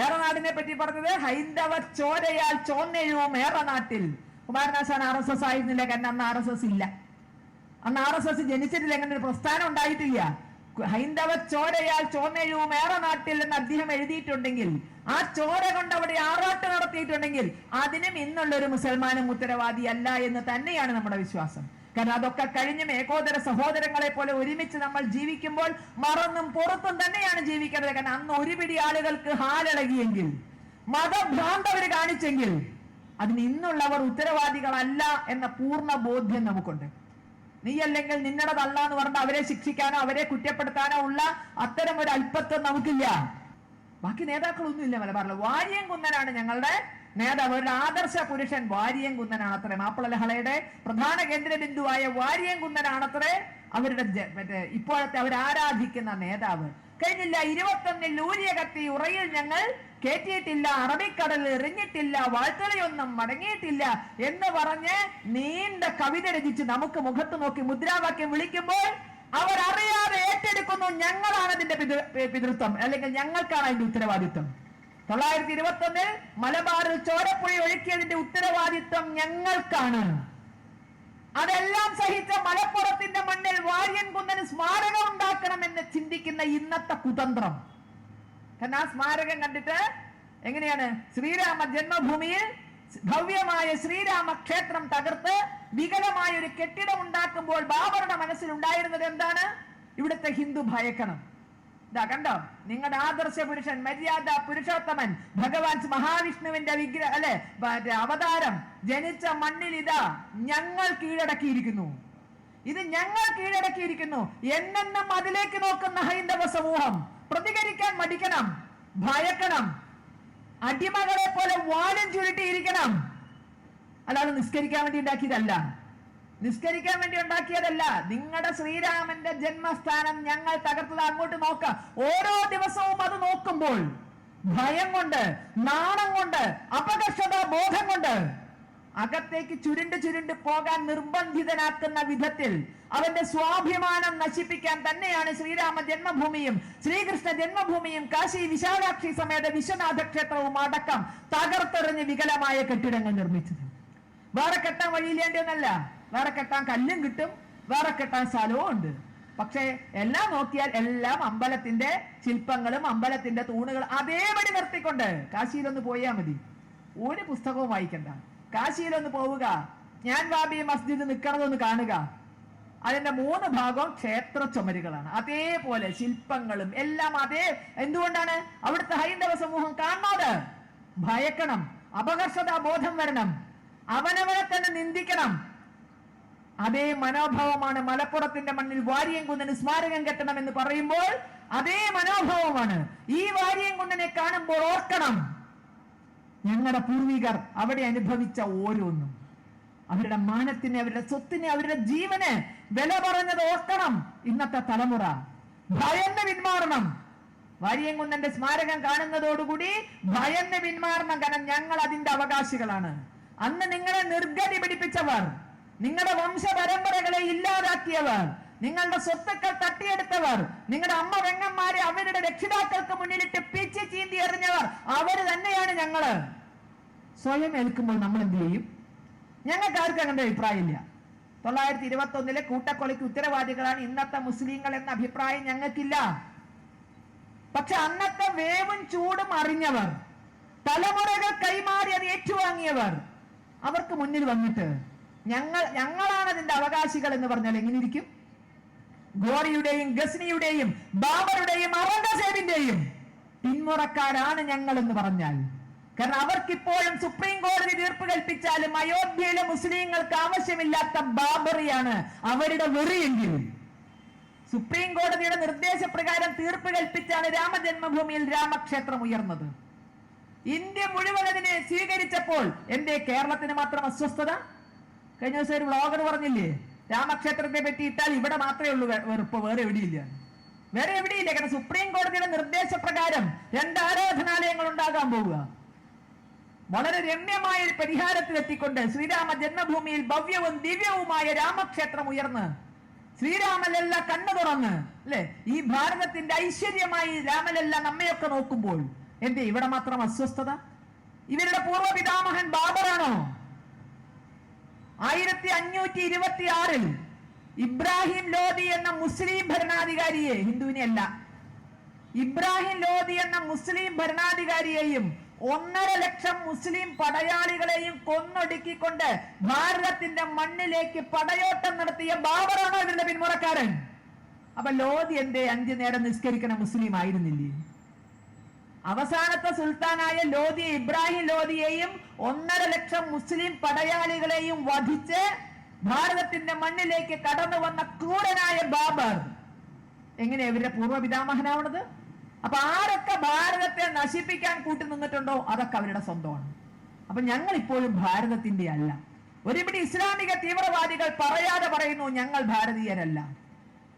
ഏറനാടിനെ പറ്റി പറഞ്ഞത് ഹൈന്ദവ ചോരയാൽ ചോന്നെഴുവും ഏറനാട്ടിൽ. കുമാരനാശാൻ RSS ആയിരുന്നില്ല, കാരണം അന്ന് RSS ഇല്ല. അന്ന് RSS ജനിച്ചിട്ടില്ല, അങ്ങനെ ഒരു പ്രസ്ഥാനം ഉണ്ടായിട്ടില്ല. ഹൈന്ദവ ചോരയാൽ ചോന്നെഴുവും ഏറനാട്ടിൽ എന്ന് അദ്ദേഹം എഴുതിയിട്ടുണ്ടെങ്കിൽ, ആ ചോര കൊണ്ട് അവിടെ ആറാട്ട് നടത്തിയിട്ടുണ്ടെങ്കിൽ അതിനും ഇന്നുള്ളൊരു മുസൽമാനും ഉത്തരവാദിയല്ല എന്ന് തന്നെയാണ് നമ്മുടെ വിശ്വാസം. കാരണം അതൊക്കെ കഴിഞ്ഞും ഏകോദര സഹോദരങ്ങളെ പോലെ ഒരുമിച്ച് നമ്മൾ ജീവിക്കുമ്പോൾ മറന്നും പുറത്തും തന്നെയാണ് ജീവിക്കേണ്ടത്. കാരണം അന്ന് ഒരു പിടി ആളുകൾക്ക് ഹാലിളകിയെങ്കിൽ, മതഭ്രാന്തവര് കാണിച്ചെങ്കിൽ, അതിന് ഇന്നുള്ളവർ ഉത്തരവാദികളല്ല എന്ന പൂർണ്ണ ബോധ്യം നമുക്കുണ്ട്. നീയല്ലെങ്കിൽ നിന്നടതല്ല എന്ന് പറഞ്ഞ് അവരെ ശിക്ഷിക്കാനോ അവരെ കുറ്റപ്പെടുത്താനോ ഉള്ള അത്തരം ഒരു അല്പത്വം നമുക്കില്ല. ബാക്കി നേതാക്കളൊന്നും ഇല്ല മലബാറിൽ. വാര്യംകുന്നനാണ് ഞങ്ങളുടെ നേതാവ്, ഒരു ആദർശ പുരുഷൻ വാര്യംകുന്നനാണ് അത്രേ. മാപ്പിള ലഹളയുടെ പ്രധാന കേന്ദ്രബിന്ദുവായ വാര്യംകുന്നനാണത്രേ അവരുടെ ഇപ്പോഴത്തെ അവർ ആരാധിക്കുന്ന നേതാവ്. കഴിഞ്ഞില്ല 21 ഊരിയ കത്തി ഉറയിൽ ഞങ്ങൾ കേറ്റിയിട്ടില്ല, അറബിക്കടലിൽ എറിഞ്ഞിട്ടില്ല, വാഴ്ത്തലയൊന്നും മടങ്ങിയിട്ടില്ല എന്ന് പറഞ്ഞ് നീണ്ട കവിത രചിച്ച് നമുക്ക് മുഖത്ത് നോക്കി മുദ്രാവാക്യം വിളിക്കുമ്പോൾ അവർ അറിയാതെ ഏറ്റെടുക്കുന്നു ഞങ്ങളാണ് അതിന്റെ പിതൃത്വം, അല്ലെങ്കിൽ ഞങ്ങൾക്കാണ് അതിന്റെ ഉത്തരവാദിത്വം. 921 മലബാറിൽ ചോരപ്പുഴ ഒഴുക്കിയതിന്റെ ഉത്തരവാദിത്വം ഞങ്ങൾക്കാണ്. അതെല്ലാം സഹിച്ച മലപ്പുറത്തിന്റെ മണ്ണിൽ വാര്യംകുന്നന് സ്മാരകം ഉണ്ടാക്കണമെന്ന് ചിന്തിക്കുന്ന ഇന്നത്തെ കുതന്ത്രം. കാരണം ആ സ്മാരകം കണ്ടിട്ട് എങ്ങനെയാണ് ശ്രീരാമ ജന്മഭൂമിയിൽ ഭവ്യമായ ശ്രീരാമ ക്ഷേത്രം തകർത്ത് വികലമായ ഒരു കെട്ടിടം ഉണ്ടാക്കുമ്പോൾ ബാബറുടെ മനസ്സിൽ ഉണ്ടായിരുന്നത് എന്താണ്? ഇവിടുത്തെ ഹിന്ദു ഭയക്കണം. ഇതാ കണ്ടോ, നിങ്ങളുടെ ആദർശ പുരുഷൻ, മര്യാദ പുരുഷോത്തമൻ, ഭഗവാൻ മഹാവിഷ്ണുവിന്റെ അവതാരം ജനിച്ച മണ്ണിൽ ഇതാ ഞങ്ങൾ കീഴടക്കിയിരിക്കുന്നു. ഇത് ഞങ്ങൾ കീഴടക്കിയിരിക്കുന്നു എന്നെന്നും അതിലേക്ക് നോക്കുന്ന ഹൈന്ദവ സമൂഹം പ്രതികരിക്കാൻ മടിക്കണം, ഭയക്കണം, അടിമകളെ പോലെ വാലും ചുരുട്ടിയിരിക്കണം. അല്ലാതെ നിസ്കരിക്കാൻ വേണ്ടി ഉണ്ടാക്കിയതല്ല, നിസ്കരിക്കാൻ വേണ്ടി ഉണ്ടാക്കിയതല്ല. നിങ്ങളുടെ ശ്രീരാമന്റെ ജന്മസ്ഥാനം ഞങ്ങൾ തകർത്തത്. അങ്ങോട്ട് നോക്കാം. ഓരോ ദിവസവും അത് നോക്കുമ്പോൾ ഭയം കൊണ്ട്, നാണം കൊണ്ട്, അപകർഷതാ ബോധം കൊണ്ട് അകത്തേക്ക് ചുരുണ്ട് പോകാൻ നിർബന്ധിതനാക്കുന്ന വിധത്തിൽ അവന്റെ സ്വാഭിമാനം നശിപ്പിക്കാൻ തന്നെയാണ് ശ്രീരാമ ജന്മഭൂമിയും ശ്രീകൃഷ്ണ ജന്മഭൂമിയും കാശി വിശാലാക്ഷി സമേത വിശ്വനാഥ ക്ഷേത്രവും അടക്കം തകർത്തെറിഞ്ഞ് വികലമായ കെട്ടിടങ്ങൾ നിർമ്മിച്ചത്. വേറെ കെട്ടാൻ വഴിയില്ലേണ്ടൊന്നല്ല, വേറെ കെട്ടാൻ കല്ലും കിട്ടും, വേറെ കെട്ടാൻ സ്ഥലവും ഉണ്ട്. പക്ഷേ എല്ലാം നോക്കിയാൽ എല്ലാം അമ്പലത്തിന്റെ ശില്പങ്ങളും അമ്പലത്തിന്റെ തൂണുകൾ അതേപടി നിർത്തിക്കൊണ്ട് കാശിയിലൊന്ന് പോയാൽ മതി. ഒരു പുസ്തകവും വായിക്കണ്ട, കാശിയിലൊന്ന് പോവുക, ഞാൻ വാബി മസ്ജിദ് നിൽക്കണതൊന്ന് കാണുക. അതിന്റെ 3 ഭാഗവും ക്ഷേത്ര ചുമരുകളാണ്. അതേപോലെ ശില്പങ്ങളും എല്ലാം അതേ. എന്തുകൊണ്ടാണ്? അവിടുത്തെ ഹൈന്ദവ സമൂഹം കാണുന്നത് ഭയക്കണം, അപകർഷതാ ബോധം വരണം, അവനവനെ തന്നെ നിന്ദിക്കണം. അതേ മനോഭാവമാണ് മലപ്പുറത്തിന്റെ മണ്ണിൽ വാര്യംകുന്നന് സ്മാരകം കെട്ടണം എന്ന് പറയുമ്പോൾ അതേ മനോഭാവമാണ്. ഈ വാര്യംകുന്നനെ കാണുമ്പോൾ ഓർക്കണം, ഞങ്ങളുടെ പൂർവികർ അവിടെ അനുഭവിച്ച ഓരോന്നും, അവരുടെ മാനത്തിന്, അവരുടെ സ്വത്തിന്, അവരുടെ ജീവന് വില പറഞ്ഞത് ഓർക്കണം. ഇന്നത്തെ തലമുറ ഭയന്ന് പിന്മാറണം. വാര്യംകുന്നന്റെ സ്മാരകം കാണുന്നതോടുകൂടി ഭയന്ന് പിന്മാറണം. കാരണം ഞങ്ങൾ അതിന്റെ അവകാശികളാണ്. അന്ന് നിങ്ങളെ നിർഗതി പിടിപ്പിച്ചവർ, നിങ്ങളുടെ വംശ പരമ്പരകളെ ഇല്ലാതാക്കിയവർ, നിങ്ങളുടെ സ്വത്തുക്കൾ തട്ടിയെടുത്തവർ, നിങ്ങളുടെ അമ്മ പെങ്ങന്മാരെ അവരുടെ രക്ഷിതാക്കൾക്ക് മുന്നിലിട്ട് പിച്ച് ചീന്തി എറിഞ്ഞവർ, അവര് തന്നെയാണ് ഞങ്ങള്. സ്വയം ഏൽക്കുമ്പോൾ നമ്മൾ എന്ത് ചെയ്യും? ഞങ്ങൾക്ക് ആർക്കും അങ്ങനത്തെ അഭിപ്രായമില്ല. 921 കൂട്ടക്കൊലയ്ക്ക് ഉത്തരവാദികളാണ് ഇന്നത്തെ മുസ്ലിങ്ങൾ എന്ന അഭിപ്രായം ഞങ്ങൾക്കില്ല. പക്ഷെ അന്നത്തെ വേവും ചൂടും അറിഞ്ഞവർ, തലമുറകൾ കൈമാറി അത് ഏറ്റുവാങ്ങിയവർ, അവർക്ക് മുന്നിൽ വന്നിട്ട് ഞങ്ങളാണ് അതിന്റെ അവകാശികൾ എന്ന് പറഞ്ഞാൽ എങ്ങനെ ഇരിക്കും? ഗോറിയുടെയും ഗസ്നിയുടെയും ബാബറുടെയും ഔറംഗസേബിന്റെയും പിന്മുറക്കാരാണ് ഞങ്ങൾ എന്ന് പറഞ്ഞാൽ, കാരണം അവർക്കിപ്പോഴും സുപ്രീം കോടതി തീർപ്പ് കൽപ്പിച്ചാലും അയോധ്യയിലെ മുസ്ലിങ്ങൾക്ക് ആവശ്യമില്ലാത്ത ബാബറിയാണ് അവരുടെ വെറിയെങ്കിൽ, സുപ്രീം കോടതിയുടെ നിർദ്ദേശപ്രകാരം തീർപ്പ് കൽപ്പിച്ചാണ് രാമജന്മഭൂമിയിൽ രാമക്ഷേത്രം ഉയർന്നത്. ഇന്ത്യ മുഴുവൻ അതിനെ സ്വീകരിച്ചപ്പോൾ എന്തേ കേരളത്തിന് മാത്രം അസ്വസ്ഥത? കഴിഞ്ഞ ദിവസം ഒരു വ്ളോഗർ പറഞ്ഞില്ലേ, രാമക്ഷേത്രത്തെ പറ്റി ഇട്ടാൽ ഇവിടെ മാത്രമേ ഉള്ളൂ വെറുപ്പ്, വേറെ എവിടെയില്ല. വേറെ എവിടെയില്ല. കാരണം സുപ്രീം കോടതിയുടെ നിർദ്ദേശപ്രകാരം 2 ആരാധനാലയങ്ങൾ ഉണ്ടാകാൻ പോവുക. വളരെ രമ്യമായ ഒരു പരിഹാരത്തിലെത്തിക്കൊണ്ട് ശ്രീരാമ ജന്മഭൂമിയിൽ ഭവ്യവും ദിവ്യവുമായ രാമക്ഷേത്രം ഉയർന്ന് ശ്രീരാമലല്ല കണ്ണു തുറന്ന്, അല്ലെ, ഈ ഭാരതത്തിന്റെ ഐശ്വര്യമായി രാമലല്ല നമ്മയൊക്കെ നോക്കുമ്പോൾ എന്തേ ഇവിടെ മാത്രം അസ്വസ്ഥത? ഇവരുടെ പൂർവ്വ പിതാമഹൻ ബാബറാണോ? 1526 ഇബ്രാഹിം ലോധി എന്ന മുസ്ലിം ഭരണാധികാരിയെ, ഹിന്ദുവിനെ അല്ല, ഇബ്രാഹിം ലോധി എന്ന മുസ്ലിം ഭരണാധികാരിയെയും 1.5 ലക്ഷം മുസ്ലിം പടയാളികളെയും കൊന്നൊടുക്കിക്കൊണ്ട് ഭാരതത്തിന്റെ മണ്ണിലേക്ക് പടയോട്ടം നടത്തിയ ബാബറാണോ ഇവരുടെ പിന്മുറക്കാരൻ? അപ്പൊ ലോധി എന്തേ 5 നേരം നിസ്കരിക്കണ മുസ്ലിം ആയിരുന്നില്ലേ? അവസാനത്തെ സുൽത്താനായ ലോധി ഇബ്രാഹിം ലോധിയെയും 1.5 ലക്ഷം മുസ്ലിം പടയാളികളെയും വധിച്ച് ഭാരതത്തിന്റെ മണ്ണിലേക്ക് കടന്നു വന്ന ക്രൂരനായ ബാബർ എങ്ങനെയാ ഇവരുടെ പൂർവ്വപിതാമഹനാവണത്? അപ്പൊ ആരൊക്കെ ഭാരതത്തെ നശിപ്പിക്കാൻ കൂട്ടി നിന്നിട്ടുണ്ടോ അതൊക്കെ അവരുടെ സ്വന്തമാണ്. അപ്പൊ ഞങ്ങൾ ഇപ്പോഴും ഭാരതത്തിന്റെ അല്ല. ഒരുപിടി ഇസ്ലാമിക തീവ്രവാദികൾ പറയാതെ പറയുന്നു ഞങ്ങൾ ഭാരതീയരല്ല.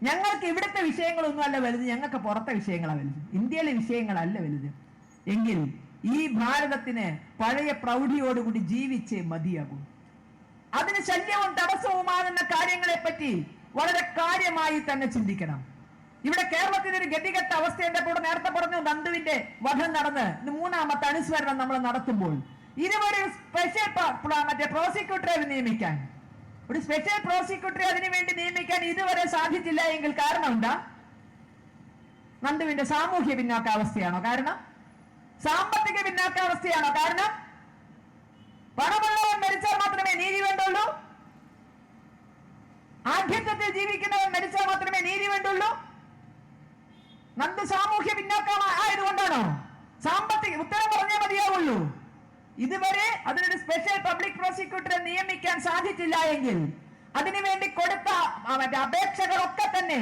ഞങ്ങൾക്ക് ഇവിടുത്തെ വിഷയങ്ങളൊന്നും അല്ല വലുത്, ഞങ്ങൾക്ക് പുറത്തെ വിഷയങ്ങളാണ് വലുത്, ഇന്ത്യയിലെ വിഷയങ്ങളല്ല വലുത്. എങ്കിൽ ഈ ഭാരതത്തിന് പഴയ പ്രൗഢിയോടുകൂടി ജീവിച്ചേ മതിയാകും. അതിന് ശല്യവും തടസ്സവുമാകുന്ന കാര്യങ്ങളെ പറ്റി വളരെ കാര്യമായി തന്നെ ചിന്തിക്കണം. ഇവിടെ കേരളത്തിന്റെ ഒരു ഗതികെട്ട അവസ്ഥ എന്റെ കൂടെ നേരത്തെ പറഞ്ഞു. നന്ദുവിന്റെ വധം നടന്ന് 3ാമത്തെ അനുസ്മരണം നമ്മൾ നടത്തുമ്പോൾ ഇതുവരെ സ്പെഷ്യൽ പ്രോസിക്യൂട്ടറെ നിയമിക്കാൻ, ഒരു സ്പെഷ്യൽ പ്രോസിക്യൂട്ടറെ അതിനു വേണ്ടി നിയമിക്കാൻ ഇതുവരെ സാധിച്ചില്ല എങ്കിൽ കാരണം എന്താ? നന്ദുവിന്റെ സാമൂഹ്യ പിന്നാക്കാവസ്ഥയാണോ കാരണം? സാമ്പത്തിക പിന്നാക്കാവസ്ഥയാണോ കാരണം? പണമുള്ളവൻ മരിച്ചാൽ മാത്രമേ നീതി വേണ്ടുള്ളൂ? ആഢ്യത്വത്തിൽ ജീവിക്കുന്നവൻ മരിച്ചാൽ മാത്രമേ നീതി വേണ്ടുള്ളൂ? നന്ദു സാമൂഹ്യ പിന്നാക്കം ആയതുകൊണ്ടാണോ? സാമ്പത്തിക ഉത്തരം പറഞ്ഞേ മതിയാവുള്ളൂ. ഇതുവരെ അതിനൊരു സ്പെഷ്യൽ പബ്ലിക് പ്രോസിക്യൂട്ടറെ നിയമിക്കാൻ സാധിച്ചില്ല എങ്കിൽ അതിനുവേണ്ടി കൊടുത്ത അപേക്ഷകളൊക്കെ തന്നെ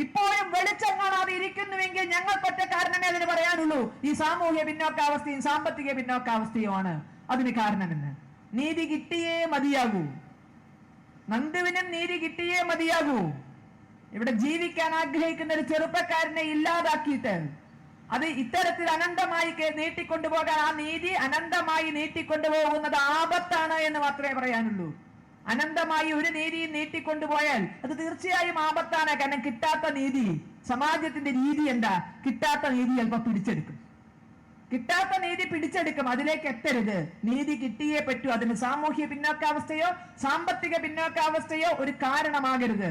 ഇപ്പോഴും വെളിച്ചം കാണാതെ ഇരിക്കുന്നുവെങ്കിൽ ഞങ്ങൾ പറ്റ കാരണമേ അതിന് പറയാനുള്ളൂ. ഈ സാമൂഹ്യ പിന്നോക്കാവസ്ഥയും സാമ്പത്തിക പിന്നോക്കാവസ്ഥയുമാണ് അതിന് കാരണമെന്ന്. നീതി കിട്ടിയേ മതിയാകൂ. നന്ദുവിനും നീതി കിട്ടിയേ മതിയാകൂ. ഇവിടെ ജീവിക്കാൻ ആഗ്രഹിക്കുന്ന ഒരു ചെറുപ്പക്കാരനെ ഇല്ലാതാക്കിയിട്ട് അത് ഇത്തരത്തിൽ അനന്തമായി നീട്ടിക്കൊണ്ടുപോകാൻ, ആ നീതി അനന്തമായി നീട്ടിക്കൊണ്ടുപോകുന്നത് ആപത്താണ് എന്ന് മാത്രമേ പറയാനുള്ളൂ. അനന്തമായി ഒരു നീതിയും നീട്ടിക്കൊണ്ടുപോയാൽ അത് തീർച്ചയായും ആപത്താണ്. കാരണം കിട്ടാത്ത നീതി, സമാജത്തിന്റെ രീതി എന്താ? കിട്ടാത്ത നീതി ചിലപ്പോൾ പിടിച്ചെടുക്കും. കിട്ടാത്ത നീതി പിടിച്ചെടുക്കും. അതിലേക്ക് എത്തരുത്. നീതി കിട്ടിയേ പറ്റൂ. അതിന് സാമൂഹ്യ പിന്നോക്കാവസ്ഥയോ സാമ്പത്തിക പിന്നോക്കാവസ്ഥയോ ഒരു കാരണമാകരുത്.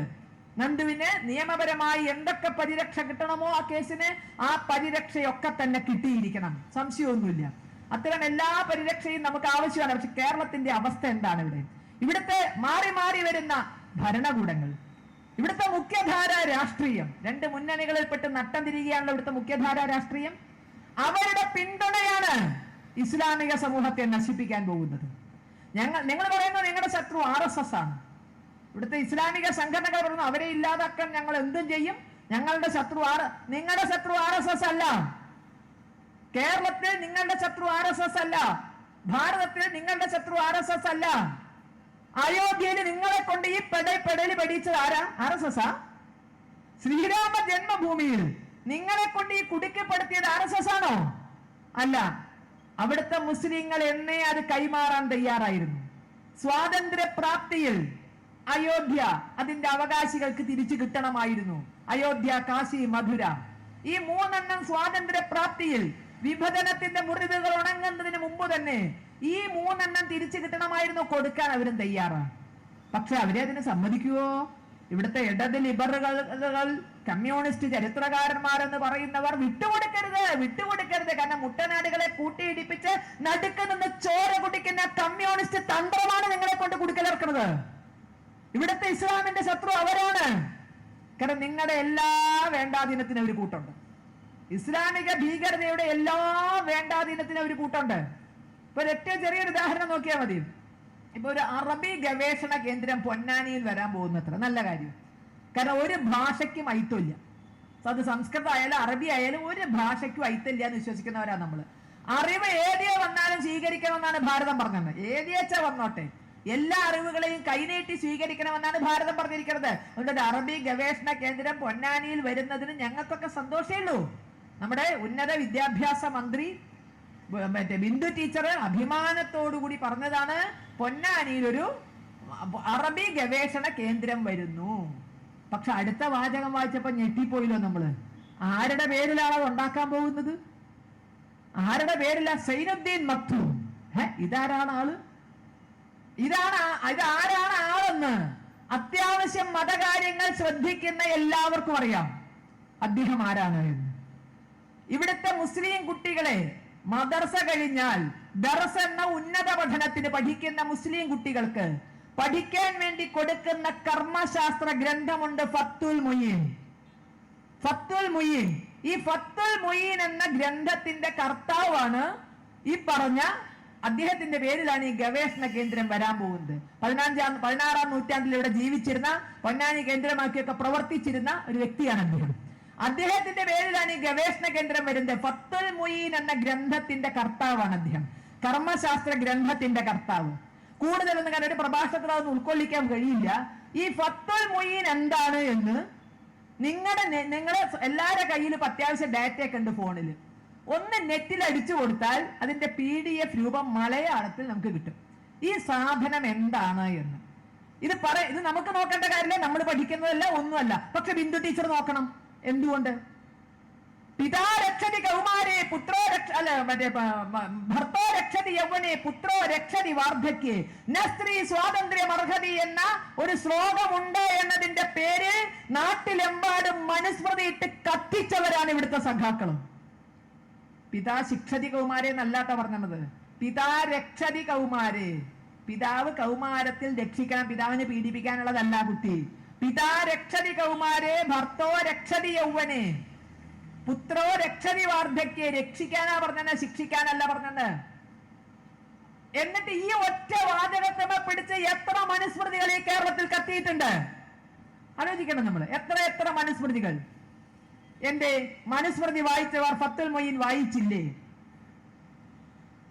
നന്ദുവിന് നിയമപരമായി എന്തൊക്കെ പരിരക്ഷ കിട്ടണമോ ആ കേസിന് ആ പരിരക്ഷയൊക്കെ തന്നെ കിട്ടിയിരിക്കണം, സംശയമൊന്നുമില്ല. അത്തരം എല്ലാ പരിരക്ഷയും നമുക്ക് ആവശ്യമാണ്. പക്ഷെ കേരളത്തിന്റെ അവസ്ഥ എന്താണ്? ഇവിടുത്തെ മാറി മാറി വരുന്ന ഭരണകൂടങ്ങൾ, ഇവിടുത്തെ മുഖ്യധാര രാഷ്ട്രീയം, 2 മുന്നണികളിൽപ്പെട്ട് നട്ടം തിരികെയാണല്ലോ ഇവിടുത്തെ മുഖ്യധാര രാഷ്ട്രീയം. അവരുടെ പിന്തുണയാണ് ഇസ്ലാമിക സമൂഹത്തെ നശിപ്പിക്കാൻ പോകുന്നത്. നിങ്ങൾ പറയുന്നത് നിങ്ങളുടെ ശത്രു RSS ആണ്. ഇവിടുത്തെ ഇസ്ലാമിക സംഘടനകൾ പറഞ്ഞു അവരെ ഇല്ലാതാക്കാൻ ഞങ്ങൾ എന്തും ചെയ്യും. നിങ്ങളുടെ ശത്രു RSS അല്ല. കേരളത്തിൽ നിങ്ങളുടെ ശത്രു RSS അല്ല. ഭാരതത്തിൽ നിങ്ങളുടെ ശത്രു RSS അല്ല. അയോധ്യയിൽ നിങ്ങളെ കൊണ്ട് ഈ പെടലി പഠിച്ചത് ആരാ? RSS ആ? ശ്രീരാമ ജന്മഭൂമിയിൽ നിങ്ങളെ കൊണ്ട് ഈ കുടുക്കിപ്പെടുത്തിയത് RSS ആണോ? അല്ല. അവിടുത്തെ മുസ്ലിങ്ങൾ എന്നേ അത് കൈമാറാൻ തയ്യാറായിരുന്നു. സ്വാതന്ത്ര്യ പ്രാപ്തിയിൽ അയോധ്യ അതിന്റെ അവകാശികൾക്ക് തിരിച്ചു കിട്ടണമായിരുന്നു. അയോധ്യ, കാശി, മധുര, ഈ 3 സ്വാതന്ത്ര്യ പ്രാപ്തിയിൽ വിഭജനത്തിന്റെ മുറിവുകൾ ഉണങ്ങുന്നതിന് മുമ്പ് തന്നെ ഈ 3 തിരിച്ചു കിട്ടണമായിരുന്നു. കൊടുക്കാൻ അവരും തയ്യാറാണ്. പക്ഷെ അവരെ അതിന് സമ്മതിക്കുവോ? ഇവിടുത്തെ ഇടത് ലിബറലുകൾ, കമ്മ്യൂണിസ്റ്റ് ചരിത്രകാരന്മാരെന്ന് പറയുന്നവർ വിട്ടുകൊടുക്കരുത്. കാരണം മുട്ടനാടുകളെ കൂട്ടിയിടിപ്പിച്ച് നടുക്ക് നിന്ന് ചോര കുടിക്കുന്ന കമ്മ്യൂണിസ്റ്റ് തന്ത്രമാണ് നിങ്ങളെ കൊണ്ട് കുടുക്കലിറക്കുന്നത്. ഇവിടുത്തെ ഇസ്ലാമിന്റെ ശത്രു അവരാണ്. കാരണം നിങ്ങളുടെ എല്ലാ വേണ്ടാധീനത്തിനും ഒരു കൂട്ടുണ്ട്. ഇസ്ലാമിക ഭീകരതയുടെ എല്ലാ വേണ്ടാധീനത്തിനും ഒരു കൂട്ടുണ്ട്. ഇപ്പൊ ഏറ്റവും ചെറിയൊരു ഉദാഹരണം നോക്കിയാൽ മതി. ഇപ്പൊ ഒരു അറബി ഗവേഷണ കേന്ദ്രം പൊന്നാനിയിൽ വരാൻ പോകുന്നത്ര നല്ല കാര്യം. കാരണം ഒരു ഭാഷയ്ക്കും ഐത്തമില്ല. അത് സംസ്കൃതം ആയാലും അറബി ആയാലും ഒരു ഭാഷയ്ക്കും ഐത്തമില്ല എന്ന് വിശ്വസിക്കുന്നവരാ നമ്മള്. അറിവ് ഏതിയെ വന്നാലും സ്വീകരിക്കണമെന്നാണ് ഭാരതം പറഞ്ഞത്. ഏതിയച്ച വന്നോട്ടെ, എല്ലാ അറിവുകളെയും കൈനീട്ടി സ്വീകരിക്കണമെന്നാണ് ഭാരതം പറഞ്ഞിരിക്കുന്നത്. അതുകൊണ്ട് അറബി ഗവേഷണ കേന്ദ്രം പൊന്നാനിയിൽ വരുന്നതിന് ഞങ്ങൾക്കൊക്കെ സന്തോഷമേ ഉള്ളൂ. നമ്മുടെ ഉന്നത വിദ്യാഭ്യാസ മന്ത്രി ബിന്ദു ടീച്ചർ അഭിമാനത്തോടുകൂടി പറഞ്ഞതാണ് പൊന്നാനിയിൽ ഒരു അറബി ഗവേഷണ കേന്ദ്രം വരുന്നു. പക്ഷെ അടുത്ത വാചകം വായിച്ചപ്പോ ഞെട്ടിപ്പോയില്ലോ നമ്മള്. ആരുടെ പേരിലാണ് അത് ഉണ്ടാക്കാൻ പോകുന്നത്? ആരുടെ പേരില? സൈനുദ്ദീൻ മക്തൂം. ഇതാരാണ് ആള്? ഇതാരാണ് ആളെന്ന് അത്യാവശ്യം മതകാര്യങ്ങൾ ശ്രദ്ധിക്കുന്ന എല്ലാവർക്കും അറിയാം അദ്ദേഹം ആരാണ് എന്ന്. ഇവിടുത്തെ മുസ്ലിം കുട്ടികളെ മദർസ കഴിഞ്ഞാൽ ദർസ് എന്ന ഉന്നത പഠനത്തിന് പഠിക്കുന്ന മുസ്ലിം കുട്ടികൾക്ക് പഠിക്കാൻ വേണ്ടി കൊടുക്കുന്ന കർമ്മശാസ്ത്ര ഗ്രന്ഥമുണ്ട് ഫത്തുൽ മുയീൻ. ഈ ഫത്തുൽ മുഈൻ എന്ന ഗ്രന്ഥത്തിന്റെ കർത്താവാണ് ഈ പറഞ്ഞ അദ്ദേഹത്തിന്റെ പേരിലാണ് ഈ ഗവേഷണ കേന്ദ്രം വരാൻ പോകുന്നത്. 16-ാം നൂറ്റാണ്ടിൽ ഇവിടെ ജീവിച്ചിരുന്ന, പൊന്നാനി കേന്ദ്രമാക്കിയൊക്കെ പ്രവർത്തിച്ചിരുന്ന ഒരു വ്യക്തിയാണ് അദ്ദേഹം. അദ്ദേഹത്തിന്റെ പേരിലാണ് ഈ ഗവേഷണ കേന്ദ്രം വരുന്നത്. ഫത്തുൽ മുഈൻ എന്ന ഗ്രന്ഥത്തിന്റെ കർത്താവാണ് അദ്ദേഹം, കർമ്മശാസ്ത്ര ഗ്രന്ഥത്തിന്റെ കർത്താവ്. കൂടുതലൊന്നും കാരണം ഒരു പ്രഭാഷണത്തിൽ അതൊന്നും ഉൾക്കൊള്ളിക്കാൻ കഴിയില്ല. ഈ ഫത്തുൽ മുഈൻ എന്താണ് എന്ന് നിങ്ങളെ എല്ലാവരുടെ കയ്യിലും അത്യാവശ്യം ഡാറ്റയൊക്കെ ഉണ്ട് ഫോണിൽ. ഒന്ന് നെറ്റിൽ അടിച്ചു കൊടുത്താൽ അതിന്റെ PDF രൂപം മലയാളത്തിൽ നമുക്ക് കിട്ടും. ഈ സാധനം എന്താണ് എന്ന് ഇത് നമുക്ക് നോക്കേണ്ട കാര്യമില്ല, നമ്മൾ പഠിക്കുന്നതല്ല, ഒന്നുമല്ല. പക്ഷെ ബിന്ദു ടീച്ചർ നോക്കണം. എന്തുകൊണ്ട്? പിതാ രക്ഷതി കൗമാരേ പുത്രോ ഭർത്തോ രക്ഷതി യൗവനെ പുത്രോ രക്ഷതി വാർദ്ധക്യേ ന സ്ത്രീ സ്വാതന്ത്ര്യം അർഹതി എന്ന ഒരു ശ്ലോകമുണ്ട് എന്നതിന്റെ പേരിൽ നാട്ടിലെമ്പാടും മനുസ്മൃതി ഇട്ട് കത്തിച്ചവരാണ് ഇവിടുത്തെ സഖാക്കളും. പിതാ ശിക്ഷതി കൗമാരേ എന്നല്ലാത്ത പറഞ്ഞത്, പിതാ രക്ഷതി കൗമാരേ. പിതാവ് കൗമാരത്തിൽ രക്ഷിക്കണം, പിതാവിനെ പീഡിപ്പിക്കാനുള്ളതല്ല കുട്ടി. പിതാ രക്ഷതി കൗമാരേ ഭർത്തോ രക്ഷതി യൗവനെ പുത്രോ രക്ഷതി വാർദ്ധക്യേ. രക്ഷിക്കാനാ പറഞ്ഞത്, ശിക്ഷിക്കാനല്ല പറഞ്ഞത്. എന്നിട്ട് ഈ ഒറ്റ വാചകത്തെ പിടിച്ച് എത്ര മനുസ്മൃതികൾ ഈ കേരളത്തിൽ കത്തിയിട്ടുണ്ട് ആലോചിക്കണം നമ്മൾ. എത്ര മനുസ്മൃതികൾ. എന്റെ മനുസ്മൃതി വായിച്ചവർ ഫത്തുൽ മുഈൻ വായിച്ചില്ലേ?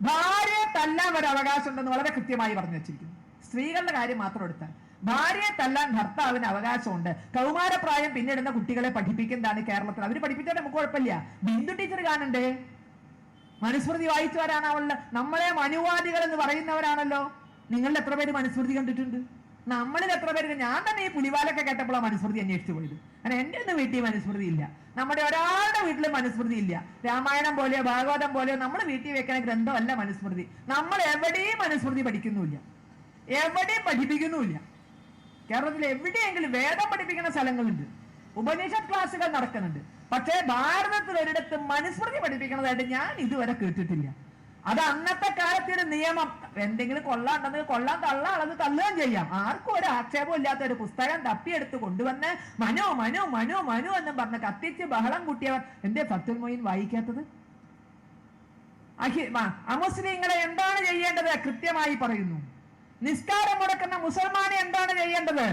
ഭാര്യയെ തല്ലാൻ ഒരു അവകാശം ഉണ്ടെന്ന് വളരെ കൃത്യമായി പറഞ്ഞു വെച്ചിരിക്കുന്നു. സ്ത്രീകളുടെ കാര്യം മാത്രം എടുത്താൽ ഭാര്യയെ തല്ലാൻ ഭർത്താവിന് അവകാശമുണ്ട്. കൗമാരപ്രായം പിന്നിടുന്ന കുട്ടികളെ പഠിപ്പിക്കുന്നതാണ് കേരളത്തിൽ. അവർ പഠിപ്പിച്ചാൽ നമുക്ക് കുഴപ്പമില്ല. ബിന്ദു ടീച്ചർ കാണണ്ടേ? മനുസ്മൃതി വായിച്ചവരാണാവല്ലോ. നമ്മളെ മനുവാദികൾ എന്ന് പറയുന്നവരാണല്ലോ. നിങ്ങളിൽ എത്ര പേര് മനുസ്മൃതി കണ്ടിട്ടുണ്ട്? നമ്മളിൽ എത്ര പേര്? ഞാൻ തന്നെ ഈ പുലിവാലൊക്കെ കേട്ടപ്പോഴാണ് മനുസ്മൃതി അന്വേഷിച്ചു പോയത്. അങ്ങനെ എന്റെ ഒന്നും വീട്ടിൽ മനുസ്മൃതി ഇല്ല, നമ്മുടെ ഒരാളുടെ വീട്ടിലും മനുസ്മൃതി ഇല്ല. രാമായണം പോലെയോ ഭാഗവതം പോലെയോ നമ്മൾ വീട്ടിൽ വെക്കുന്ന ഗ്രന്ഥമല്ല മനുസ്മൃതി. നമ്മൾ എവിടെയും മനുസ്മൃതി പഠിക്കുന്നുമില്ല, എവിടെയും പഠിപ്പിക്കുന്നുമില്ല. കേരളത്തിൽ എവിടെയെങ്കിലും വേദം പഠിപ്പിക്കുന്ന സ്ഥലങ്ങളുണ്ട്, ഉപനിഷത്ത് ക്ലാസ്സുകൾ നടക്കുന്നുണ്ട്. പക്ഷേ ഭാരതത്തിൽ ഒരിടത്തും മനുസ്മൃതി പഠിപ്പിക്കുന്നതായിട്ട് ഞാൻ ഇതുവരെ കേട്ടിട്ടില്ല. അത് അന്നത്തെ കാലത്തെ ഒരു നിയമം. എന്തെങ്കിലും കൊള്ളാണ്ടെന്ന് കൊള്ളാൻ തള്ളാളത് തള്ളുകയും ചെയ്യാം. ആർക്കും ഒരു ആക്ഷേപം ഇല്ലാത്ത ഒരു പുസ്തകം തപ്പിയെടുത്ത് കൊണ്ടുവന്ന് മനു മനു മനു മനു എന്നും പറഞ്ഞ് കത്തിച്ച് ബഹളം കൂട്ടിയവർ എന്തേ ഫത്തുൽ മുഈൻ വായിക്കാത്തത്? അമുസ്ലിങ്ങളെ എന്താണ് ചെയ്യേണ്ടത് കൃത്യമായി പറയുന്നു. നിസ്കാരം മുടക്കുന്ന മുസൽമാനെ എന്താണ് ചെയ്യേണ്ടത്?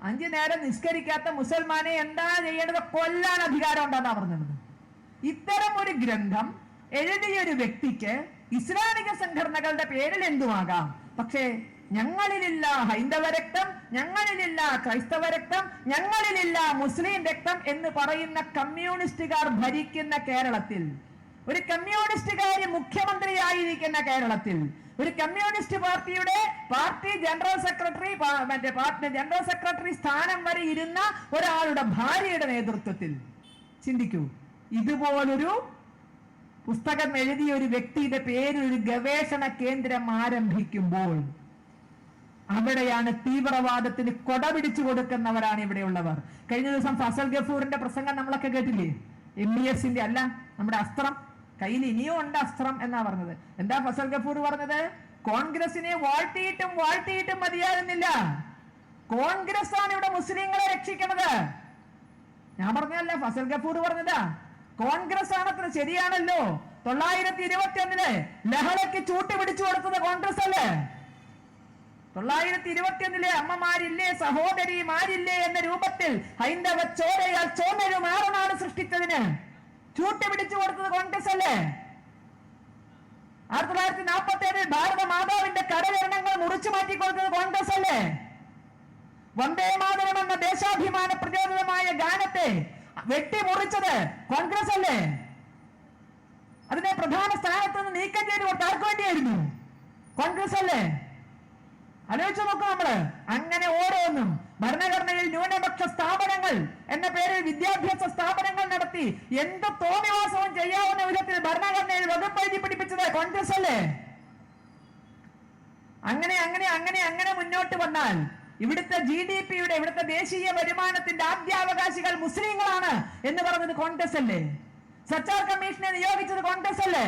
5 നേരം നിസ്കരിക്കാത്ത മുസൽമാനെ എന്താണ് ചെയ്യേണ്ടത്? കൊല്ലാൻ അധികാരം ഉണ്ടെന്നാ പറഞ്ഞത്. ഇത്തരം ഒരു ഗ്രന്ഥം എഴുതിയൊരു വ്യക്തിക്ക് ഇസ്ലാമിക സംഘടനകളുടെ പേരിൽ എന്തുമാകാം. പക്ഷേ ഞങ്ങളിലില്ല ഹൈന്ദവ രക്തം, ഞങ്ങളിലില്ല ക്രൈസ്തവ രക്തം, ഞങ്ങളിലില്ല മുസ്ലിം രക്തം എന്ന് പറയുന്ന കമ്മ്യൂണിസ്റ്റുകാർ ഭരിക്കുന്ന കേരളത്തിൽ, ഒരു കമ്മ്യൂണിസ്റ്റുകാരി മുഖ്യമന്ത്രിയായിരിക്കുന്ന കേരളത്തിൽ, ഒരു കമ്മ്യൂണിസ്റ്റ് പാർട്ടിയുടെ പാർട്ടി ജനറൽ സെക്രട്ടറി സ്ഥാനം വരെ ഇരുന്ന ഒരാളുടെ ഭാര്യയുടെ നേതൃത്വത്തിൽ ചിന്തിക്കൂ, ഇതുപോലൊരു പുസ്തകം എഴുതിയ ഒരു വ്യക്തിയുടെ പേരിൽ ഒരു ഗവേഷണ കേന്ദ്രം ആരംഭിക്കുമ്പോൾ അവിടെയാണ് തീവ്രവാദത്തിന് കൊട പിടിച്ചു കൊടുക്കുന്നവരാണ് ഇവിടെയുള്ളവർ. കഴിഞ്ഞ ദിവസം ഫസൽ ഗഫൂറിന്റെ പ്രസംഗം നമ്മളൊക്കെ കേട്ടില്ലേ? MBSന്റെ അല്ല, നമ്മുടെ അസ്ത്രം കയ്യിൽ ഇനിയും ഉണ്ട് അസ്ത്രം എന്നാ പറഞ്ഞത്. എന്താ ഫസൽ ഗഫൂർ പറഞ്ഞത്? കോൺഗ്രസിനെ വാഴ്ത്തിയിട്ടും മതിയാകുന്നില്ല, കോൺഗ്രസ് ആണ് ഇവിടെ മുസ്ലിങ്ങളെ രക്ഷിക്കുന്നത്. ഞാൻ പറഞ്ഞല്ല, ഫസൽ ഗഫൂർ പറഞ്ഞതാ. കോൺഗ്രസ് ആണത്ര. ശരിയാണല്ലോ, 921 ലഹളയ്ക്ക് ചൂട്ട് പിടിച്ചു കൊടുത്തത് കോൺഗ്രസ് അല്ലേ? 921 അമ്മമാരില്ലേ സഹോദരിമാരില്ലേ എന്ന രൂപത്തിൽ ഹൈന്ദവ ചോരയാൽ ചോന്നൊരു മാറനാട് സൃഷ്ടിച്ചതിന് ചൂട്ട് പിടിച്ചു കൊടുത്തത് കോൺഗ്രസ് അല്ലേ? 1947 ഭാരത മാതാവിന്റെ കരകരണങ്ങൾ മുറിച്ചു മാറ്റി കൊടുത്തത് കോൺഗ്രസ് അല്ലേ? വന്ദേ മാതരം എന്ന ദേശാഭിമാന പ്രചോദിതമായ ഗാനത്തെ വെട്ടിമുറിച്ചത് കോൺഗ്രസ് അല്ലേ? അതിനെ പ്രധാന സ്ഥാനത്ത് നിന്ന് നീക്കം ചെയ്ത് കൊടുത്ത് ആർക്ക് വേണ്ടിയായിരുന്നു? കോൺഗ്രസ് അല്ലേ? ആലോചിച്ചു നോക്കാം നമ്മള്. അങ്ങനെ ഓരോന്നും ഭരണഘടനയിൽ ന്യൂനപക്ഷ സ്ഥാപനങ്ങൾ എന്ന പേരിൽ വിദ്യാഭ്യാസ സ്ഥാപനങ്ങൾ നടത്തി എന്ത് തോന്നിവാസവും ചെയ്യാവുന്ന വിധത്തിൽ ഭരണഘടനയിൽ വകുപ്പ് എഴുതി പിടിപ്പിച്ചത് കോൺഗ്രസ് അല്ലേ? അങ്ങനെ മുന്നോട്ട് വന്നാൽ ഇവിടുത്തെ GDPയുടെ, ഇവിടുത്തെ ദേശീയ വരുമാനത്തിന്റെ ആദ്യാവകാശികൾ മുസ്ലിങ്ങളാണ് എന്ന് പറഞ്ഞത് കോൺഗ്രസ് അല്ലേ? സച്ചാർ കമ്മീഷനെ നിയോഗിച്ചത് കോൺഗ്രസ് അല്ലേ?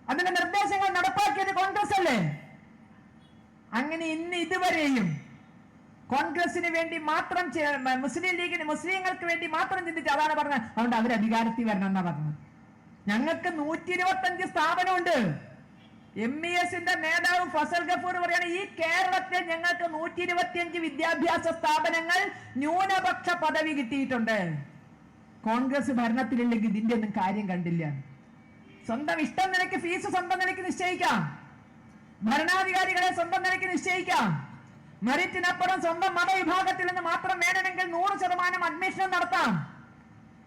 അതിന്റെ നിർദ്ദേശങ്ങൾ നടപ്പാക്കിയത് കോൺഗ്രസ് അല്ലേ? അങ്ങനെ ഇന്ന് ഇതുവരെയും കോൺഗ്രസിന് വേണ്ടി മാത്രം, മുസ്ലിം ലീഗിന്, മുസ്ലിങ്ങൾക്ക് വേണ്ടി മാത്രം ചിന്തിച്ചു. അതാണ് പറഞ്ഞത്. അതുകൊണ്ട് അവർ അധികാരത്തിൽ വരണം എന്നാ പറഞ്ഞത്. ഞങ്ങൾക്ക് 125 സ്ഥാപനമുണ്ട്. MESന്റെ നേതാവ് ഫസൽ ഗഫൂർ പറയാണ്, ഈ കേരളത്തിൽ ഞങ്ങൾക്ക് 125 വിദ്യാഭ്യാസ സ്ഥാപനങ്ങൾ ന്യൂനപക്ഷ പദവി കിട്ടിയിട്ടുണ്ട്. കോൺഗ്രസ് ഭരണത്തിലില്ലെങ്കിൽ ഇതിന്റെ ഒന്നും കാര്യം കണ്ടില്ല. സ്വന്തം ഇഷ്ടം നിലയ്ക്ക് ഫീസ് സ്വന്തം നിലയ്ക്ക് നിശ്ചയിക്കാം, ഭരണാധികാരികളെ സ്വന്തം നിലയ്ക്ക് നിശ്ചയിക്കാം, മെറിറ്റിനപ്പുറം സ്വന്തം മതവിഭാഗത്തിൽ നിന്ന് മാത്രം വേണമെങ്കിൽ 100% അഡ്മിഷൻ നടത്താം.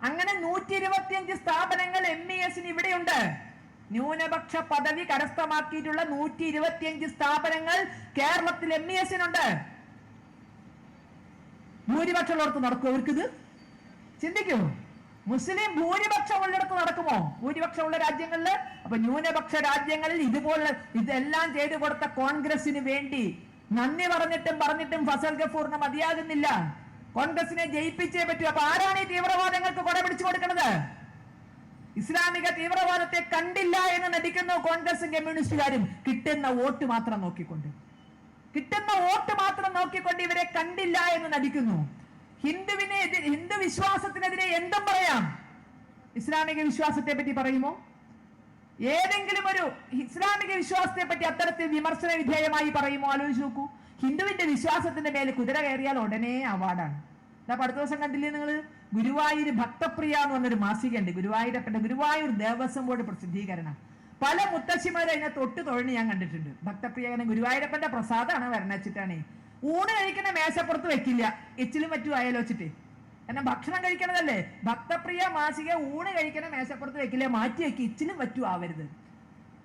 അങ്ങനെ 125 സ്ഥാപനങ്ങൾ MESന് ഇവിടെയുണ്ട്. ന്യൂനപക്ഷ പദവി കരസ്ഥമാക്കിയിട്ടുള്ള 125 സ്ഥാപനങ്ങൾ കേരളത്തിൽ MESനുണ്ട്. ഭൂരിപക്ഷമുള്ളടത്ത് നടക്കുമോ അവർക്കിത്? ചിന്തിക്കൂ. മുസ്ലിം ഭൂരിപക്ഷം ഉള്ളിടത്ത് നടക്കുമോ? ഭൂരിപക്ഷമുള്ള രാജ്യങ്ങളിൽ. അപ്പൊ ന്യൂനപക്ഷ രാജ്യങ്ങളിൽ ഇതുപോലെ ഇതെല്ലാം ചെയ്തു കൊടുത്ത കോൺഗ്രസിന് വേണ്ടി നന്ദി പറഞ്ഞിട്ടും ഫസൽ ഗഫൂറിന് മതിയാകുന്നില്ല. കോൺഗ്രസിനെ ജയിപ്പിച്ചേ പറ്റൂ. അപ്പൊ ആരാണ് ഈ തീവ്രവാദങ്ങൾക്ക് കൊട പിടിച്ചു കൊടുക്കുന്നത്? ഇസ്ലാമിക തീവ്രവാദത്തെ കണ്ടില്ല എന്ന് നടിക്കുന്നു കോൺഗ്രസും കമ്മ്യൂണിസ്റ്റുകാരും. കിട്ടുന്ന വോട്ട് മാത്രം നോക്കിക്കൊണ്ട് ഇവരെ കണ്ടില്ല എന്ന് നടിക്കുന്നു. ഹിന്ദു വിശ്വാസത്തിനെതിരെ എന്തും പറയാം. ഇസ്ലാമിക വിശ്വാസത്തെ പറ്റി പറയുമോ? ഏതെങ്കിലും ഒരു ഇസ്ലാമിക വിശ്വാസത്തെ പറ്റി അത്തരത്തിൽ വിമർശന വിധേയമായി പറയുമോ? ആലോചിച്ച് നോക്കൂ. ഹിന്ദുവിന്റെ വിശ്വാസത്തിന്റെ മേലെ കുതിര കയറിയാൽ ഉടനെ അവാർഡാണ്. അടുത്ത ദിവസം കണ്ടില്ലേ നിങ്ങൾ? ഗുരുവായൂർ ഭക്തപ്രിയ എന്ന് പറഞ്ഞൊരു മാസിക ഉണ്ട്. ഗുരുവായൂർ ദേവസ്വം ബോർഡ് പ്രസിദ്ധീകരണം. പല മുത്തശ്ശിമാരെ അതിനെ തൊട്ട് തൊഴിന് ഞാൻ കണ്ടിട്ടുണ്ട്. ഭക്തപ്രിയ ഗുരുവായൂരപ്പന്റെ പ്രസാദമാണ് വരണച്ചിട്ടാണ്. ഊണ് കഴിക്കുന്ന മേശപ്പുറത്ത് വെക്കില്ല, എച്ചിലും മറ്റും ആയാലോചിച്ചിട്ട്. കാരണം ഭക്ഷണം കഴിക്കണതല്ലേ. ഭക്തപ്രിയ മാസിക ഊണ് കഴിക്കുന്ന മേശപ്പുറത്ത് വെക്കില്ല, മാറ്റി വെക്കി, ഇച്ചിലും മറ്റും ആവരുത്.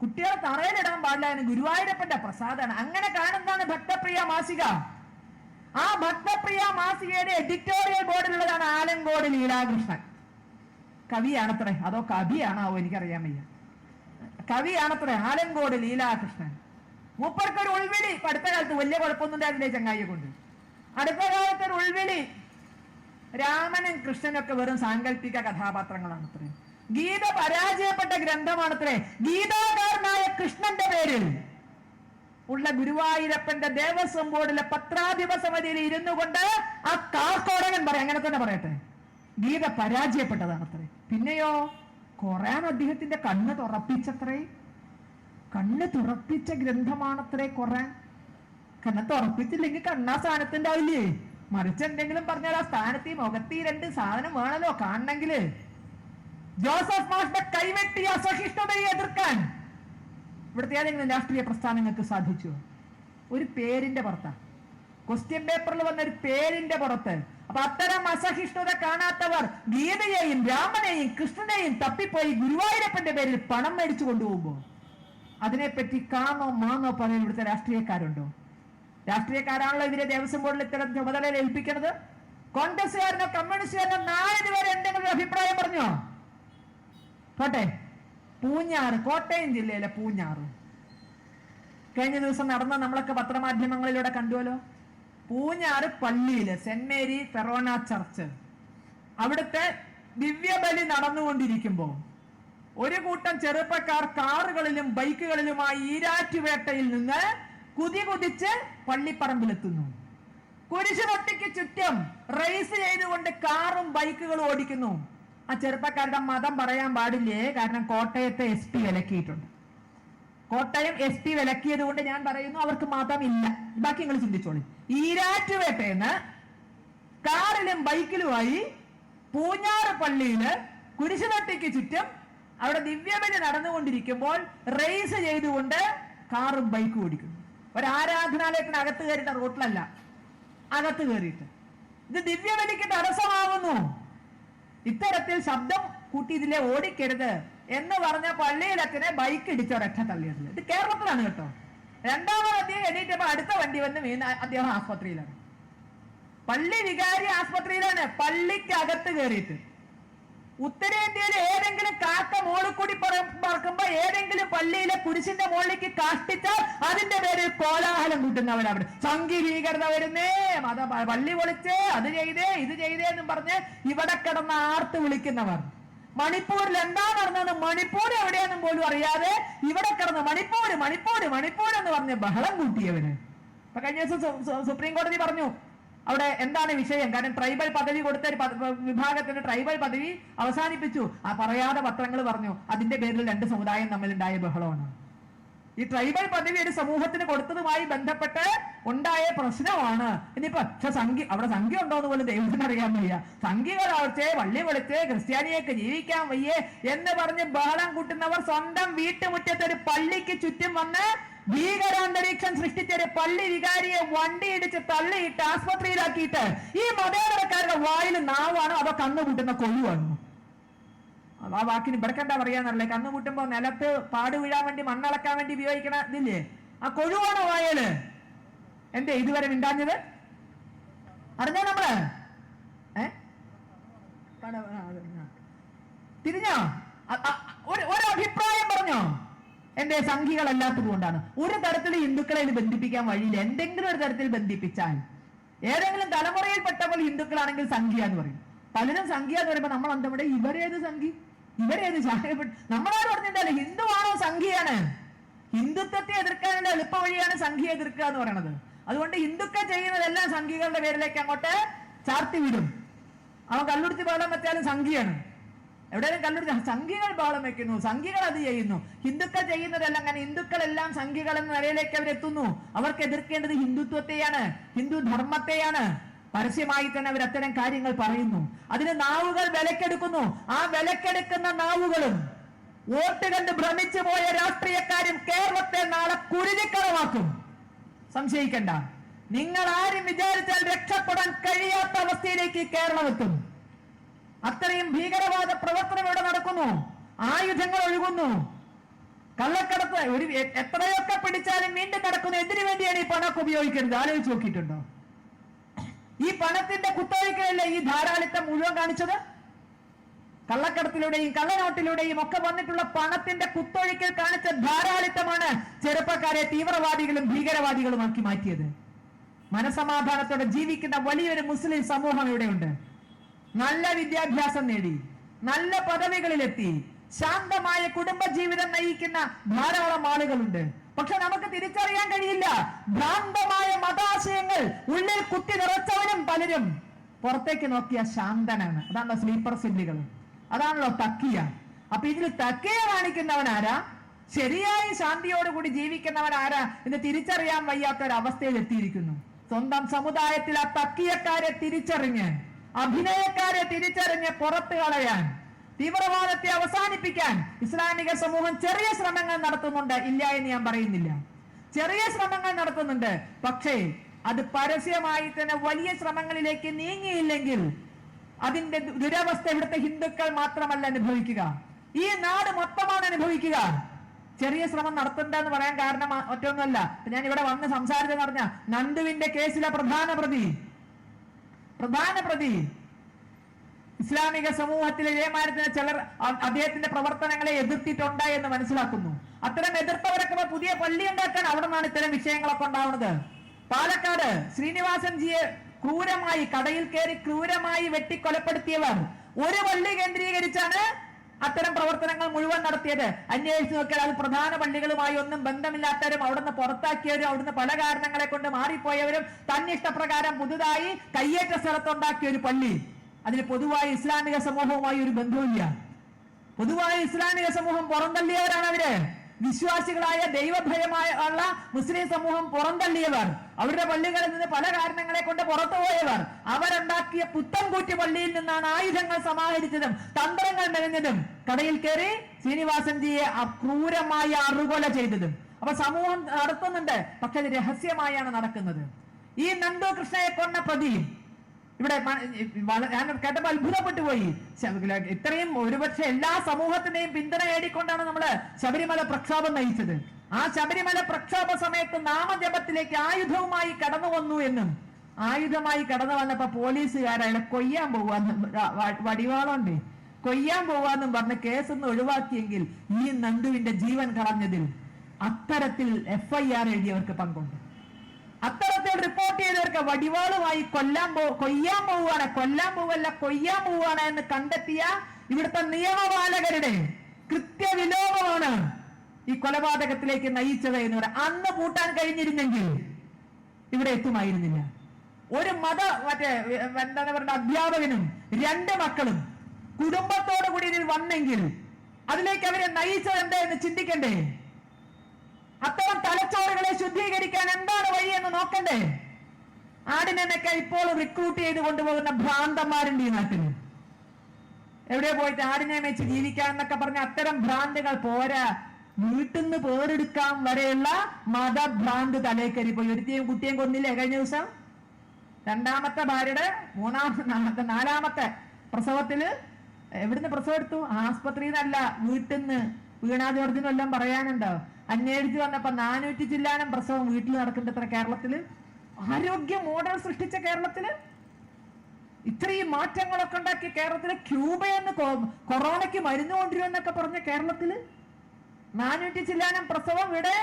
കുട്ടികളെ തറയിലിടാൻ പാടില്ല, ഗുരുവായൂരപ്പന്റെ പ്രസാദമാണ്. അങ്ങനെ കാണുന്നതാണ് ഭക്തപ്രിയ മാസിക. ആ ഭക്തപ്രിയ മാസികയുടെ എഡിറ്റോറിയൽ ബോർഡിലുള്ളതാണ് ആലങ്കോട് ലീലാകൃഷ്ണൻ. കവിയാണത്രേ, അതോ കവിയാണാവോ എനിക്കറിയാൻ വയ്യ. കവിയാണത്രേ ആലങ്കോട് ലീലാകൃഷ്ണൻ. മൂപ്പർക്കൊരു ഉൾവിളി. അടുത്ത കാലത്ത് വലിയ കുഴപ്പമൊന്നും ഉണ്ടായിരുന്നില്ലേ ചങ്ങായിയെ കൊണ്ട്. അടുത്ത കാലത്ത് ഒരു ഉൾവിളി. രാമനും കൃഷ്ണനും ഒക്കെ വെറും സാങ്കല്പിക കഥാപാത്രങ്ങളാണത്രേ. ഗീത പരാജയപ്പെട്ട ഗ്രന്ഥമാണത്രേ. ഗീതാകാരനായ കൃഷ്ണന്റെ പേരിൽ ഉള്ള ഗുരുവായൂരപ്പന്റെ ദേവസ്വം ബോർഡിലെ പത്രാധിപ സമിതിയിൽ ഇരുന്നു കൊണ്ട് ആ കാർക്കോടകൻ പറയാം, അങ്ങനെ തന്നെ പറയട്ടെ, ഗീത പരാജയപ്പെട്ടതാണത്രേ. പിന്നെയോ ഖുർആൻ അദ്ദേഹത്തിന്റെ കണ്ണ് തുറപ്പിച്ച ഗ്രന്ഥമാണത്രേ ഖുർആൻ. കണ്ണ് തുറപ്പിച്ചില്ലെങ്കിൽ കണ്ണാ സ്ഥാനത്തിന്റെ ആവില്ലേ? മറിച്ച് എന്തെങ്കിലും പറഞ്ഞാൽ ആ സ്ഥാനത്ത് മുഖത്ത് 2 സാധനം വേണല്ലോ കാണണമെങ്കില്. ജോസഫ് മാഷിന്റെ കൈവെട്ടി അസഹിഷ്ണുതയെ എതിർക്കാൻ ഇവിടുത്തെ ഏതെങ്കിലും രാഷ്ട്രീയ പ്രസ്ഥാനങ്ങൾക്ക് സാധിച്ചു? ഒരു പേരിന്റെ പുറത്താ, ക്വസ്റ്റ്യൻ പേപ്പറിൽ വന്ന ഒരു പേരിന്റെ പുറത്ത്. അപ്പൊ അത്തരം അസഹിഷ്ണുത കാണാത്തവർ ഗീതയെയും രാമനെയും കൃഷ്ണനെയും തപ്പിപ്പോയി ഗുരുവായൂരപ്പന്റെ പേരിൽ പണം മേടിച്ചു കൊണ്ടുപോകുമ്പോ അതിനെപ്പറ്റി കാന്നോ മാന്നോ പറയാൻ ഇവിടുത്തെ രാഷ്ട്രീയക്കാരുണ്ടോ? രാഷ്ട്രീയക്കാരാണല്ലോ ഇവരെ ദേവസ്വം ബോർഡിൽ ഇത്തരം ചുമതലയിൽ ഏൽപ്പിക്കുന്നത്. കോൺഗ്രസ്സുകാരനോ കമ്മ്യൂണിസ്റ്റുകാരനോ നാളിതുവരെ എന്തെങ്കിലും അഭിപ്രായം പറഞ്ഞോ? പോട്ടെ, പൂഞ്ഞാറ്, കോട്ടയം ജില്ലയിലെ പൂഞ്ഞാറ് കഴിഞ്ഞ ദിവസം നടന്ന നമ്മളൊക്കെ പത്രമാധ്യമങ്ങളിലൂടെ കണ്ടുവല്ലോ. പൂഞ്ഞാറ് പള്ളിയില് സെന്റ് മേരി ഫെറോന ചർച്ച്, അവിടുത്തെ ദിവ്യബലി നടന്നുകൊണ്ടിരിക്കുമ്പോ ഒരു കൂട്ടം ചെറുപ്പക്കാർ കാറുകളിലും ബൈക്കുകളിലുമായി ഈരാറ്റുപേട്ടയിൽ നിന്ന് കുതിച്ച് പള്ളിപ്പറമ്പിലെത്തുന്നു. കുരിശുപൊട്ടിക്ക് ചുറ്റും റേസ് ചെയ്തുകൊണ്ട് കാറും ബൈക്കുകളും ഓടിക്കുന്നു. ആ ചെറുപ്പക്കാരുടെ മതം പറയാൻ പാടില്ലേ, കാരണം കോട്ടയത്തെ SP വിലക്കിയിട്ടുണ്ട്. കോട്ടയം SP വിലക്കിയത് കൊണ്ട് ഞാൻ പറയുന്നു അവർക്ക് മതമില്ല. ബാക്കി നിങ്ങൾ ചിന്തിച്ചോളൂ. ഈരാറ്റുപേട്ടയെന്ന് കാറിലും ബൈക്കിലുമായി പൂഞ്ഞാറ് പള്ളിയില് കുരിശുപൊട്ടിക്ക് ചുറ്റും അവിടെ ദിവ്യബലി നടന്നുകൊണ്ടിരിക്കുമ്പോൾ റേസ് ചെയ്തുകൊണ്ട് കാറും ബൈക്കും ഓടിക്കുന്നു. ഒരു ആരാധനാലയത്തിന് അകത്ത് കയറിയിട്ട് റോട്ടിലല്ല, അകത്ത് കയറിയിട്ട്. ഇത് ദിവ്യബലിക്ക് തടസ്സമാവുന്നു. ഇത്തരത്തിൽ ശബ്ദം കൂട്ടി ഇതിലെ ഓടിക്കരുത് എന്ന് പറഞ്ഞ പള്ളിയിലച്ഛനെ ബൈക്ക് ഇടിച്ചൊരൊറ്റ തള്ളിയിട്ടില്ല. ഇത് കേരളത്തിലാണ് കേട്ടോ. രണ്ടാമത് അദ്ദേഹം എണീറ്റപ്പോ അടുത്ത വണ്ടി വന്ന് വീണ് അദ്ദേഹം ആസ്പത്രിയിലാണ്. പള്ളി വികാരി ആസ്പത്രിയിലാണ്, പള്ളിക്ക് അകത്ത് കയറിയിട്ട്. ഉത്തരേന്ത്യയിൽ ഏതെങ്കിലും കാക്ക മോളിൽ കൂടി പറക്കുമ്പോ ഏതെങ്കിലും പള്ളിയിലെ കുരിശിന്റെ മുകളിലേക്ക് കാഷ്ടിച്ചാൽ അതിന്റെ പേരിൽ കോലാഹലം കൂട്ടുന്നവരവിടെ. സംഘീകൃത വരുന്നേ, പള്ളി പൊളിച്ചേ, അത് ചെയ്തേ ഇത് ചെയ്തേ എന്നും പറഞ്ഞ് ഇവിടെ കിടന്ന് ആർത്ത് വിളിക്കുന്നവർ. മണിപ്പൂരിൽ എന്താ നടന്നത്, മണിപ്പൂർ എവിടെയാണെന്നും പോലും അറിയാതെ ഇവിടെ കിടന്ന് മണിപ്പൂർ മണിപ്പൂർ മണിപ്പൂർ എന്ന് പറഞ്ഞ് ബഹളം കൂട്ടിയവര്. അപ്പൊ കഴിഞ്ഞ ദിവസം സുപ്രീം കോടതി പറഞ്ഞു, അവിടെ എന്താണ് വിഷയം? കാരണം ട്രൈബൽ പദവി കൊടുത്ത ഒരു വിഭാഗത്തിന് ട്രൈബൽ പദവി അവസാനിപ്പിച്ചു. ആ പറയാതെ പത്രങ്ങൾ പറഞ്ഞു അതിന്റെ പേരിൽ രണ്ട് സമുദായം തമ്മിലുണ്ടായ ബഹളമാണ്. ഈ ട്രൈബൽ പദവി ഒരു സമൂഹത്തിന് കൊടുത്തതുമായി ബന്ധപ്പെട്ട് ഉണ്ടായ പ്രശ്നമാണ്. ഇനിയിപ്പോ അവിടെ സംഖ്യ ഉണ്ടോന്ന് പോലും ദൈവത്തിന് അറിയാൻ വയ്യ. സംഖ്യകളാവട്ടെ വള്ളി വിളിച്ച് ക്രിസ്ത്യാനിയൊക്കെ ജീവിക്കാൻ വയ്യേ എന്ന് പറഞ്ഞ് ബഹളം കൂട്ടുന്നവർ സ്വന്തം വീട്ടുമുറ്റത്ത് ഒരു പള്ളിക്ക് ചുറ്റും വന്ന് ഭീകരാന്തരീക്ഷം സൃഷ്ടിച്ച ഒരു പള്ളി വികാരിയെ വണ്ടി ഇടിച്ച് തള്ളിയിട്ട് ആസ്പത്രിയിലാക്കിയിട്ട് ഈ മതേതരക്കാരുടെ വായിൽ നാവാണോ അതോ കണ്ണു കൂട്ടുന്ന കൊഴുവാണോ? ആ വാക്കിന് ഇവിടേക്ക് എന്താ പറയാന്നറിയില്ല. കണ്ണു കൂട്ടുമ്പോ നിലത്ത് പാട് വീഴാൻ വേണ്ടി മണ്ണളക്കാൻ വേണ്ടി ഉപയോഗിക്കണ ഇതില്ലേ, ആ കൊഴുവാണോ വായല്? എന്തേ ഇതുവരെ മിണ്ടാഞ്ഞത്? അറിഞ്ഞോ നമ്മള്? തിരിഞ്ഞോ? ഒരു അഭിപ്രായം പറഞ്ഞോ? എന്റെ സംഖ്യകളല്ലാത്തത് കൊണ്ടാണ്. ഒരു തരത്തിൽ ഹിന്ദുക്കളെ ബന്ധിപ്പിക്കാൻ വഴിയില്ല. എന്തെങ്കിലും ഒരു തരത്തിൽ ബന്ധിപ്പിച്ചാൽ ഏതെങ്കിലും തലമുറയിൽപ്പെട്ടപ്പോൾ ഹിന്ദുക്കളാണെങ്കിൽ സംഖ്യ എന്ന് പറയും. പലരും സംഖ്യ എന്ന് പറയുമ്പോ നമ്മൾ എന്താ ഇവിടെ ഇവരേത് സംഖ്യ ഇവരേത് നമ്മളാരും പറഞ്ഞിട്ടല്ലേ ഹിന്ദുവാണോ സംഖ്യയാണ്? ഹിന്ദുത്വത്തെ എതിർക്കാനുള്ള എളുപ്പ വഴിയാണ് സംഖ്യ എതിർക്കുക എന്ന് പറയുന്നത്. അതുകൊണ്ട് ഹിന്ദുക്കൾ ചെയ്യുന്നതെല്ലാം സംഖ്യകളുടെ പേരിലേക്ക് അങ്ങോട്ട് ചാർത്തി വിടും. അവൻ കല്ലുടിച്ച് ബഹളം വെച്ചാലും സംഖ്യയാണ്. എവിടെയും കല്ലുടിച്ച് സംഖ്യകൾ ബഹളം വെക്കുന്നു, സംഖ്യകൾ അത് ചെയ്യുന്നു. ഹിന്ദുക്കൾ ചെയ്യുന്നതെല്ലാം അങ്ങനെ ഹിന്ദുക്കളെല്ലാം സംഖ്യകൾ എന്ന നിലയിലേക്ക് അവരെത്തുന്നു. അവർക്ക് എതിർക്കേണ്ടത് ഹിന്ദുത്വത്തെയാണ്, ഹിന്ദു ധർമ്മത്തെയാണ്. പരസ്യമായി തന്നെ അവർ അത്തരം കാര്യങ്ങൾ പറയുന്നു. അതിന് നാവുകൾ വിലക്കെടുക്കുന്നു. ആ വിലക്കെടുക്കുന്ന നാവുകളും വോട്ട് കണ്ട് ഭ്രമിച്ചു പോയ രാഷ്ട്രീയക്കാരും കേരളത്തെ നാളെ കുരുതിക്കളമാക്കും. സംശയിക്കണ്ട. നിങ്ങൾ ആരും വിചാരിച്ചാൽ രക്ഷപ്പെടാൻ കഴിയാത്ത അവസ്ഥയിലേക്ക് കേരളം എത്തും. അത്രയും ഭീകരവാദ പ്രവർത്തനം ഇവിടെ നടക്കുന്നു. ആയുധങ്ങൾ ഒഴുകുന്നു. കള്ളക്കടത്ത് എത്രയൊക്കെ പിടിച്ചാലും വീണ്ടും നടക്കുന്നു. എന്തിനു വേണ്ടിയാണ് ഈ പണമൊക്കെ ഉപയോഗിക്കുന്നത്? ആലോചിച്ച് നോക്കിയിട്ടുണ്ടോ? ഈ പണത്തിന്റെ കുത്തൊഴുക്കലല്ലേ ഈ ധാരാളിത്തം മുഴുവൻ കാണിച്ചത്? കള്ളക്കടത്തിലൂടെയും കള്ളനോട്ടിലൂടെയും ഒക്കെ വന്നിട്ടുള്ള പണത്തിന്റെ കുത്തൊഴുക്കൽ കാണിച്ച ധാരാളിത്തമാണ് ചെറുപ്പക്കാരെ തീവ്രവാദികളും ഭീകരവാദികളുമാക്കി മാറ്റിയത്. മനസമാധാനത്തോടെ ജീവിക്കുന്ന വലിയൊരു മുസ്ലിം സമൂഹം ഇവിടെയുണ്ട്. നല്ല വിദ്യാഭ്യാസം നേടി നല്ല പദവികളിലെത്തി ശാന്തമായ കുടുംബജീവിതം നയിക്കുന്ന ധാരാളം ആളുകളുണ്ട്. പക്ഷെ നമുക്ക് തിരിച്ചറിയാൻ കഴിയില്ല. ഭ്രാന്തമായ മതാശയങ്ങൾ ഉള്ളിൽ കുത്തി നിറച്ചവനും പലരും പുറത്തേക്ക് നോക്കിയ ശാന്തനാണ്. അതാണല്ലോ സ്ലീപ്പർ സെല്ലുകൾ, അതാണല്ലോ തക്കിയ. അപ്പൊ ഇതിൽ തക്കിയ കാണിക്കുന്നവൻ ആരാ? ശരിയായി ശാന്തിയോടുകൂടി ജീവിക്കുന്നവൻ ആരാ എന്ന് തിരിച്ചറിയാൻ വയ്യാത്തൊരവസ്ഥയിൽ എത്തിയിരിക്കുന്നു. സ്വന്തം സമുദായത്തിൽ ആ തക്കിയക്കാരെ തിരിച്ചറിഞ്ഞ്, അഭിനയക്കാരെ തിരിച്ചറിഞ്ഞ് പുറത്തു കളയാൻ, തീവ്രവാദത്തെ അവസാനിപ്പിക്കാൻ ഇസ്ലാമിക സമൂഹം ചെറിയ ശ്രമങ്ങൾ നടത്തുന്നുണ്ട്. ഇല്ല എന്ന് ഞാൻ പറയുന്നില്ല. ചെറിയ ശ്രമങ്ങൾ നടത്തുന്നുണ്ട്. പക്ഷേ അത് പരസ്യമായി തന്നെ വലിയ ശ്രമങ്ങളിലേക്ക് നീങ്ങിയില്ലെങ്കിൽ അതിന്റെ ദുരവസ്ഥ ഇവിടുത്തെ ഹിന്ദുക്കൾ മാത്രമല്ല അനുഭവിക്കുക, ഈ നാട് മൊത്തമാണ് അനുഭവിക്കുക. ചെറിയ ശ്രമം നടത്തണ്ടെന്ന് പറയാൻ കാരണം ഒറ്റൊന്നുമല്ല. ഞാൻ ഇവിടെ വന്ന് സംസാരിച്ചെന്ന് പറഞ്ഞ നന്ദുവിന്റെ കേസിലെ പ്രധാന പ്രതി ഇസ്ലാമിക സമൂഹത്തിലെ ഇതേമാരത്തിന് ചിലർ അദ്ദേഹത്തിന്റെ പ്രവർത്തനങ്ങളെ എതിർത്തിട്ടുണ്ട് എന്ന് മനസ്സിലാക്കുന്നു. അത്തരം എതിർത്തവരൊക്കെ പുതിയ പള്ളി ഉണ്ടാക്കാൻ അവിടെ നിന്നാണ് ഇത്തരം വിഷയങ്ങളൊക്കെ ഉണ്ടാവുന്നത്. പാലക്കാട് ശ്രീനിവാസൻജിയെ ക്രൂരമായി കടയിൽ കയറി ക്രൂരമായി വെട്ടിക്കൊലപ്പെടുത്തിയവർ ഒരു പള്ളി കേന്ദ്രീകരിച്ചാണ് അത്തരം പ്രവർത്തനങ്ങൾ മുഴുവൻ നടത്തിയത്. അന്വേഷിച്ച് നോക്കിയാൽ അത് പ്രധാന പള്ളികളുമായി ഒന്നും ബന്ധമില്ലാത്തവരും അവിടുന്ന് പുറത്താക്കിയവരും അവിടുന്ന് പല കാരണങ്ങളെ കൊണ്ട് മാറിപ്പോയവരും തന്നിഷ്ടപ്രകാരം പുതുതായി കയ്യേറ്റ സ്ഥലത്തുണ്ടാക്കിയ ഒരു പള്ളി. അതിന് പൊതുവായി ഇസ്ലാമിക സമൂഹവുമായി ഒരു ബന്ധവുമില്ല. പൊതുവായി ഇസ്ലാമിക സമൂഹം പുറന്തള്ളിയവരാണ് അവര്. വിശ്വാസികളായ ദൈവഭയമായ ഉള്ള മുസ്ലിം സമൂഹം പുറന്തള്ളിയവർ, അവരുടെ പള്ളികളിൽ നിന്ന് പല കാരണങ്ങളെ കൊണ്ട് പുറത്തുപോയവർ, അവരുണ്ടാക്കിയ പുത്തൻകൂറ്റി പള്ളിയിൽ നിന്നാണ് ആയുധങ്ങൾ സമാഹരിച്ചതും തന്ത്രങ്ങൾ മെനഞ്ഞതും കടയിൽ കയറി ശ്രീനിവാസൻജിയെ ക്രൂരമായ അറുകൊല ചെയ്തതും. അപ്പൊ സമൂഹം നടത്തുന്നുണ്ട്, പക്ഷെ അത് രഹസ്യമായാണ് നടക്കുന്നത്. ഈ നന്ദു കൃഷ്ണയെ കൊന്ന പ്രതി ഇവിടെ ഞാൻ കേട്ടപ്പോൾ അത്ഭുതപ്പെട്ടു പോയി. ഇത്രയും ഒരുപക്ഷെ എല്ലാ സമൂഹത്തിന്റെയും പിന്തുണ നേടിക്കൊണ്ടാണ് നമ്മള് ശബരിമല പ്രക്ഷോഭം നയിച്ചത്. ആ ശബരിമല പ്രക്ഷോഭ സമയത്ത് നാമജപത്തിലേക്ക് ആയുധവുമായി കടന്നു വന്നു എന്നും, ആയുധമായി കടന്നു വന്നപ്പോ പോലീസുകാരെ കൊയ്യാൻ പോവാന്ന്, വടിവാളുണ്ട് കൊയ്യാൻ പോവാന്നും പറഞ്ഞ് കേസൊന്ന് ഒഴിവാക്കിയെങ്കിൽ ഈ നന്ദുവിന്റെ ജീവൻ കളഞ്ഞതിൽ അത്തരത്തിൽ FIR എഴുതിയവർക്ക് പങ്കുണ്ട്. അത്തരത്തിൽ റിപ്പോർട്ട് ചെയ്തവർക്ക് വടിവാളുമായി കൊല്ലാൻ പോവുകയാണ് എന്ന് കണ്ടെത്തിയ ഇവിടുത്തെ നിയമപാലകരുടെ കൃത്യവിലോപമാണ് ഈ കൊലപാതകത്തിലേക്ക് നയിച്ചത് എന്ന് പറയാം. അന്ന് പൂട്ടാൻ കഴിഞ്ഞിരുന്നെങ്കിൽ ഇവിടെ എത്തുമായിരുന്നില്ല. ഒരു എന്താണ് പറയുക അധ്യാപകനും 2 മക്കളും കുടുംബത്തോടു കൂടി ഇതിൽ വന്നെങ്കിൽ അതിലേക്ക് അവരെ നയിച്ചത് എന്താ എന്ന് ചിന്തിക്കണ്ടേ? അത്തരം തലച്ചോറുകളെ ശുദ്ധീകരിക്കാൻ എന്താണ് വഴിയെന്ന് നോക്കണ്ടേ? ആടിനൊക്കെ ഇപ്പോൾ റിക്രൂട്ട് ചെയ്ത് കൊണ്ടുപോകുന്ന ഭ്രാന്തന്മാരുണ്ട് ഈ നാട്ടില്. എവിടെ പോയിട്ട് ആടിനെ വെച്ച് ജീവിക്കാന്നൊക്കെ പറഞ്ഞ അത്തരം ഭ്രാന്തുകൾ പോരാ. വീട്ടിൽ നിന്ന് പേരെടുക്കാൻ വരെയുള്ള മതഭ്രാന്ത് തലേക്കരി പോയി. ഒരുത്തിയും കുട്ടിയും കൊന്നില്ലേ കഴിഞ്ഞ ദിവസം? 2ാമത്തെ ഭാര്യയുടെ 4ാമത്തെ പ്രസവത്തില് എവിടുന്ന് പ്രസവം എടുത്തു? ആസ്പത്രിയിൽ നിന്നല്ല, വീട്ടിൽ നിന്ന്. വീണാ ജോർജിനും എല്ലാം പറയാനുണ്ടോ? അന്വേഷിച്ച് വന്നപ്പോ 400 ചില്ലാനം പ്രസവം വീട്ടിൽ നടക്കുന്നുണ്ട് ഇത്ര കേരളത്തില്. ആരോഗ്യ മോഡൽ സൃഷ്ടിച്ച കേരളത്തില് ഇത്രയും മാറ്റങ്ങളൊക്കെ ഉണ്ടാക്കിയ കേരളത്തില്, ക്യൂബയെന്ന് കൊറോണയ്ക്ക് മരുന്ന് കൊണ്ടുവരുമെന്നൊക്കെ പറഞ്ഞ കേരളത്തില് 400 ചില്ലാനം പ്രസവം ഇവിടെ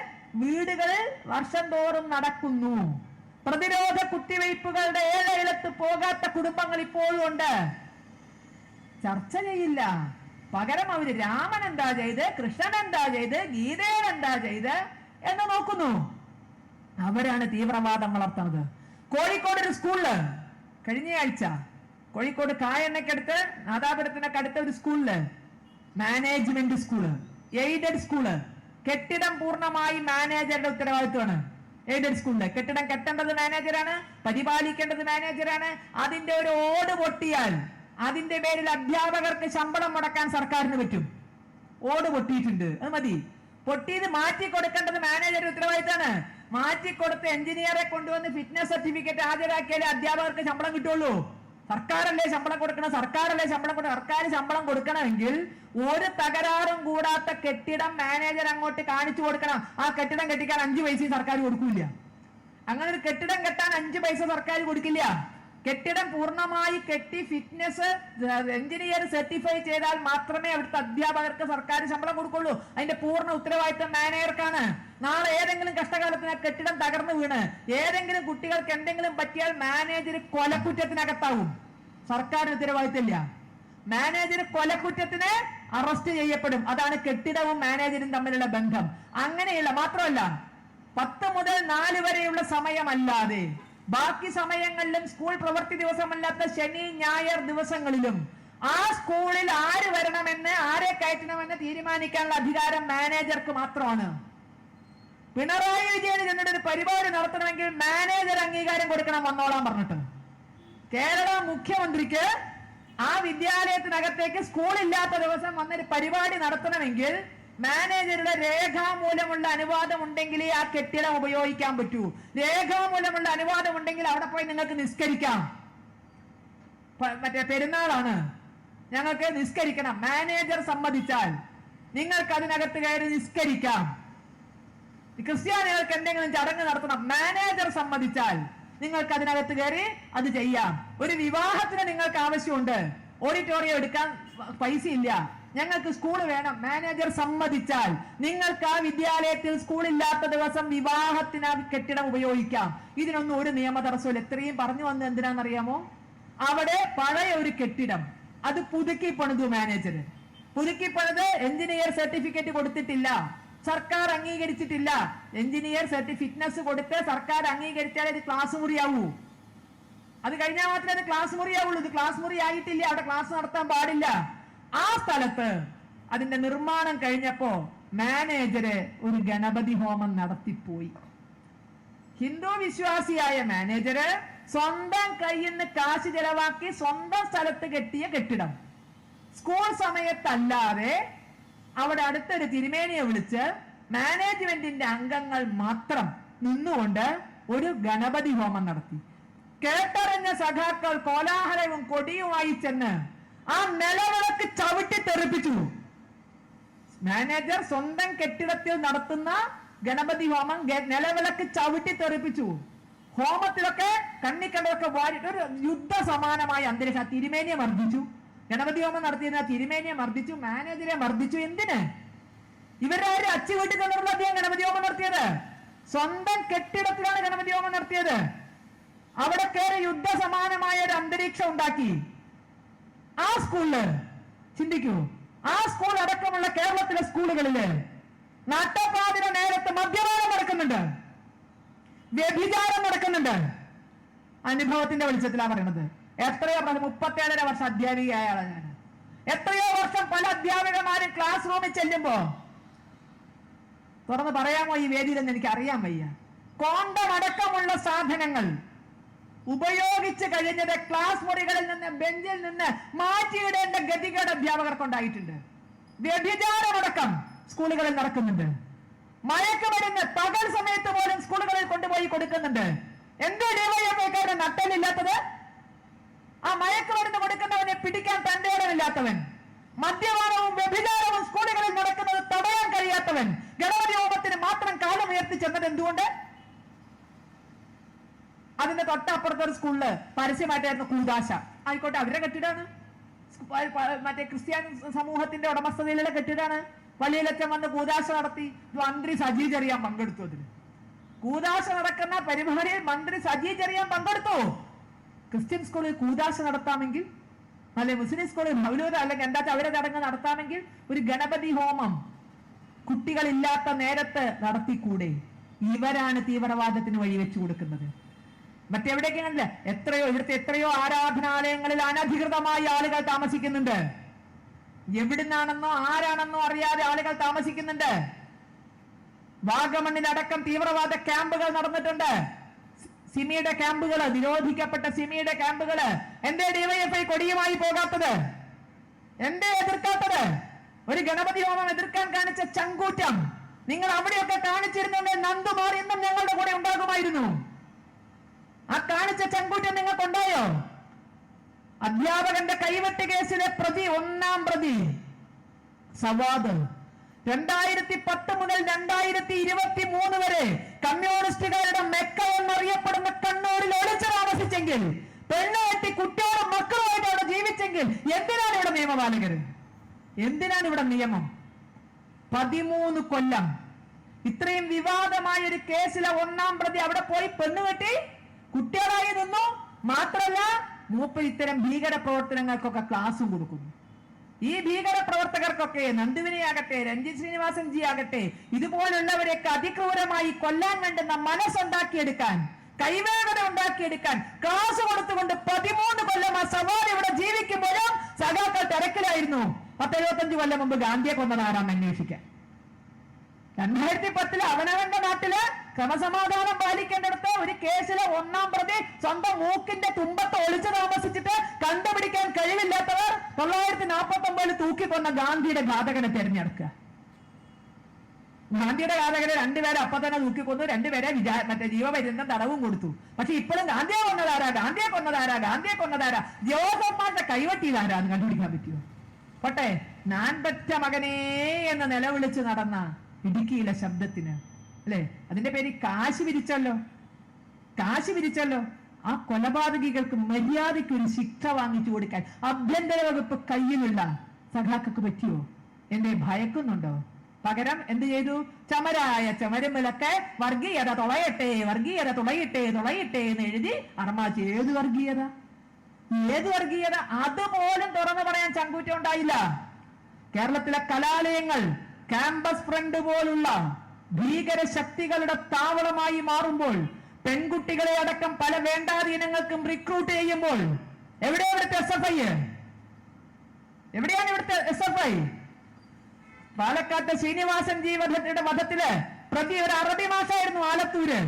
വീടുകളിൽ വർഷം തോറും നടക്കുന്നു. പ്രതിരോധ കുത്തിവയ്പ്പുകളുടെ ഏഴയിലത്ത് പോകാത്ത കുടുംബങ്ങൾ ഇപ്പോഴും ഉണ്ട്. ചർച്ച ചെയ്യില്ല. പകരം അവര് രാമൻ എന്താ ചെയ്ത്, കൃഷ്ണൻ എന്താ ചെയ്ത്, ഗീതയിൽ എന്താ ചെയ്ത് എന്ന് നോക്കുന്നു. അവരാണ് തീവ്രവാദം വളർത്തുന്നത്. കോഴിക്കോട് ഒരു സ്കൂളില് കഴിഞ്ഞയാഴ്ച കോഴിക്കോട് കായണ്ണയ്ക്കടുത്ത് നാദാപുരത്തിനൊക്കെ അടുത്ത ഒരു സ്കൂളില്, മാനേജ്മെന്റ് സ്കൂള്, എയ്ഡഡ് സ്കൂള്, കെട്ടിടം പൂർണ്ണമായി മാനേജറുടെ ഉത്തരവാദിത്വമാണ്. എയ്ഡഡ് സ്കൂളില് കെട്ടിടം കെട്ടേണ്ടത് മാനേജറാണ്, പരിപാലിക്കേണ്ടത് മാനേജറാണ്. അതിന്റെ ഒരു ഓട് പൊട്ടിയാൽ അതിന്റെ പേരിൽ അധ്യാപകർക്ക് ശമ്പളം മുടക്കാൻ സർക്കാരിന് പറ്റും. ഓട് പൊട്ടിയിട്ടുണ്ട്, അത് മതി. പൊട്ടിയത് മാറ്റി കൊടുക്കേണ്ടത് മാനേജറുടെ ഉത്തരവാദിത്തമാണ്. മാറ്റിക്കൊടുത്ത് എഞ്ചിനീയറെ കൊണ്ടുവന്ന് ഫിറ്റ്നസ് സർട്ടിഫിക്കറ്റ് ഹാജരാക്കിയാലേ അധ്യാപകർക്ക് ശമ്പളം കിട്ടുള്ളൂ. സർക്കാരല്ലേ ശമ്പളം കൊടുക്കണം? സർക്കാർ ശമ്പളം കൊടുക്കണമെങ്കിൽ ഒരു തകരാറും കൂടാത്ത കെട്ടിടം മാനേജർ അങ്ങോട്ട് കാണിച്ചു കൊടുക്കണം. ആ കെട്ടിടം കെട്ടിക്കാൻ 5 പൈസയും സർക്കാർ കൊടുക്കില്ല. അങ്ങനെ ഒരു കെട്ടിടം കെട്ടാൻ 5 പൈസ സർക്കാർ കൊടുക്കില്ല. കെട്ടിടം പൂർണ്ണമായി കെട്ടി ഫിറ്റ്നസ് എഞ്ചിനീയർ സർട്ടിഫൈ ചെയ്താൽ മാത്രമേ അവിടുത്തെ അധ്യാപകർക്ക് സർക്കാർ ശമ്പളം കൊടുക്കുള്ളൂ. അതിന്റെ പൂർണ്ണ ഉത്തരവാദിത്വം മാനേജർക്കാണ്. നാളെ ഏതെങ്കിലും കഷ്ടകാലത്തിന് കെട്ടിടം തകർന്നു വീണ് ഏതെങ്കിലും കുട്ടികൾക്ക് എന്തെങ്കിലും പറ്റിയാൽ മാനേജർ കൊലക്കുറ്റത്തിനകത്താവും. സർക്കാരിന് ഉത്തരവാദിത്തമില്ല. മാനേജർ കൊലക്കുറ്റത്തിന് അറസ്റ്റ് ചെയ്യപ്പെടും. അതാണ് കെട്ടിടവും മാനേജരും തമ്മിലുള്ള ബന്ധം. അങ്ങനെയുള്ള മാത്രമല്ല 10 മുതൽ 4 വരെയുള്ള സമയമല്ലാതെ ബാക്കി സമയങ്ങളിലും സ്കൂൾ പ്രവൃത്തി ദിവസമല്ലാത്ത ശനി ഞായർ ദിവസങ്ങളിലും ആ സ്കൂളിൽ ആര് വരണമെന്ന് ആരെ കയറ്റണമെന്ന് തീരുമാനിക്കാനുള്ള അധികാരം മാനേജർക്ക് മാത്രമാണ്. പിണറായി വിജയൻ ചെന്നിട്ട് ഒരു പരിപാടി നടത്തണമെങ്കിൽ മാനേജർ അംഗീകാരം കൊടുക്കണം വന്നോളാൻ പറഞ്ഞിട്ട്. കേരള മുഖ്യമന്ത്രിക്ക് ആ വിദ്യാലയത്തിനകത്തേക്ക് സ്കൂളില്ലാത്ത ദിവസം വന്നൊരു പരിപാടി നടത്തണമെങ്കിൽ മാനേജറുടെ രേഖാമൂലമുള്ള അനുവാദം ഉണ്ടെങ്കിലേ ആ കെട്ടിടം ഉപയോഗിക്കാൻ പറ്റൂ. രേഖാമൂലമുള്ള അനുവാദം ഉണ്ടെങ്കിൽ അവിടെ പോയി നിങ്ങൾക്ക് നിസ്കരിക്കാം. പെരുന്നാളാണ്, ഞങ്ങൾക്ക് നിസ്കരിക്കണം, മാനേജർ സമ്മതിച്ചാൽ നിങ്ങൾക്ക് അതിനകത്ത് കയറി നിസ്കരിക്കാം. ക്രിസ്ത്യാനികൾക്ക് എന്തെങ്കിലും ചടങ്ങ് നടത്തണം, മാനേജർ സമ്മതിച്ചാൽ നിങ്ങൾക്ക് അതിനകത്ത് കയറി അത് ചെയ്യാം. ഒരു വിവാഹത്തിന് നിങ്ങൾക്ക് ആവശ്യമുണ്ട്, ഓഡിറ്റോറിയം എടുക്കാൻ പൈസ ഇല്ല, ഞങ്ങൾക്ക് സ്കൂൾ വേണം, മാനേജർ സമ്മതിച്ചാൽ നിങ്ങൾക്ക് ആ വിദ്യാലയത്തിൽ സ്കൂളില്ലാത്ത ദിവസം വിവാഹത്തിന് കെട്ടിടം ഉപയോഗിക്കാം. ഇതിനൊന്നും ഒരു നിയമ തടസ്സമില്ല. എത്രയും പറഞ്ഞു വന്നത് എന്തിനാണെന്നറിയാമോ? അവിടെ പഴയ ഒരു കെട്ടിടം അത് പുതുക്കി പണിതു മാനേജർ. പുതുക്കി പണിത് എഞ്ചിനീയർ സർട്ടിഫിക്കറ്റ് കൊടുത്തിട്ടില്ല, സർക്കാർ അംഗീകരിച്ചിട്ടില്ല. എഞ്ചിനീയർ ഫിറ്റ്നസ് കൊടുത്ത് സർക്കാർ അംഗീകരിച്ചാൽ ഇത് ക്ലാസ് മുറിയാവൂ. അത് കഴിഞ്ഞാൽ മാത്രമേ അത് ക്ലാസ് മുറിയാവുള്ളൂ. ഇത് ക്ലാസ് മുറി ആയിട്ടില്ല, അവിടെ ക്ലാസ് നടത്താൻ പാടില്ല. ആ സ്ഥലത്ത് അതിന്റെ നിർമ്മാണം കഴിഞ്ഞപ്പോ മാനേജര് ഒരു ഗണപതി ഹോമം നടത്തിപ്പോയി. ഹിന്ദു വിശ്വാസിയായ മാനേജര് സ്വന്തം കയ്യിൽ നിന്ന് കാശ് ചെലവാക്കി സ്വന്തം സ്ഥലത്ത് കെട്ടിയ കെട്ടിടം സ്കൂൾ സമയത്തല്ലാതെ അവിടെ അടുത്തൊരു തിരുമേനിയെ വിളിച്ച് മാനേജ്മെന്റിന്റെ അംഗങ്ങൾ മാത്രം നിന്നുകൊണ്ട് ഒരു ഗണപതി ഹോമം നടത്തി. കേട്ടറിഞ്ഞ സഖാക്കൾ കോലാഹലവും കൊടിയുമായി ചെന്ന് ആ നിലവിളക്ക് ചവിട്ടി തെറിപ്പിച്ചു. മാനേജർ സ്വന്തം കെട്ടിടത്തിൽ നടത്തുന്ന ഗണപതി ഹോമം നിലവിളക്ക് ചവിട്ടി തെറിപ്പിച്ചു. ഹോമത്തിലൊക്കെ കണ്ണിക്കണ്ടൊക്കെ വാരിട്ട് ഒരു യുദ്ധ സമാനമായ അന്തരീക്ഷം. തിരുമേനിയെ മർദ്ദിച്ചു. ഗണപതി ഹോമം നടത്തിയിരുന്ന തിരുമേനിയെ മർദ്ദിച്ചു, മാനേജരെ മർദ്ദിച്ചു. എന്തിന്? ഇവരാരും അച്ചുവീട്ടിൽ നിന്നുള്ള അദ്ദേഹം ഗണപതി ഹോമം നടത്തിയത് സ്വന്തം കെട്ടിടത്തിലാണ് ഗണപതി ഹോമം നടത്തിയത്. അവിടെ കയറി യുദ്ധ സമാനമായ ഒരു അന്തരീക്ഷം ഉണ്ടാക്കി. ആ സ്കൂളില് ചിന്തിക്കൂ, ആ സ്കൂൾ അടക്കമുള്ള കേരളത്തിലെ സ്കൂളുകളില് നട്ടപ്പാതിര നേരത്ത് മദ്യപാനം നടക്കുന്നുണ്ട്, വ്യഭിചാരം നടക്കുന്നുണ്ട്. അനുഭവത്തിന്റെ വെളിച്ചത്തിലാണ് പറയുന്നത്. എത്രയോ 37.5 വർഷം അധ്യാപികയായ ആളാണ് ഞാൻ. എത്രയോ വർഷം പല അധ്യാപികമാരും ക്ലാസ് റൂമിൽ ചെല്ലുമ്പോ തുറന്ന് പറയാമോ ഈ വേദിയിലെന്ന് എനിക്ക് അറിയാൻ വയ്യ. കോണ്ടം അടക്കമുള്ള സാധനങ്ങൾ ഉപയോഗിച്ച് കഴിഞ്ഞത് ക്ലാസ് മുറികളിൽ നിന്ന് ബെഞ്ചിൽ നിന്ന് മാറ്റിയിടേണ്ട ഗതികേട് അധ്യാപകർക്കുണ്ടായിട്ടുണ്ട്. വ്യഭിചാരമടക്കം സ്കൂളുകളിൽ നടക്കുന്നുണ്ട്. മയക്കുമരുന്ന് പകൽ സമയത്ത് പോലും സ്കൂളുകളിൽ കൊണ്ടുപോയി കൊടുക്കുന്നുണ്ട്. എന്തോ ഡിവൈഎഫ്ഐക്കാരുടെ നട്ടലില്ലാത്തത്? ആ മയക്കുമരുന്ന് കൊടുക്കുന്നവനെ പിടിക്കാൻ തന്റെ ഇടമില്ലാത്തവൻ, മദ്യപാനവും വ്യഭിചാരവും സ്കൂളുകളിൽ നടക്കുന്നത് തടയാൻ കഴിയാത്തവൻ, ഗണപതി ഹോമത്തിന് മാത്രം കാലം ഉയർത്തി ചെന്നത് എന്തുകൊണ്ട്? അതിന്റെ തൊട്ടപ്പുറത്തെ ഒരു സ്കൂളില് പരസ്യമായിട്ടായിരുന്നു കൂദാശ. ആയിക്കോട്ടെ, അവരുടെ കെട്ടിടാണ്, മറ്റേ ക്രിസ്ത്യാനി സമൂഹത്തിന്റെ ഉടമസ്ഥതയിലുള്ള കെട്ടിടാണ്. പള്ളിയിലൊക്കെ വന്ന് കൂദാശ നടത്തി. മന്ത്രി സജി ചെറിയാൻ പങ്കെടുത്തു. അതിന് കൂദാശ നടക്കുന്ന പരിപാടിയിൽ മന്ത്രി സജി ചെറിയാൻ പങ്കെടുത്തു. ക്രിസ്ത്യൻ സ്കൂളിൽ കൂദാശ നടത്താമെങ്കിൽ, അല്ലെ മുസ്ലിം സ്കൂളിൽ മൗലൂദ് അല്ലെങ്കിൽ എന്താ അവരെ ചടങ്ങ് നടത്താമെങ്കിൽ ഒരു ഗണപതി ഹോമം കുട്ടികളില്ലാത്ത നേരത്ത് നടത്തിക്കൂടെ? ഇവരാണ് തീവ്രവാദത്തിന് വഴിവെച്ചു കൊടുക്കുന്നത്. മറ്റെവിടേക്കാണല്ല, ഇവിടുത്തെ എത്രയോ ആരാധനാലയങ്ങളിൽ അനധികൃതമായി ആളുകൾ താമസിക്കുന്നുണ്ട്. എവിടുന്നാണെന്നോ ആരാണെന്നോ അറിയാതെ ആളുകൾ താമസിക്കുന്നുണ്ട്. വാഗമണ്ണിലടക്കം തീവ്രവാദ ക്യാമ്പുകൾ നടന്നിട്ടുണ്ട്. സിമിയുടെ ക്യാമ്പുകള്, നിരോധിക്കപ്പെട്ട സിമിയുടെ ക്യാമ്പുകള്. എന്തേ ഡിവൈഎഫ്ഐ കൊടിയുമായി പോകാത്തത്? എന്തേ എതിർക്കാത്തത്? ഒരു ഗണപതി ഹോമം എതിർക്കാൻ കാണിച്ച ചങ്കൂറ്റം നിങ്ങൾ അവിടെയൊക്കെ കാണിച്ചിരുന്നെങ്കിൽ നന്ദുമാർ ഇന്നും ഞങ്ങളുടെ കൂടെ ഉണ്ടാകുമായിരുന്നു. ആ കാണിച്ച ചങ്കൂറ്റം നിങ്ങൾക്കുണ്ടായോ? അധ്യാപകന്റെ കൈവെട്ട് കേസിലെ പ്രതി, 1-ാം പ്രതി സവാദ് 2010 മുതൽ 2023 വരെ കമ്മ്യൂണിസ്റ്റുകാരുടെ മെക്ക എന്നറിയപ്പെടുന്ന കണ്ണൂരിൽ ഒളിച്ചു താമസിച്ചെങ്കിൽ, പെണ്ണുകെട്ടി കുട്ടികളും മക്കളുമായിട്ട് അവിടെ ജീവിച്ചെങ്കിൽ എന്തിനാണ് ഇവിടെ നിയമപാലകർ? എന്തിനാണ് ഇവിടെ നിയമം? 13 കൊല്ലം ഇത്രയും വിവാദമായ ഒരു കേസിലെ 1-ാം പ്രതി അവിടെ പോയി പെണ്ണുകെട്ടി കുട്ടികളായി നിന്നു. മാത്രമല്ല മൂപ്പർ ഇത്തരം ഭീകര പ്രവർത്തനങ്ങൾക്കൊക്കെ ക്ലാസും കൊടുക്കുന്നു. ഈ ഭീകര പ്രവർത്തകർക്കൊക്കെ, നന്ദുവിനെയാകട്ടെ രഞ്ജിത് ശ്രീനിവാസൻ ജി ആകട്ടെ, ഇതുപോലുള്ളവരെയൊക്കെ അതിക്രൂരമായി കൊല്ലാൻ വേണ്ടുന്ന മനസ്സുണ്ടാക്കിയെടുക്കാൻ, കൈവേഗത ഉണ്ടാക്കിയെടുക്കാൻ ക്ലാസ് കൊടുത്തുകൊണ്ട് 13 കൊല്ലം ആ സവാൽ ഇവിടെ ജീവിക്കുമ്പോഴും സഖാക്കൾ തിരക്കിലായിരുന്നു. 10-75 കൊല്ലം മുമ്പ് ഗാന്ധിയെ കൊന്നതാരാന്ന് അന്വേഷിക്കാൻ. 2010 അവനവന്റെ നാട്ടില് ക്രമസമാധാനം പാലിക്കേണ്ടടുത്ത് ഒരു കേസിലെ 1-ാം പ്രതി സ്വന്തം മൂക്കിന്റെ തുമ്പത്ത് ഒളിച്ചു താമസിച്ചിട്ട് കണ്ടുപിടിക്കാൻ കഴിവില്ലാത്തവർ 949 തൂക്കിക്കൊന്ന ഗാന്ധിയുടെ ഘാതകനെ തെരഞ്ഞെടുക്കുക. ഗാന്ധിയുടെ ഘാതകനെ 2 പേരെ അപ്പൊ തന്നെ തൂക്കിക്കൊന്നു, 2 പേരെ മറ്റേ ജീവപര്യന്തം തടവും കൊടുത്തു. പക്ഷെ ഇപ്പോഴും ഗാന്ധിയെ കൊന്നതാരാ ജോസഫ് മാന്റെ കൈവട്ടിയിലാരാന്ന് കണ്ടുപിടിക്കാൻ പറ്റുമോ? പോട്ടെ, ഞാൻ പെറ്റ മകനേ എന്ന് നിലവിളിച്ച് നടന്ന ഇടുക്കിയിലെ ശബ്ദത്തിന്, അല്ലെ, അതിന്റെ പേര് കാശ് വിരിച്ചല്ലോ. ആ കൊലപാതകികൾക്ക് മര്യാദയ്ക്ക് ഒരു ശിക്ഷ വാങ്ങിച്ചു കൊടുക്കാൻ ആഭ്യന്തര വകുപ്പ് കയ്യിലുള്ള സഖാക്കൾക്ക് പറ്റിയോ? എന്നെ ഭയക്കുന്നുണ്ടോ? പകരം എന്ത് ചെയ്തു? ചമരമിലൊക്കെ വർഗീയത തുളയട്ടെ എന്ന് എഴുതി അറമാച്ച്. ഏത് വർഗീയത? അതുപോലും തുറന്നു പറയാൻ ചങ്കൂറ്റം ഉണ്ടായില്ല. കേരളത്തിലെ കലാലയങ്ങൾ ക്യാമ്പസ് ഫ്രണ്ട് പോലുള്ള ഭീകര ശക്തികളുടെ താവളമായി മാറുമ്പോൾ, പെൺകുട്ടികളെ അടക്കം പല വേണ്ടാധീനങ്ങൾക്കും റിക്രൂട്ട് ചെയ്യുമ്പോൾ, എവിടെയാണ് ഇവിടുത്തെ SFI? പാലക്കാട്ട് ശ്രീനിവാസൻ ജി വധത്തില് പ്രതി ഒരു അറബി മാഷായിരുന്നു, ആലത്തൂര്.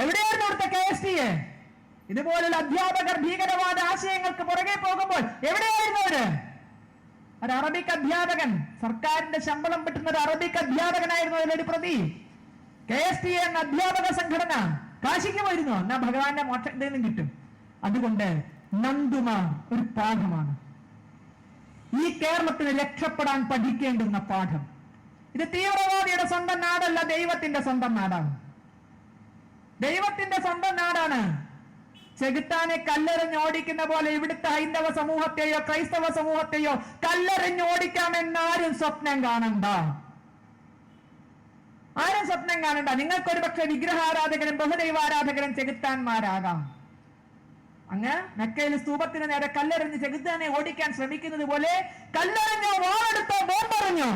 എവിടെയായിരുന്നു ഇവിടുത്തെ KSTA? ഇതുപോലുള്ള അധ്യാപകർ ഭീകരവാദ ആശയങ്ങൾക്ക് പുറകെ പോകുമ്പോൾ എവിടെയായിരുന്നു അവര്? ഒരു അറബിക് അധ്യാപകൻ, സർക്കാരിന്റെ ശമ്പളം കിട്ടുന്ന ഒരു അറബിക് അധ്യാപകനായിരുന്നു അതിലൊരു പ്രതി. KSTA എന്ന അധ്യാപക സംഘടന കാശിക്ക് പോയിരുന്നു. എന്നാ ഭഗവാന്റെ മോക്ഷത്തിൽ നിന്നും കിട്ടും. അതുകൊണ്ട് നന്ദുമാർ ഒരു പാഠമാണ്. ഈ കേരളത്തിന് രക്ഷപ്പെടാൻ പഠിക്കേണ്ടുന്ന പാഠം. ഇത് തീവ്രവാദിയുടെ സ്വന്തം നാടല്ല, ദൈവത്തിന്റെ സ്വന്തം നാടാണ്. ചെകുത്താനെ കല്ലെറിഞ്ഞോടിക്കുന്ന പോലെ ഇവിടുത്തെ ഹൈന്ദവ സമൂഹത്തെയോ ക്രൈസ്തവ സമൂഹത്തെയോ കല്ലെറിഞ്ഞോടിക്കാമെന്നാരും സ്വപ്നം കാണണ്ട. നിങ്ങൾക്കൊരു പക്ഷെ വിഗ്രഹാരാധകരും ബഹുദൈവാരാധകരും ചെകുത്താന്മാരാകാം. അങ്ങ് മെക്കയിൽ സ്തൂപത്തിന് നേരെ കല്ലെറിഞ്ഞ് ചെകുത്താനെ ഓടിക്കാൻ ശ്രമിക്കുന്നത് പോലെ കല്ലെറിഞ്ഞോ, വാളെടുത്തോ, ബോംബെറിഞ്ഞോ,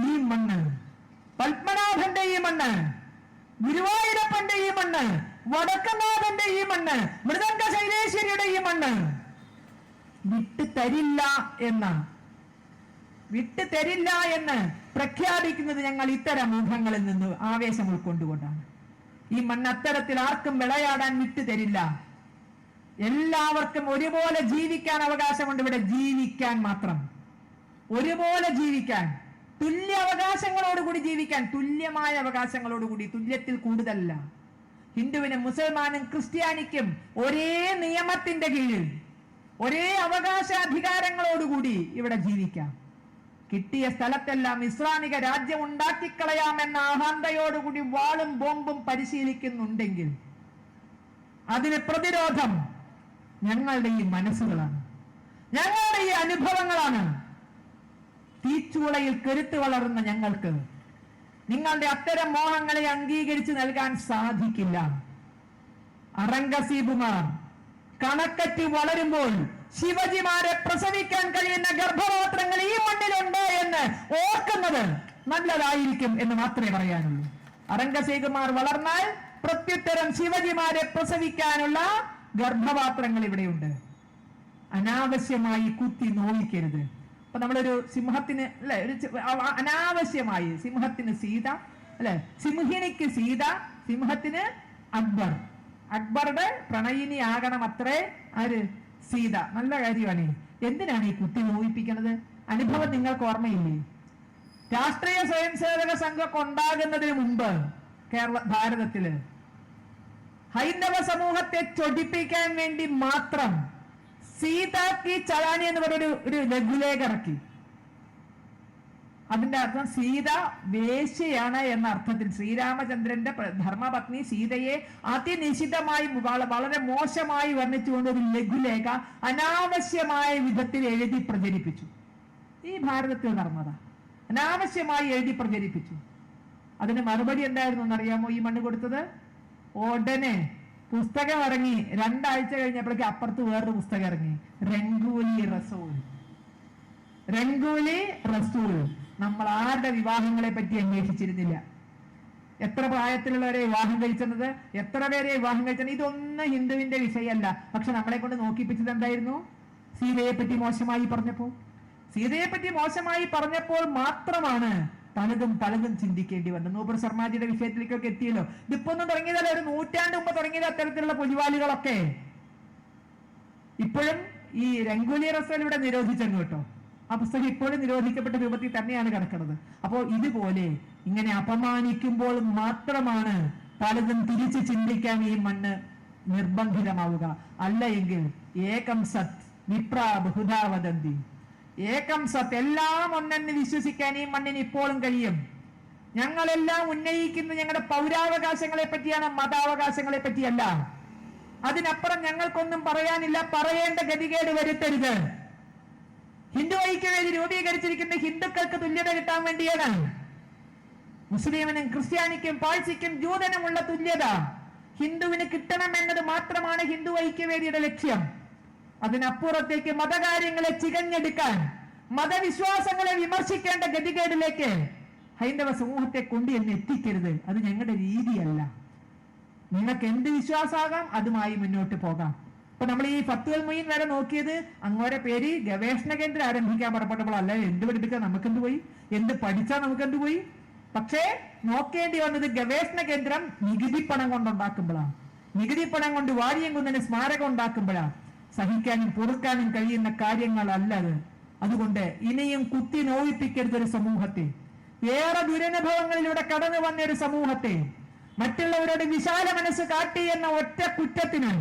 ഈ മണ്ണ്, പത്മനാഭന്റെ ഈ മണ്ണ്, ഗുരുവായൂരപ്പന്റെ ഈ മണ്ണ്, വടക്കനാഥന്റെ ഈ മണ്ണ്, മൃദംഗ ശൈലേശ്വരിയുടെ ഈ മണ്ണ് വിട്ടു തരില്ല എന്ന് പ്രഖ്യാപിക്കുന്നത് ഞങ്ങൾ ഇത്തരം മുഖങ്ങളിൽ നിന്ന് ആവേശം ഉൾക്കൊണ്ടുകൊണ്ടാണ്. ഈ മണ്ണ് അത്തരത്തിൽ ആർക്കും വിളയാടാൻ വിട്ടു തരില്ല. എല്ലാവർക്കും ഒരുപോലെ ജീവിക്കാൻ അവകാശമുണ്ട്. ഇവിടെ ജീവിക്കാൻ മാത്രം, ഒരുപോലെ ജീവിക്കാൻ, തുല്യ അവകാശങ്ങളോടുകൂടി ജീവിക്കാൻ, തുല്യമായ അവകാശങ്ങളോടുകൂടി, തുല്യത്തിൽ കൂടുതലല്ല. ഹിന്ദുവിനും മുസൽമാനും ക്രിസ്ത്യാനിക്കും ഒരേ നിയമത്തിന്റെ കീഴിൽ ഒരേ അവകാശാധികാരങ്ങളോടുകൂടി ഇവിടെ ജീവിക്കാം. കിട്ടിയ സ്ഥലത്തെല്ലാം ഇസ്ലാമിക രാജ്യം ഉണ്ടാക്കിക്കളയാമെന്ന അഹന്തയോടുകൂടി വാളും ബോംബും പരിശീലിക്കുന്നുണ്ടെങ്കിൽ അതിന് പ്രതിരോധം ഞങ്ങളുടെ ഈ മനസ്സുകളാണ്, ഞങ്ങളുടെ ഈ അനുഭവങ്ങളാണ്. തീച്ചൂളയിൽ കരുത്ത് വളർന്ന ഞങ്ങൾക്ക് നിങ്ങളുടെ അത്തരം മോഹങ്ങളെ അംഗീകരിച്ച് നൽകാൻ സാധിക്കില്ല. അറംഗസീബുമാർ കണക്കറ്റ് വളരുമ്പോൾ ശിവജിമാരെ പ്രസവിക്കാൻ കഴിയുന്ന ഗർഭപാത്രങ്ങൾ ഈ മണ്ണിലുണ്ട് എന്ന് ഓർക്കുന്നത് നല്ലതായിരിക്കും എന്ന് മാത്രമേ പറയാനുള്ളൂ. അറംഗസീബുമാർ വളർന്നാൽ പ്രത്യുത്തരം ശിവജിമാരെ പ്രസവിക്കാനുള്ള ഗർഭപാത്രങ്ങൾ ഇവിടെയുണ്ട്. അനാവശ്യമായി കുത്തി നോവിക്കരുത്. അപ്പൊ നമ്മളൊരു സിംഹത്തിന് അല്ലെ, അനാവശ്യമായി സിംഹത്തിന് സീത അല്ലെ, സിംഹിണിക്ക് സീത, സിംഹത്തിന് അക്ബർ. അക്ബറുടെ പ്രണയിനി ആകണം അത്രേ ആര്? സീത. നല്ല കാര്യമാണ്. എന്തിനാണ് ഈ കുത്തി നോവിപ്പിക്കുന്നത്? അനുഭവം നിങ്ങൾക്ക് ഓർമ്മയില്ലേ? രാഷ്ട്രീയ സ്വയംസേവക സംഘം ഉണ്ടാകുന്നതിന് മുമ്പ് ഭാരതത്തില് ഹൈന്ദവ സമൂഹത്തെ ചൊടിപ്പിക്കാൻ വേണ്ടി മാത്രം സീത കി ചലാനി എന്ന് പറഞ്ഞൊരു ലഘുലേഖ ഇറക്കി. അതിന്റെ അർത്ഥം സീത വേശ്യയാണ് എന്ന അർത്ഥത്തിൽ. ശ്രീരാമചന്ദ്രന്റെ ധർമ്മപത്നി സീതയെ അതിനിശിതമായി വളരെ മോശമായി വർണ്ണിച്ചുകൊണ്ട് ഒരു ലഘുലേഖ അനാവശ്യമായ വിധത്തിൽ എഴുതി പ്രചരിപ്പിച്ചു. ഈ ഭാരതത്തിൽ നടന്നതാ. അനാവശ്യമായി എഴുതി പ്രചരിപ്പിച്ചു. അതിന് മറുപടി എന്തായിരുന്നു എന്നറിയാമോ ഈ മണ്ണ് കൊടുത്തത്? ഉടനെ പുസ്തകം ഇറങ്ങി 2 ആഴ്ച കഴിഞ്ഞപ്പോഴേക്ക് അപ്പുറത്ത് വേറൊരു പുസ്തകം ഇറങ്ങി, രംഗൂലി റസൂൽ. നമ്മൾ ആരുടെ വിവാഹങ്ങളെ പറ്റി അന്വേഷിച്ചിരുന്നില്ല. എത്ര പ്രായത്തിലുള്ളവരെ വിവാഹം കഴിച്ചത്, എത്ര പേരെ വിവാഹം കഴിച്ചത്, ഇതൊന്നും ഹിന്ദുവിന്റെ വിഷയമല്ല. പക്ഷെ നമ്മളെ കൊണ്ട് നോക്കിപ്പിച്ചത് എന്തായിരുന്നു? സീതയെ പറ്റി മോശമായി പറഞ്ഞപ്പോൾ മാത്രമാണ് പലതും ചിന്തിക്കേണ്ടി വന്നത്. നൂപുർ ശർമാജിയുടെ വിഷയത്തിലേക്കൊക്കെ എത്തിയല്ലോ. ഇതിപ്പോ ഒന്നും തുടങ്ങിയതല്ല, ഒരു നൂറ്റാണ്ട് മുമ്പ് തുടങ്ങിയത് അത്തരത്തിലുള്ള പൊലിവാലുകളൊക്കെ. ഇപ്പോഴും ഈ രംഗോലി റസൂൽ ഇവിടെ നിരോധിച്ചെന്ന് കേട്ടോ. ആ പുസ്തകം ഇപ്പോഴും നിരോധിക്കപ്പെട്ട രൂപത്തിൽ തന്നെയാണ് കിടക്കുന്നത്. അപ്പോ ഇതുപോലെ ഇങ്ങനെ അപമാനിക്കുമ്പോൾ മാത്രമാണ് പലതും തിരിച്ച് ചിന്തിക്കാൻ ഈ മണ്ണ് നിർബന്ധിതമാവുക. അല്ല എങ്കിൽ ഏകം സത് വിപ്രാ ബഹുധാ വദന്തി, ഏകം സത്ത്, എല്ലാം ഒന്നെന്ന് വിശ്വസിക്കാൻ ഈ മണ്ണിന് ഇപ്പോഴും കഴിയും. ഞങ്ങളെല്ലാം ഉന്നയിക്കുന്നത് ഞങ്ങളുടെ പൗരാവകാശങ്ങളെ പറ്റിയാണ്, മതാവകാശങ്ങളെ പറ്റിയല്ല. അതിനപ്പുറം ഞങ്ങൾക്കൊന്നും പറയാനില്ല. പറയേണ്ട ഗതികേട് വരുത്തരുത്. ഹിന്ദു ഐക്യവേദി രൂപീകരിച്ചിരിക്കുന്ന ഹിന്ദുക്കൾക്ക് തുല്യത കിട്ടാൻ വേണ്ടിയാണ്. മുസ്ലിമിനും ക്രിസ്ത്യാനിക്കും പാഴ്സിക്കും ജൂതനുമുള്ള തുല്യത ഹിന്ദുവിന് കിട്ടണം എന്നത് മാത്രമാണ് ഹിന്ദു ഐക്യവേദിയുടെ ലക്ഷ്യം. അതിനപ്പുറത്തേക്ക് മതകാര്യങ്ങളെ ചികഞ്ഞെടുക്കാൻ, മതവിശ്വാസങ്ങളെ വിമർശിക്കേണ്ട ഗതികേടിലേക്ക് ഹൈന്ദവ സമൂഹത്തെ കൊണ്ട് എന്ന് എത്തിക്കരുത്. അത് ഞങ്ങളുടെ രീതിയല്ല. നിങ്ങൾക്ക് എന്ത് വിശ്വാസമാകാം, അതുമായി മുന്നോട്ട് പോകാം. അപ്പൊ നമ്മൾ ഈ ഫത്വൽ മൊയ്ൻ വരെ നോക്കിയത് അങ്ങോരെ പേര് ഗവേഷണ കേന്ദ്രം ആരംഭിക്കാൻ പുറപ്പെട്ടപ്പോൾ അല്ല. എന്ത് പഠിപ്പിച്ചാൽ നമുക്കെന്ത് പോയി, എന്ത് പഠിച്ചാൽ നമുക്കെന്ത് പോയി. പക്ഷേ നോക്കേണ്ടി വന്നത് ഗവേഷണ കേന്ദ്രം നികുതി പണം കൊണ്ടുണ്ടാക്കുമ്പോഴാണ്. നികുതി പണം കൊണ്ട് വാര്യംകുന്നതിന് സ്മാരകം ഉണ്ടാക്കുമ്പോഴാണ്. സഹിക്കാനും പൊറുക്കാനും കഴിയുന്ന കാര്യങ്ങളല്ലത്. അതുകൊണ്ട് ഇനിയും കുത്തി നോവിപ്പിക്കരുത് ഒരു സമൂഹത്തെ. ഏറെ ദുരനുഭവങ്ങളിലൂടെ കടന്നു വന്ന ഒരു സമൂഹത്തെ മറ്റുള്ളവരുടെ വിശാല മനസ്സ് കാട്ടി എന്ന ഒറ്റ കുറ്റത്തിന്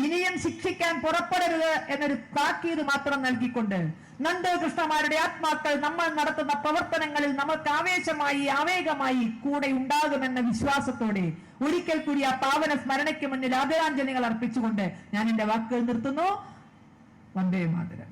ഇനിയും ശിക്ഷിക്കാൻ പുറപ്പെടരുത് എന്നൊരു താക്കീത് മാത്രം നൽകിക്കൊണ്ട് നന്ദകൃഷ്ണമാരുടെ ആത്മാക്കൾ നമ്മൾ നടത്തുന്ന പ്രവർത്തനങ്ങളിൽ നമുക്ക് ആവേഗമായി കൂടെ ഉണ്ടാകുമെന്ന വിശ്വാസത്തോടെ ഒരിക്കൽ കൂടി ആ പാവന സ്മരണയ്ക്ക് മുന്നിൽ ആദരാഞ്ജലികൾ അർപ്പിച്ചുകൊണ്ട് ഞാൻ എന്റെ വാക്കുകൾ നിർത്തുന്നു. വന്ദേ മാതരം.